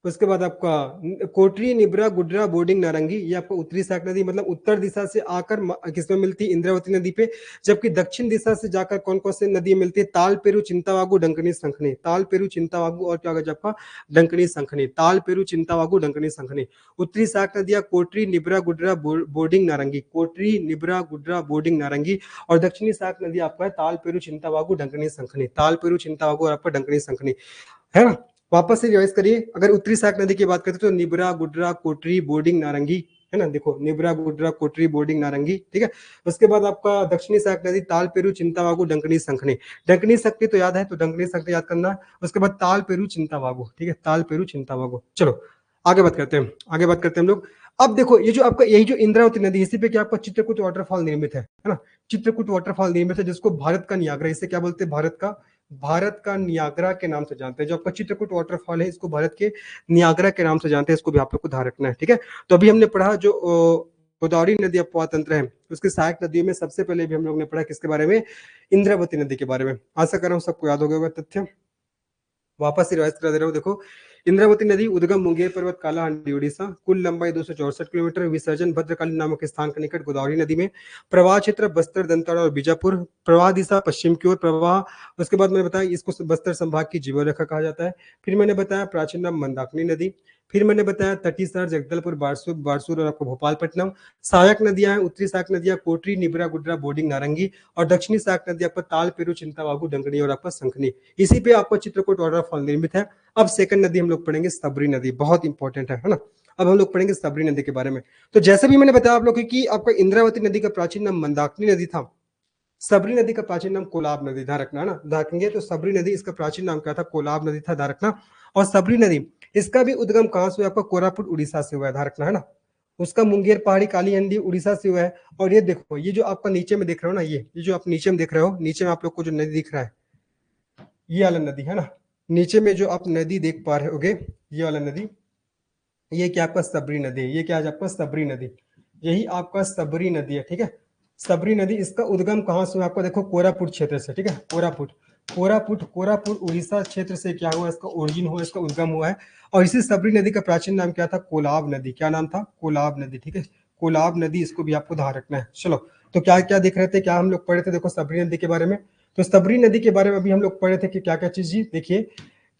उसके बाद आपका कोटरी, निब्रा, गुडरा, बोर्डिंग, नारंगी, ये आपको उत्तरी सहायक नदी, मतलब उत्तर दिशा से आकर किसमें मिलती है, इंद्रावती नदी पे, जबकि दक्षिण दिशा से जाकर कौन कौन से नदी मिलती है, ताल, पेरू, चिंतावागू, डंकनी, संखनी, ताल, पेरू, चिंतावागू और क्या होगा आपका डंकनी, संखनी, ताल, पेरू, चिंतावागू, डंकनी, संखनी। उत्तरी सहायक नदियां कोटरी, निब्रा, गुडरा, बोर्डिंग, नारंगी, कोटरी, निब्रा, गुडरा, बोर्डिंग, नारंगी, और दक्षिणी सहायक नदी आपका है ताल, पेरू, चिंतावागू, डंकनी, संखनी, ताल, पेरू, चिंतावागू और आपका डंकनी, संखनी, है ना। वापस से रिवाइज करिए, अगर उत्तरी सहायक नदी की बात करते हैं तो निब्रा, गुडरा, कोटरी, बोर्डिंग, नारंगी, है ना, देखो निब्रा गुड्रा कोटरी बोर्डिंग नारंगी, ठीक है। उसके बाद आपका दक्षिणी सहायक नदी ताल पेरू चिंतावागु डंकनी संखनी, डंकनी संखनी तो याद है, तो डंकनी संखनी याद करना। उसके बाद ताल पेरू चिंतावागु, ठीक है, ताल पेरू चिंतावागु। चलो आगे बात करते हैं, आगे बात करते हैं हम लोग। अब देखो ये जो आपका यही जो इंद्रावती नदी, इसी पे क्या आपका चित्रकूट वाटरफॉल निर्मित है ना, चित्रकूट वाटरफॉल निर्मित है, जिसको भारत का नियाग्रा, इसे क्या बोलते हैं, भारत का नियाग्रा के नाम से जानते हैं। जो आपका चित्रकूट वाटरफॉल है, इसको भारत के नियाग्रा के नाम से जानते हैं, इसको भी आप लोग को ध्यान रखना है, ठीक है। तो अभी हमने पढ़ा जो गोदावरी नदी अपवाद तंत्र है, उसके सहायक नदियों में सबसे पहले भी हम लोग ने पढ़ा किसके बारे में, इंद्रावती नदी के बारे में। आशा कर रहा हूँ सबको याद हो गया होगा तथ्य। वापस से रिवाइज करा दे रहा हूँ, देखो इंद्रावती नदी उद्गम मुंगेर पर्वत कालाहांडी उड़ीसा, कुल लंबाई 264 किलोमीटर, विसर्जन भद्रकाली नामक स्थान के निकट गोदावरी नदी में, प्रवाह क्षेत्र बस्तर दंतेवाड़ा और बीजापुर, प्रवाह दिशा पश्चिम की ओर प्रवाह। उसके बाद मैंने बताया इसको बस्तर संभाग की जीवन रेखा कहा जाता है। फिर मैंने बताया प्राचीन नाम मंदाकिनी नदी, फिर मैंने बताया तटीय शहर जगदलपुर, बारसूर और आपको भोपालपट्टनम। सहायक नदियां हैं, उत्तरी सहायक नदियां कोटरी निबरा गुड्रा बोर्डिंग नारंगी, और दक्षिणी सहायक नदी आपका ताल पेरू चिंतावागु डंकनी और आपका संखनी। इसी पे आपका चित्रकूट वाटरफॉल निर्मित है। अब सेकंड नदी हम लोग पढ़ेंगे सबरी नदी, बहुत इंपॉर्टेंट है ना। अब हम लोग पढ़ेंगे सबरी नदी के बारे में। तो जैसे भी मैंने बताया आप लोग कि आपका इंद्रावती नदी का प्राचीन नाम मंदाकिनी नदी था, सबरी नदी का प्राचीन नाम कोलाब नदी, ध्यान रखना है ना, ध्यान रखेंगे। तो सबरी नदी इसका प्राचीन नाम क्या था, कोलाब नदी था, ध्यान रखना। और सबरी नदी इसका भी उद्गम कहां से हुआ, आपका कोरापुट उड़ीसा से हुआ है, ध्यान रखना है ना। उसका मुंगेर पहाड़ी कालीहंडी उड़ीसा से हुआ है। और ये देखो ये जो आपका नीचे में देख रहे हो ना, ये जो आप नीचे में देख रहे हो, नीचे में आप लोग को जो नदी दिख रहा है, ये वाला नदी है ना, नीचे में जो आप नदी देख पा रहे होगे, ये वाला नदी, ये क्या आपका सबरी नदी है, ये क्या है आपका सबरी नदी, यही आपका सबरी नदी है, ठीक है। सबरी नदी इसका उद्गम कहां से हुआ, आपको देखो कोरापुट क्षेत्र से, ठीक है, कोरापुट उड़ीसा क्षेत्र से क्या हुआ, इसका ओरिजिन हुआ, इसका उद्गम हुआ है। और इसी सबरी नदी का प्राचीन नाम क्या था, कोलाब नदी, क्या नाम था, कोलाब नदी, ठीक है, कोलाब नदी, इसको भी आपको ध्यान रखना है। चलो तो क्या क्या देख रहे थे, क्या हम लोग पढ़े थे, देखो सबरी नदी के बारे में। तो सबरी नदी के बारे में अभी हम लोग पढ़े थे कि क्या क्या चीज, देखिए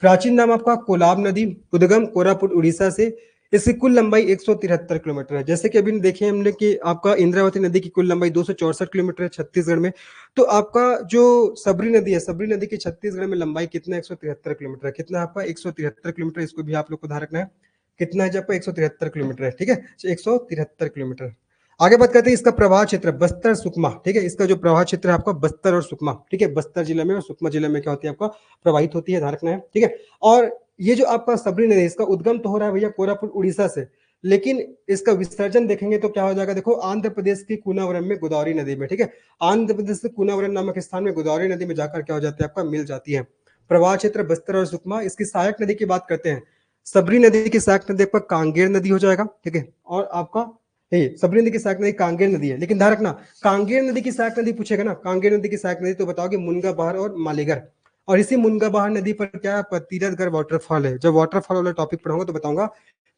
प्राचीन नाम आपका कोलाब नदी, उद्गम कोरापुट उड़ीसा से, इसकी कुल लंबाई 173 किलोमीटर है। जैसे कि अभी देखे हमने कि आपका इंद्रावती नदी की कुल लंबाई 264 किलोमीटर है छत्तीसगढ़ में। तो आपका जो सबरी नदी है, सबरी नदी की छत्तीसगढ़ में लंबाई कितना, 173 किलोमीटर है। कितना आपका 173 किलोमीटर, इसको भी आप लोग को ध्यान रखना है, कितना है आपका 173 किलोमीटर है, ठीक है, 173 किलोमीटर। आगे बात करते हैं इसका प्रवाह क्षेत्र बस्तर सुकमा, ठीक है, इसका जो प्रवाह क्षेत्र है आपका बस्तर और सुकमा, ठीक है, बस्तर जिले में और सुकमा जिले में क्या होती है, आपका प्रवाहित होती है, ध्यान रखना है, ठीक है। और ये जो आपका सबरी नदी, इसका उद्गम तो हो रहा है भैया कोरापुट उड़ीसा से, लेकिन इसका विसर्जन देखेंगे तो क्या हो जाएगा, देखो आंध्र प्रदेश की कूनावरम में गोदावरी नदी में, ठीक है, आंध्र प्रदेश के कूनावरम नामक स्थान में गोदावरी नदी में जाकर क्या हो जाती है, आपका मिल जाती है। प्रवाह क्षेत्र बस्तर और सुकमा। इसकी सहायक नदी की बात करते हैं, सबरी नदी की सहायक नदी आपका कांगेर नदी हो जाएगा, ठीक है। और आपका सबरी नदी की सहायक नदी कांगेर नदी है, लेकिन ध्यान रखना कांगेर नदी की सहायक नदी पूछेगा ना, कांगेर नदी की सहायक नदी तो बताओगे मुनगा बहार और मालेगर। और इसी मुनगा बहार नदी पर क्या तीरथगढ़ वाटरफॉल है। जब वाटरफॉल वाला टॉपिक पढ़ाऊंगा तो बताऊंगा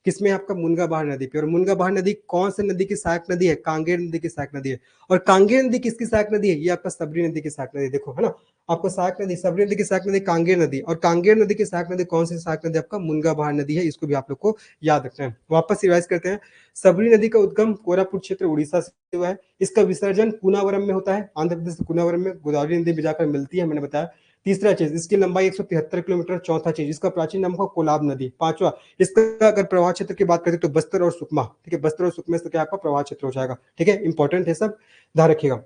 किसमें, आपका मुनगा बहार नदी पे। और मुनगा बहार नदी कौन सी नदी की सहायक नदी है, कांगेर नदी की सहायक नदी है। और कांगेर नदी किसकी सहायक नदी है, ये आपका सबरी नदी की सहायक नदी, देखो है ना, आपको सहायक नदी सबरी नदी की सहायक नदी कांगेर नदी, और कांगेर नदी की सहायक नदी कौन सी सहायक नदी, आपका मुनगा बहार नदी है, इसको भी आप लोग को याद रखना है। वापस रिवाइज करते हैं, सबरी नदी का उद्गम कोरापुट क्षेत्र उड़ीसा से हुआ है। इसका विसर्जन कूनावरम में होता है, आंध्र प्रदेश कूनावरम में गोदावरी नदी में जाकर मिलती है, मैंने बताया। तीसरा चीज इसकी लंबाई 173 किलोमीटर। चौथा चीज इसका प्राचीन नाम है कोलाब नदी। पांचवा इसका अगर प्रवाह क्षेत्र की बात करें तो बस्तर और सुकमा, ठीक है, बस्तर और सुकमा से क्या आपका प्रवाह क्षेत्र हो जाएगा, ठीक है, इंपॉर्टेंट है सब, ध्यान रखिएगा।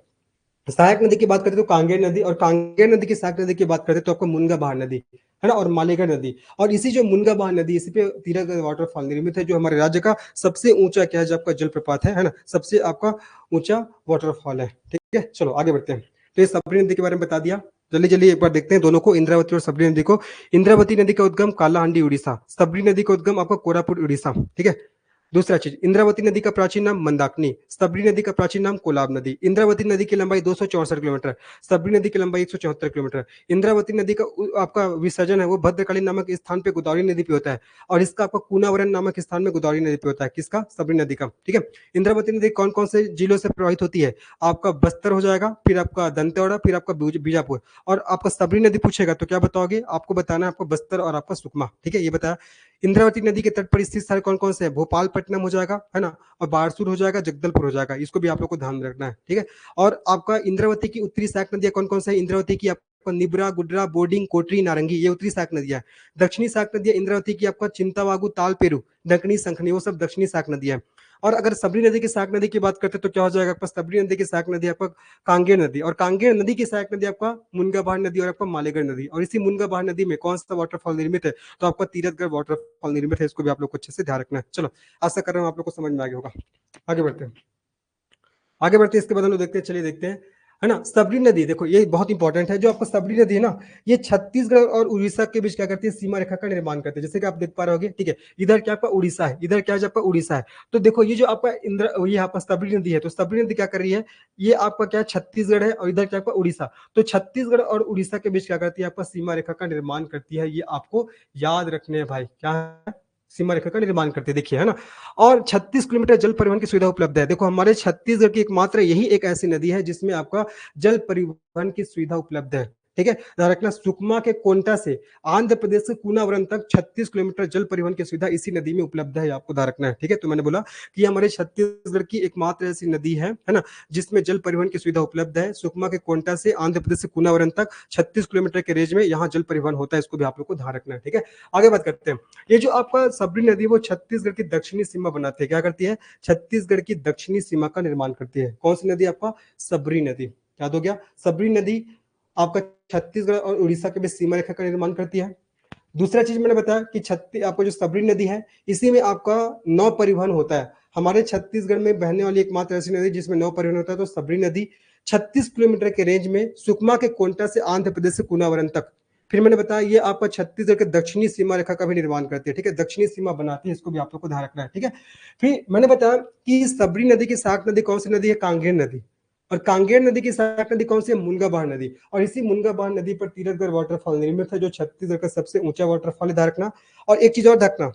सहायक नदी की बात करते तो कांगेर नदी, और कांगेर नदी की सहायक नदी की बात करते तो आपको मुनगा बहार नदी है ना, और मालेगढ़ नदी। और इसी जो मुनगा बहार नदी, इसी पे तीरथगढ़ वाटरफॉल निर्मित है, जो हमारे राज्य का सबसे ऊंचा क्या है, जो आपका जलप्रपात है ना, सबसे आपका ऊंचा वाटरफॉल है, ठीक है। चलो आगे बढ़ते हैं। तो ये सबरी नदी के बारे में बता दिया, जल्दी जल्दी एक बार देखते हैं दोनों को, इंद्रावती और सबरी नदी को। इंद्रावती नदी का उद्गम कालाहांडी उड़ीसा, सबरी नदी का उद्गम आपका कोरापुट उड़ीसा, ठीक है। दूसरा चीज इंद्रावती नदी का प्राचीन नाम मंदाकिनी, सबरी नदी का प्राचीन नाम कोलाब नदी। इंद्रावती नदी की लंबाई 264 किलोमीटर, सबरी नदी की लंबाई 174 किलोमीटर। इंद्रावती नदी का आपका विसर्जन है वो भद्रकाली नामक स्थान पे गोदावरी नदी पे होता है, और इसका आपका कूनावरन नामक स्थान में गोदावरी नदी पे होता है, किसका, सबरी नदी का, ठीक है। इंद्रावती नदी कौन कौन से जिलों से प्रवाहित होती है, आपका बस्तर हो जाएगा, फिर आपका दंतेवाड़ा, फिर आपका बीजापुर। और आपका सबरी नदी पूछेगा तो क्या बताओगे, आपको बताना है आपको बस्तर और आपका सुकमा, ठीक है, ये बताया। इंद्रावती नदी के तट पर स्थित शहर कौन कौन से है, भोपालपट्टनम हो जाएगा, है ना, और बारसूर हो जाएगा, जगदलपुर हो जाएगा, इसको भी आप लोग को ध्यान में रखना है, ठीक है। और आपका इंद्रावती की उत्तरी सहायक नदियां कौन कौन से है, इंद्रावती की आपका निब्रा गुड्रा बोर्डिंग कोटरी नारंगी, ये उत्तरी सहायक नदियां है। दक्षिणी सहायक नदियां इंद्रावती की आपका चिंतावागु ताल पेरू डंकनी संखनी, वो सब दक्षिणी सहायक नदियां है। और अगर सबरी नदी की सहायक नदी की बात करते हैं तो क्या हो जाएगा आपका, सबरी नदी की सहायक नदी आपका कांगेर नदी, और कांगेर नदी की सहायक नदी आपका मुनगाभार नदी और आपका मालेगढ़ नदी। और इसी मुनगाभार नदी में कौन सा वाटरफॉल निर्मित है, तो आपका तीरथगढ़ वाटरफॉल निर्मित है। इसको भी आप लोग को अच्छे से ध्यान रखना है। चलो, आशा कर रहा हूँ आप लोग को समझ में आ गया होगा। आगे बढ़ते हैं, आगे बढ़ते हैं, इसके बाद हम लोग देखते हैं, चलिए देखते हैं, है ना। सबरी नदी देखो ये बहुत इंपॉर्टेंट है, जो आपका सबरी नदी है ना, ये छत्तीसगढ़ और उड़ीसा के बीच क्या करती है, सीमा रेखा का निर्माण करती है, जैसे कि आप देख पा रहे होगे, ठीक है। इधर क्या आपका उड़ीसा है, इधर क्या है आपका उड़ीसा है। तो देखो ये जो आपका ये आपका सबरी नदी है, तो सबरी नदी क्या कर रही है, ये आपका क्या छत्तीसगढ़ है और इधर क्या आपका उड़ीसा। तो छत्तीसगढ़ और उड़ीसा के बीच क्या करती है, आपका सीमा रेखा का निर्माण करती है। ये आपको याद रखने हैं भाई, क्या है, सीमा रेखा का निर्माण करते हैं, देखिए, है ना। और 36 किलोमीटर जल परिवहन की सुविधा उपलब्ध है। देखो हमारे छत्तीसगढ़ की एकमात्र यही एक ऐसी नदी है जिसमें आपका जल परिवहन की सुविधा उपलब्ध है, ठीक है। ध्यान रखना, सुकमा के कोंटा से आंध्र प्रदेश के कूनावरम तक 36 किलोमीटर जल परिवहन की सुविधा इसी नदी में उपलब्ध है, आपको ध्यान रखना है, ठीक है। तो मैंने बोला कि हमारे छत्तीसगढ़ की एकमात्र ऐसी नदी है ना, जिसमें जल परिवहन की सुविधा उपलब्ध है। सुकमा के कोंटा से आंध्र प्रदेश से कूनावरम तक 36 किलोमीटर के रेंज में यहाँ जल परिवहन होता है, इसको भी आप लोग को ध्यान रखना है, ठीक है। आगे बात करते हैं, ये जो आपका सबरी नदी वो छत्तीसगढ़ की दक्षिणी सीमा बनाती है, क्या करती है, छत्तीसगढ़ की दक्षिणी सीमा का निर्माण करती है। कौन सी नदी, आपका सबरी नदी, याद हो गया। सबरी नदी आपका छत्तीसगढ़ और उड़ीसा के बीच सीमा रेखा का निर्माण करती है। दूसरा चीज मैंने बताया कि आपको जो सबरी नदी है, इसी में आपका नौ परिवहन होता है। हमारे छत्तीसगढ़ में बहने वाली एकमात्र ऐसी नदी जिसमें नौ परिवहन होता है, तो सबरी नदी 36 किलोमीटर के रेंज में सुकमा के कोंटा से आंध्र प्रदेश से कूनावरम तक, फिर मैंने बताया ये आपका छत्तीसगढ़ के दक्षिणी सीमा रेखा का भी निर्माण करती है, ठीक है, दक्षिणी सीमा बनाती है, इसको भी आप लोग को ध्यान रखना है, ठीक है। फिर मैंने बताया कि सबरी नदी की सहायक नदी कौन सी नदी है, कांगेर नदी, और कांगेर नदी की सहायक नदी कौन सी है, मुनगाभार नदी। और इसी मुनगाभार नदी पर तीरथगढ़ वाटरफॉल निर्मित है, जो छत्तीसगढ़ का सबसे ऊंचा वाटरफॉल है, ध्यान रखना। और एक चीज और रखना,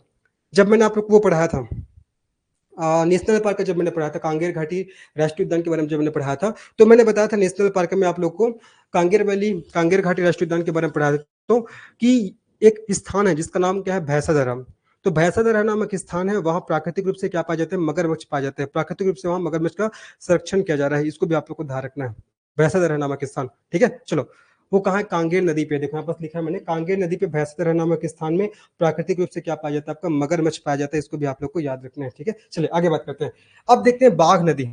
जब मैंने आप लोग को वो पढ़ाया था नेशनल पार्क का, जब मैंने पढ़ा था कांगेर घाटी राष्ट्रीय उद्यान के बारे में, जब मैंने पढ़ाया था, तो मैंने बताया था नेशनल पार्क में आप लोग को कांगेर वैली, कांगेर घाटी राष्ट्रीय उद्यान के बारे में पढ़ाया था, तो कि एक स्थान है जिसका नाम क्या है, भैंसादरा। तो भैंसादरा नामक स्थान है, वहां प्राकृतिक रूप से क्या पाए जाते हैं, मगरमच्छ पाए जाते हैं, प्राकृतिक रूप से वहां मगरमच्छ का संरक्षण किया जा रहा है, इसको भी आप लोग को ध्यान रखना है। भैंसादरा नामक स्थान, ठीक है। चलो, वो कहा है, कांगेर नदी पे, देखो यहाँ पर लिखा है मैंने, कांगेर नदी पे भैंसादरा नामक स्थान में प्राकृतिक रूप से क्या पाया जाता है, आपका मगरमच्छ पाया जाता है, इसको भी आप लोग को याद रखना है, ठीक है। चलिए आगे बात करते हैं। अब देखते हैं बाघ नदी।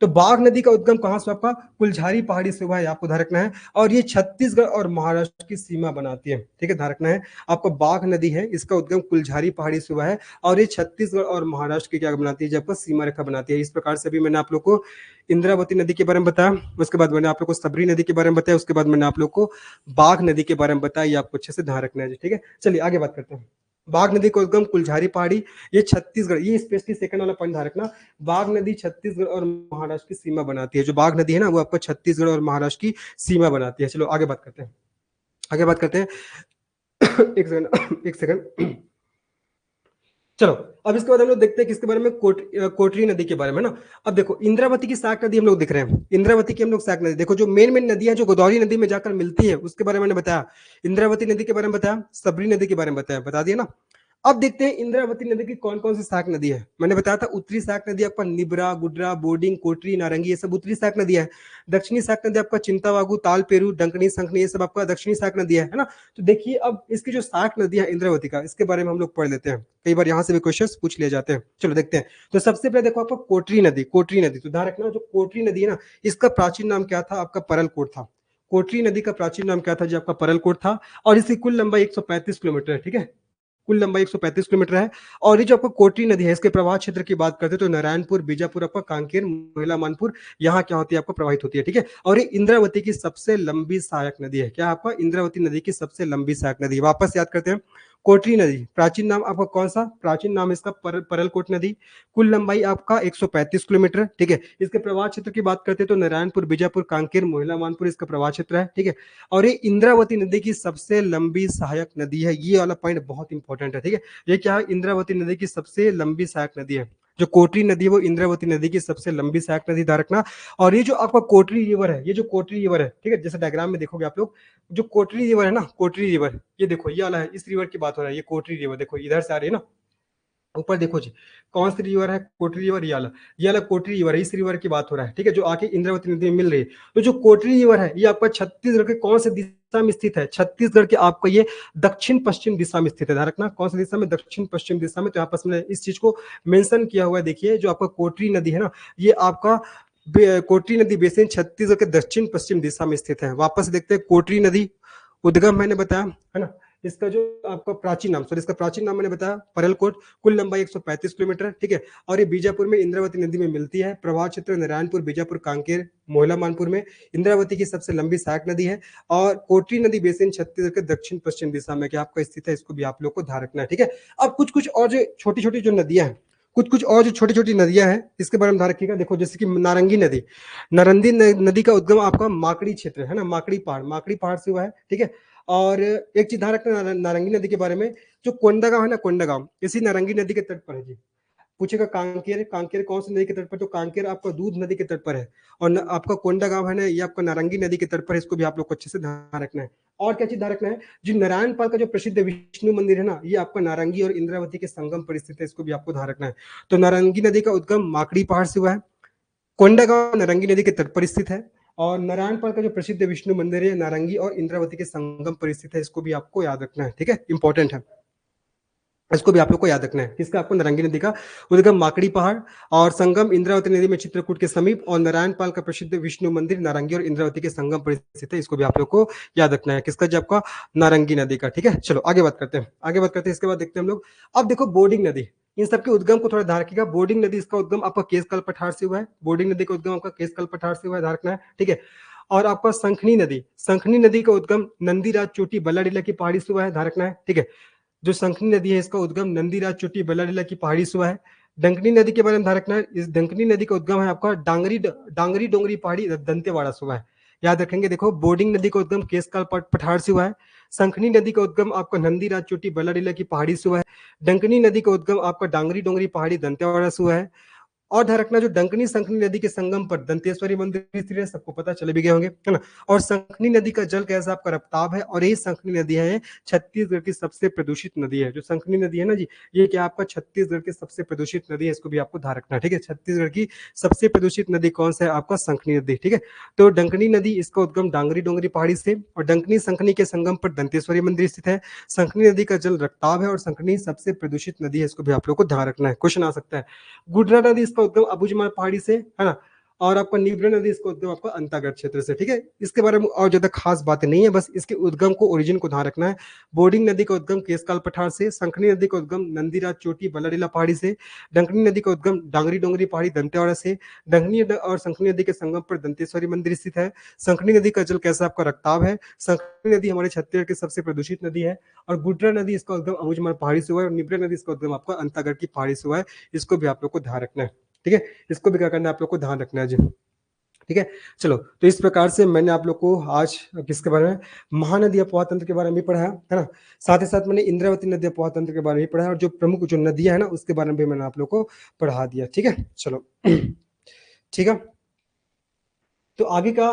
तो बाघ नदी का उद्गम कहां से, आपका कुलझारी पहाड़ी से हुआ है, आपको ध्यान रखना है। और ये छत्तीसगढ़ और महाराष्ट्र की सीमा बनाती है, ठीक है, ध्यान रखना है। आपको बाघ नदी है, इसका उद्गम कुलझारी पहाड़ी से हुआ है, और ये छत्तीसगढ़ और महाराष्ट्र की क्या बनाती है, जब सीमा रेखा बनाती है। इस प्रकार से भी मैंने आप लोग को इंद्रावती नदी के बारे में बताया, उसके बाद मैंने आप लोग को सबरी नदी के बारे में बताया, उसके बाद मैंने आप लोग को बाघ नदी के बारे में बताया, ये आपको अच्छे से ध्यान रखना है, ठीक है। चलिए आगे बात करते हैं। बाघ नदी का उद्गम कुलझारी पहाड़ी, ये छत्तीसगढ़, ये स्पेशली सेकंड वाला पॉइंट ध्यान रखना, बाघ नदी छत्तीसगढ़ और महाराष्ट्र की सीमा बनाती है। जो बाघ नदी है ना, वो आपको छत्तीसगढ़ और महाराष्ट्र की सीमा बनाती है। चलो आगे बात करते हैं, आगे बात करते हैं। एक सेकंड, एक सेकंड। चलो, अब इसके बाद हम लोग देखते हैं किसके बारे में, कोटरी नदी के बारे में ना। अब देखो इंद्रावती की सहायक नदी हम लोग दिख रहे हैं, इंद्रावती की हम लोग सहायक नदी, देखो जो मेन मेन नदी है जो गोदावरी नदी में जाकर मिलती है, उसके बारे में मैंने बताया, इंद्रावती नदी के बारे में बताया, सबरी नदी के बारे में बताया, बता दिया ना। अब देखते हैं इंद्रावती नदी की कौन कौन सी सहायक नदी है। मैंने बताया था उत्तरी सहायक नदी आपका निब्रा, गुड्रा, बोर्डिंग, कोटरी, नारंगी, ये सब उत्तरी सहायक नदी है। दक्षिणी सहायक नदी आपका चिंतावागु, तालपेरू, डंकनी, संखनी, ये सब आपका दक्षिणी सहायक नदी है ना। तो देखिए अब इसकी जो सहायक नदी है इंद्रावती का, इसके बारे में हम लोग पढ़ लेते हैं, कई बार यहाँ से भी क्वेश्चन पूछ लिए जाते हैं। चलो देखते हैं। तो सबसे पहले देखो आपका कोटरी नदी, कोटरी नदी, तो ध्यान रखना जो कोटरी नदी है ना, इसका प्राचीन नाम क्या था, आपका परलकोट था। कोटरी नदी का प्राचीन नाम क्या था जी, आपका परलकोट था। और इसकी कुल लंबाई 135 किलोमीटर है, ठीक है, कुल लंबाई 135 किलोमीटर है। और ये जो आपका कोटरी नदी है, इसके प्रवाह क्षेत्र की बात करते हैं तो नारायणपुर, बीजापुर, आपका कांकेर, महिला मानपुर, यहाँ क्या होती है, आपको प्रवाहित होती है, ठीक है। और ये इंद्रावती की सबसे लंबी सहायक नदी है, क्या आपका इंद्रावती नदी की सबसे लंबी सहायक नदी। वापस याद करते हैं, कोटरी नदी प्राचीन नाम आपका कौन सा, प्राचीन नाम इसका परलकोट नदी, कुल लंबाई आपका 135 किलोमीटर, ठीक है। इसके प्रवाह क्षेत्र की बात करते हैं तो नारायणपुर, बीजापुर, कांकेर, मोहिला मानपुर इसका प्रवाह क्षेत्र है, ठीक है। और ये इंद्रावती नदी की सबसे लंबी सहायक नदी है, ये वाला पॉइंट बहुत इंपॉर्टेंट है, ठीक है। ये क्या है, इंद्रावती नदी की सबसे लंबी सहायक नदी है। जो कोटरी नदी है वो इंद्रावती नदी की सबसे लंबी सहायक नदी, ध्यान रखना। और ये जो आपका कोटरी रिवर है, ये जो कोटरी रिवर है, ठीक है, जैसे डायग्राम में देखोगे आप लोग, जो कोटरी रिवर है ना, कोटरी रिवर, ये देखो ये वाला है, इस रिवर की बात हो रहा है, ये कोटरी रिवर देखो इधर से आ रही है ना, ऊपर देखो जी, कौन सी रिवर है? कोटरी रिवर, ये वाला कोटरी रिवर है, इस रिवर की बात हो रहा है, ठीक है, जो आके इंद्रावती नदी में मिल रही है। तो जो कोटरी रिवर है, ये आपका छत्तीसगढ़ के कौन से दिशा में स्थित है? छत्तीसगढ़ के आपका ये दक्षिण पश्चिम दिशा में स्थित है। ध्यान रखना, कौन सी दिशा में? दक्षिण पश्चिम दिशा में। तो यहाँ पर मैंने इस चीज को मेंशन किया हुआ है। देखिए, जो आपका कोटरी नदी है ना, ये आपका कोटरी नदी बेसिन छत्तीसगढ़ के दक्षिण पश्चिम दिशा में स्थित है। वापस से देखते हैं, कोटरी नदी उद्गम मैंने बताया है ना, इसका जो आपका प्राचीन नाम, सॉरी, इसका प्राचीन नाम मैंने बताया परलकोट, कुल लंबाई 135 किलोमीटर, ठीक है। और ये बीजापुर में इंद्रावती नदी में मिलती है। प्रवाह क्षेत्र नारायणपुर, बीजापुर, कांकेर, मोहला, मानपुर में। इंद्रावती की सबसे लंबी सहायक नदी है। और कोटरी नदी बेसिन छत्तीसगढ़ के दक्षिण पश्चिम दिशा में क्या आपका स्थित है, इसको भी आप लोग को ध्यान रखना है, ठीक है। अब कुछ कुछ और जो छोटी छोटी जो नदियां हैं, कुछ कुछ और जो छोटी छोटी नदियां हैं, इसके बारे में ध्यान रखिएगा। देखो, जैसे कि नारंगी नदी, नारंगी नदी का उद्गम आपका माकड़ी क्षेत्र है ना, माकड़ी पहाड़ से हुआ है, ठीक है। और एक चीज ध्यान रखना नारंगी नदी के बारे में, जो कोंडागांव है ना, कोंडागांव इसी नारंगी नदी के तट पर है जी। पूछेगा कांकेर, कांकेर कौन सी नदी के तट पर? तो कांकेर आपका दूध नदी के तट पर है। और आपका कोंडागांव है ना, ये आपका नारंगी नदी के तट पर है। इसको भी आप लोग को अच्छे से ध्यान रखना है। और क्या चीज ध्यान रखना है, जो नारायणपाल का जो प्रसिद्ध विष्णु मंदिर है ना, ये आपका नारंगी और इंद्रावती के संगम पर स्थित है। इसको भी आपको ध्यान रखना है। तो नारंगी नदी का उद्गम माकड़ी पहाड़ से हुआ है। कोंडागांव नारंगी नदी के तट पर स्थित है। और नारायणपाल का जो प्रसिद्ध विष्णु मंदिर है, नारंगी और इंद्रावती के संगम पर स्थित है। इसको भी आपको याद रखना है, ठीक है, इंपॉर्टेंट है। इसको भी आप लोग को याद रखना है। किसका? आपको नारंगी नदी का उद्गम माकड़ी पहाड़ और संगम इंद्रावती नदी में चित्रकूट के समीप, और नारायणपाल का प्रसिद्ध विष्णु मंदिर नारंगी और इंद्रावती के संगम पर स्थित है। इसको भी आप लोग को याद रखना है। किसका? जो आपका नारंगी नदी का, ठीक है। चलो आगे बात करते हैं, इसके बाद देखते हैं हम लोग। अब देखो, बोर्डिंग नदी, इन सबके उद्गम को थोड़ा ध्यान रखिएगा। बोर्डिंग नदी, इसका उद्गम आपका केशकाल पठार से हुआ है। बोर्डिंग नदी का उद्गम आपका केशकाल पठार से हुआ है, ध्यान रखना है, ठीक है। और आपका संखनी नदी का उद्गम नंदीराज चोटी बल्लाडीला की पहाड़ी से हुआ है, ध्यान रखना है, ठीक है। जो संखनी नदी है, इसका उद्गम नंदीराज चोटी बल्लाडीला की पहाड़ी से हुआ है। डंकनी नदी के बारे में ध्यान रखना है। इस डंकनी नदी का उद्गम है आपका डांगरी डोंगरी पहाड़ी दंतेवाड़ा से हुआ है। याद रखेंगे। देखो, बोर्डिंग नदी का उद्गम केशकाल पठार से हुआ है। संखनी नदी का उद्गम आपका नंदीराज चोटी बल्लाडीला की पहाड़ी से हुआ है। डंकनी नदी का उद्गम आपका डांगरी डोंगरी पहाड़ी दंतेवाड़ा से हुआ है। और ध्यान रखना, जो डंकनी संखनी नदी के संगम पर दंतेश्वरी मंदिर स्थित है, सबको पता चले भी गए होंगे, है ना। और संखनी नदी का जल कैसा? आपका रफ्ताब है। और यही संखनी नदी है छत्तीसगढ़ की सबसे प्रदूषित नदी है। जो संखनी नदी है ना जी, ये क्या आपका छत्तीसगढ़ की सबसे प्रदूषित नदी है। इसको भी आपको ध्यान रखना है, ठीक है। छत्तीसगढ़ की सबसे प्रदूषित नदी कौन सा है? आपका संखनी नदी, ठीक है। तो डंकनी नदी, इसका उद्गम डांगरी डोंगरी पहाड़ी से, और डंकनी संखनी के संगम पर दंतेश्वरी मंदिर स्थित है। संखनी नदी का जल रक्ताब है, और संखनी सबसे प्रदूषित नदी है। इसको भी आप लोग को ध्यान रखना है, क्वेश्चन आ सकता है। गुडरा नदी, इसका उद्गम अबुझमाड़ पहाड़ी से, है ना। और आपका नीब्रा नदी, इसका उद्गम आपका अंतागढ़ क्षेत्र से, ठीक है। इसके बारे में और ज्यादा खास बातें नहीं है, बस इसके उद्गम को, ओरिजिन को ध्यान रखना है। बोर्डिंग नदी का उद्गम केशकाल पठार से, संखनी नदी का उद्गम नंदीराज चोटी बल्लाडीला पहाड़ी से, डंकनी नदी का उद्गम डांगरी डोंगरी पहाड़ी दंतेवाड़ा से, डंकनी और संखनी नदी के संगम पर दंतेश्वरी मंदिर स्थित है। संखनी नदी का जल कैसा? आपका रक्ताब है। संखनी नदी हमारे छत्तीसगढ़ की सबसे प्रदूषित नदी है। और गुड्रा नदी, इसका उद्गम अबुझमाड़ पहाड़ी से हुआ है। और निब्रा नदी, इसका उद्गम आपका अंतागढ़ की पहाड़ी से हुआ है। इसको भी आप लोग को ध्यान रखना है, ठीक है। इसको भी क्या करना है? आप लोग को ध्यान रखना है जी, ठीक है। चलो, तो इस प्रकार से मैंने आप लोग को आज किसके बारे में? महानदी अपवाह तंत्र के बारे में भी पढ़ा है ना। साथ ही साथ मैंने इंद्रावती नदी अपवाह तंत्र के बारे में भी पढ़ा है, और जो प्रमुख जो नदियां है ना, उसके बारे में भी मैंने आप लोग को पढ़ा दिया, ठीक है। चलो ठीक है। तो आगे का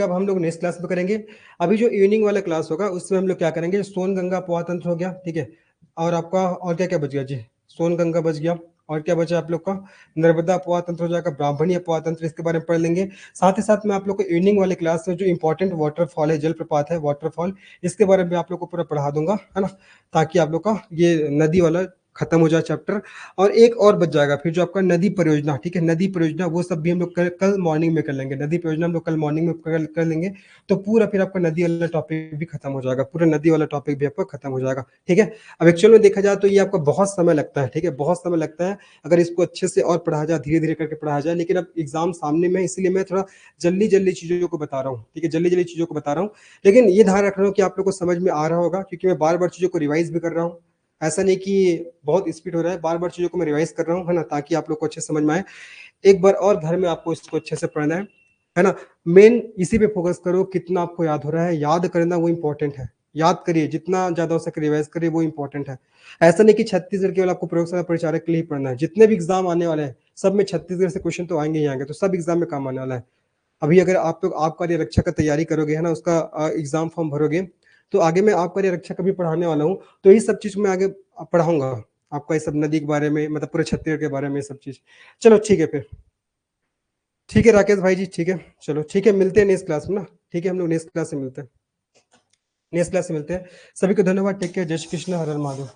अब हम लोग नेक्स्ट क्लास में करेंगे। अभी जो इवनिंग वाला क्लास होगा, उसमें हम लोग क्या करेंगे? सोन गंगा अपवाह तंत्र हो गया, ठीक है। और आपका और क्या क्या बच गया जी? सोन गंगा बच गया। और क्या बचा आप लोग का? नर्मदा अपवाह तंत्र हो जाएगा, ब्राह्मणी अपवाह तंत्र, इसके बारे में पढ़ लेंगे। साथ ही साथ मैं आप लोग को इवनिंग वाले क्लास में जो इंपॉर्टेंट वाटरफॉल है, जलप्रपात है, वाटरफॉल, इसके बारे में आप लोग को पूरा पढ़ा दूंगा, है ना। ताकि आप लोग का ये नदी वाला खत्म हो जाए चैप्टर। और एक और बच जाएगा फिर, जो आपका नदी परियोजना, ठीक है, नदी परियोजना, वो सब भी हम लोग कल मॉर्निंग में कर लेंगे। नदी परियोजना हम लोग कल मॉर्निंग में कर लेंगे। तो पूरा फिर आपका नदी वाला टॉपिक भी खत्म हो जाएगा, पूरा नदी वाला टॉपिक भी आपका खत्म हो जाएगा, ठीक है। अब एक्चुअल में देखा जाए तो ये आपका बहुत समय लगता है, ठीक है, बहुत समय लगता है अगर इसको अच्छे से और पढ़ा जाए, धीरे धीरे करके पढ़ा जाए। लेकिन अब एग्जाम सामने में, इसलिए मैं थोड़ा जल्दी जल्दी चीजों को बता रहा हूँ, ठीक है, जल्दी जल्दी चीजों को बता रहा हूँ। लेकिन ये ध्यान रख रहा हूँ कि आप लोग को समझ में आ रहा होगा, क्योंकि मैं बार बार चीजों को रिवाइज भी कर रहा हूँ। ऐसा नहीं कि बहुत स्पीड हो रहा है, बार बार चीजों को मैं रिवाइज कर रहा हूँ, है ना, ताकि आप लोग को अच्छे समझ में आए। एक बार और घर में आपको इसको अच्छे से पढ़ना है ना। मेन इसी पे फोकस करो, कितना आपको याद हो रहा है, याद करना वो इंपॉर्टेंट है। याद करिए, जितना ज्यादा हो सके रिवाइज करिए, वो इंपॉर्टेंट है। ऐसा नहीं कि छत्तीसगढ़ केवल आपको प्रयोगशाला परिचारक के लिए ही पढ़ना है। जितने भी एग्जाम आने वाले हैं, सब में छत्तीसगढ़ से क्वेश्चन तो आएंगे ही आएंगे, तो सब एग्जाम में काम आने वाला है। अभी अगर आप लोग आबकारी रक्षा का तैयारी करोगे, है ना, उसका एग्जाम फॉर्म भरोगे, तो आगे मैं आबकारी रक्षा का भी पढ़ाने वाला हूँ। तो यही सब चीज मैं आगे पढ़ाऊंगा, आपका ये सब नदी के बारे में, मतलब पूरे छत्तीसगढ़ के बारे में, ये सब चीज। चलो ठीक है फिर। ठीक है राकेश भाई जी, ठीक है, चलो ठीक है, मिलते हैं नेक्स्ट क्लास में ना। ठीक है, हम लोग नेक्स्ट क्लास में मिलते हैं। नेक्स्ट क्लास में मिलते हैं। सभी को धन्यवाद, टेक केयर, जय श्री कृष्ण, हर हर महादेव।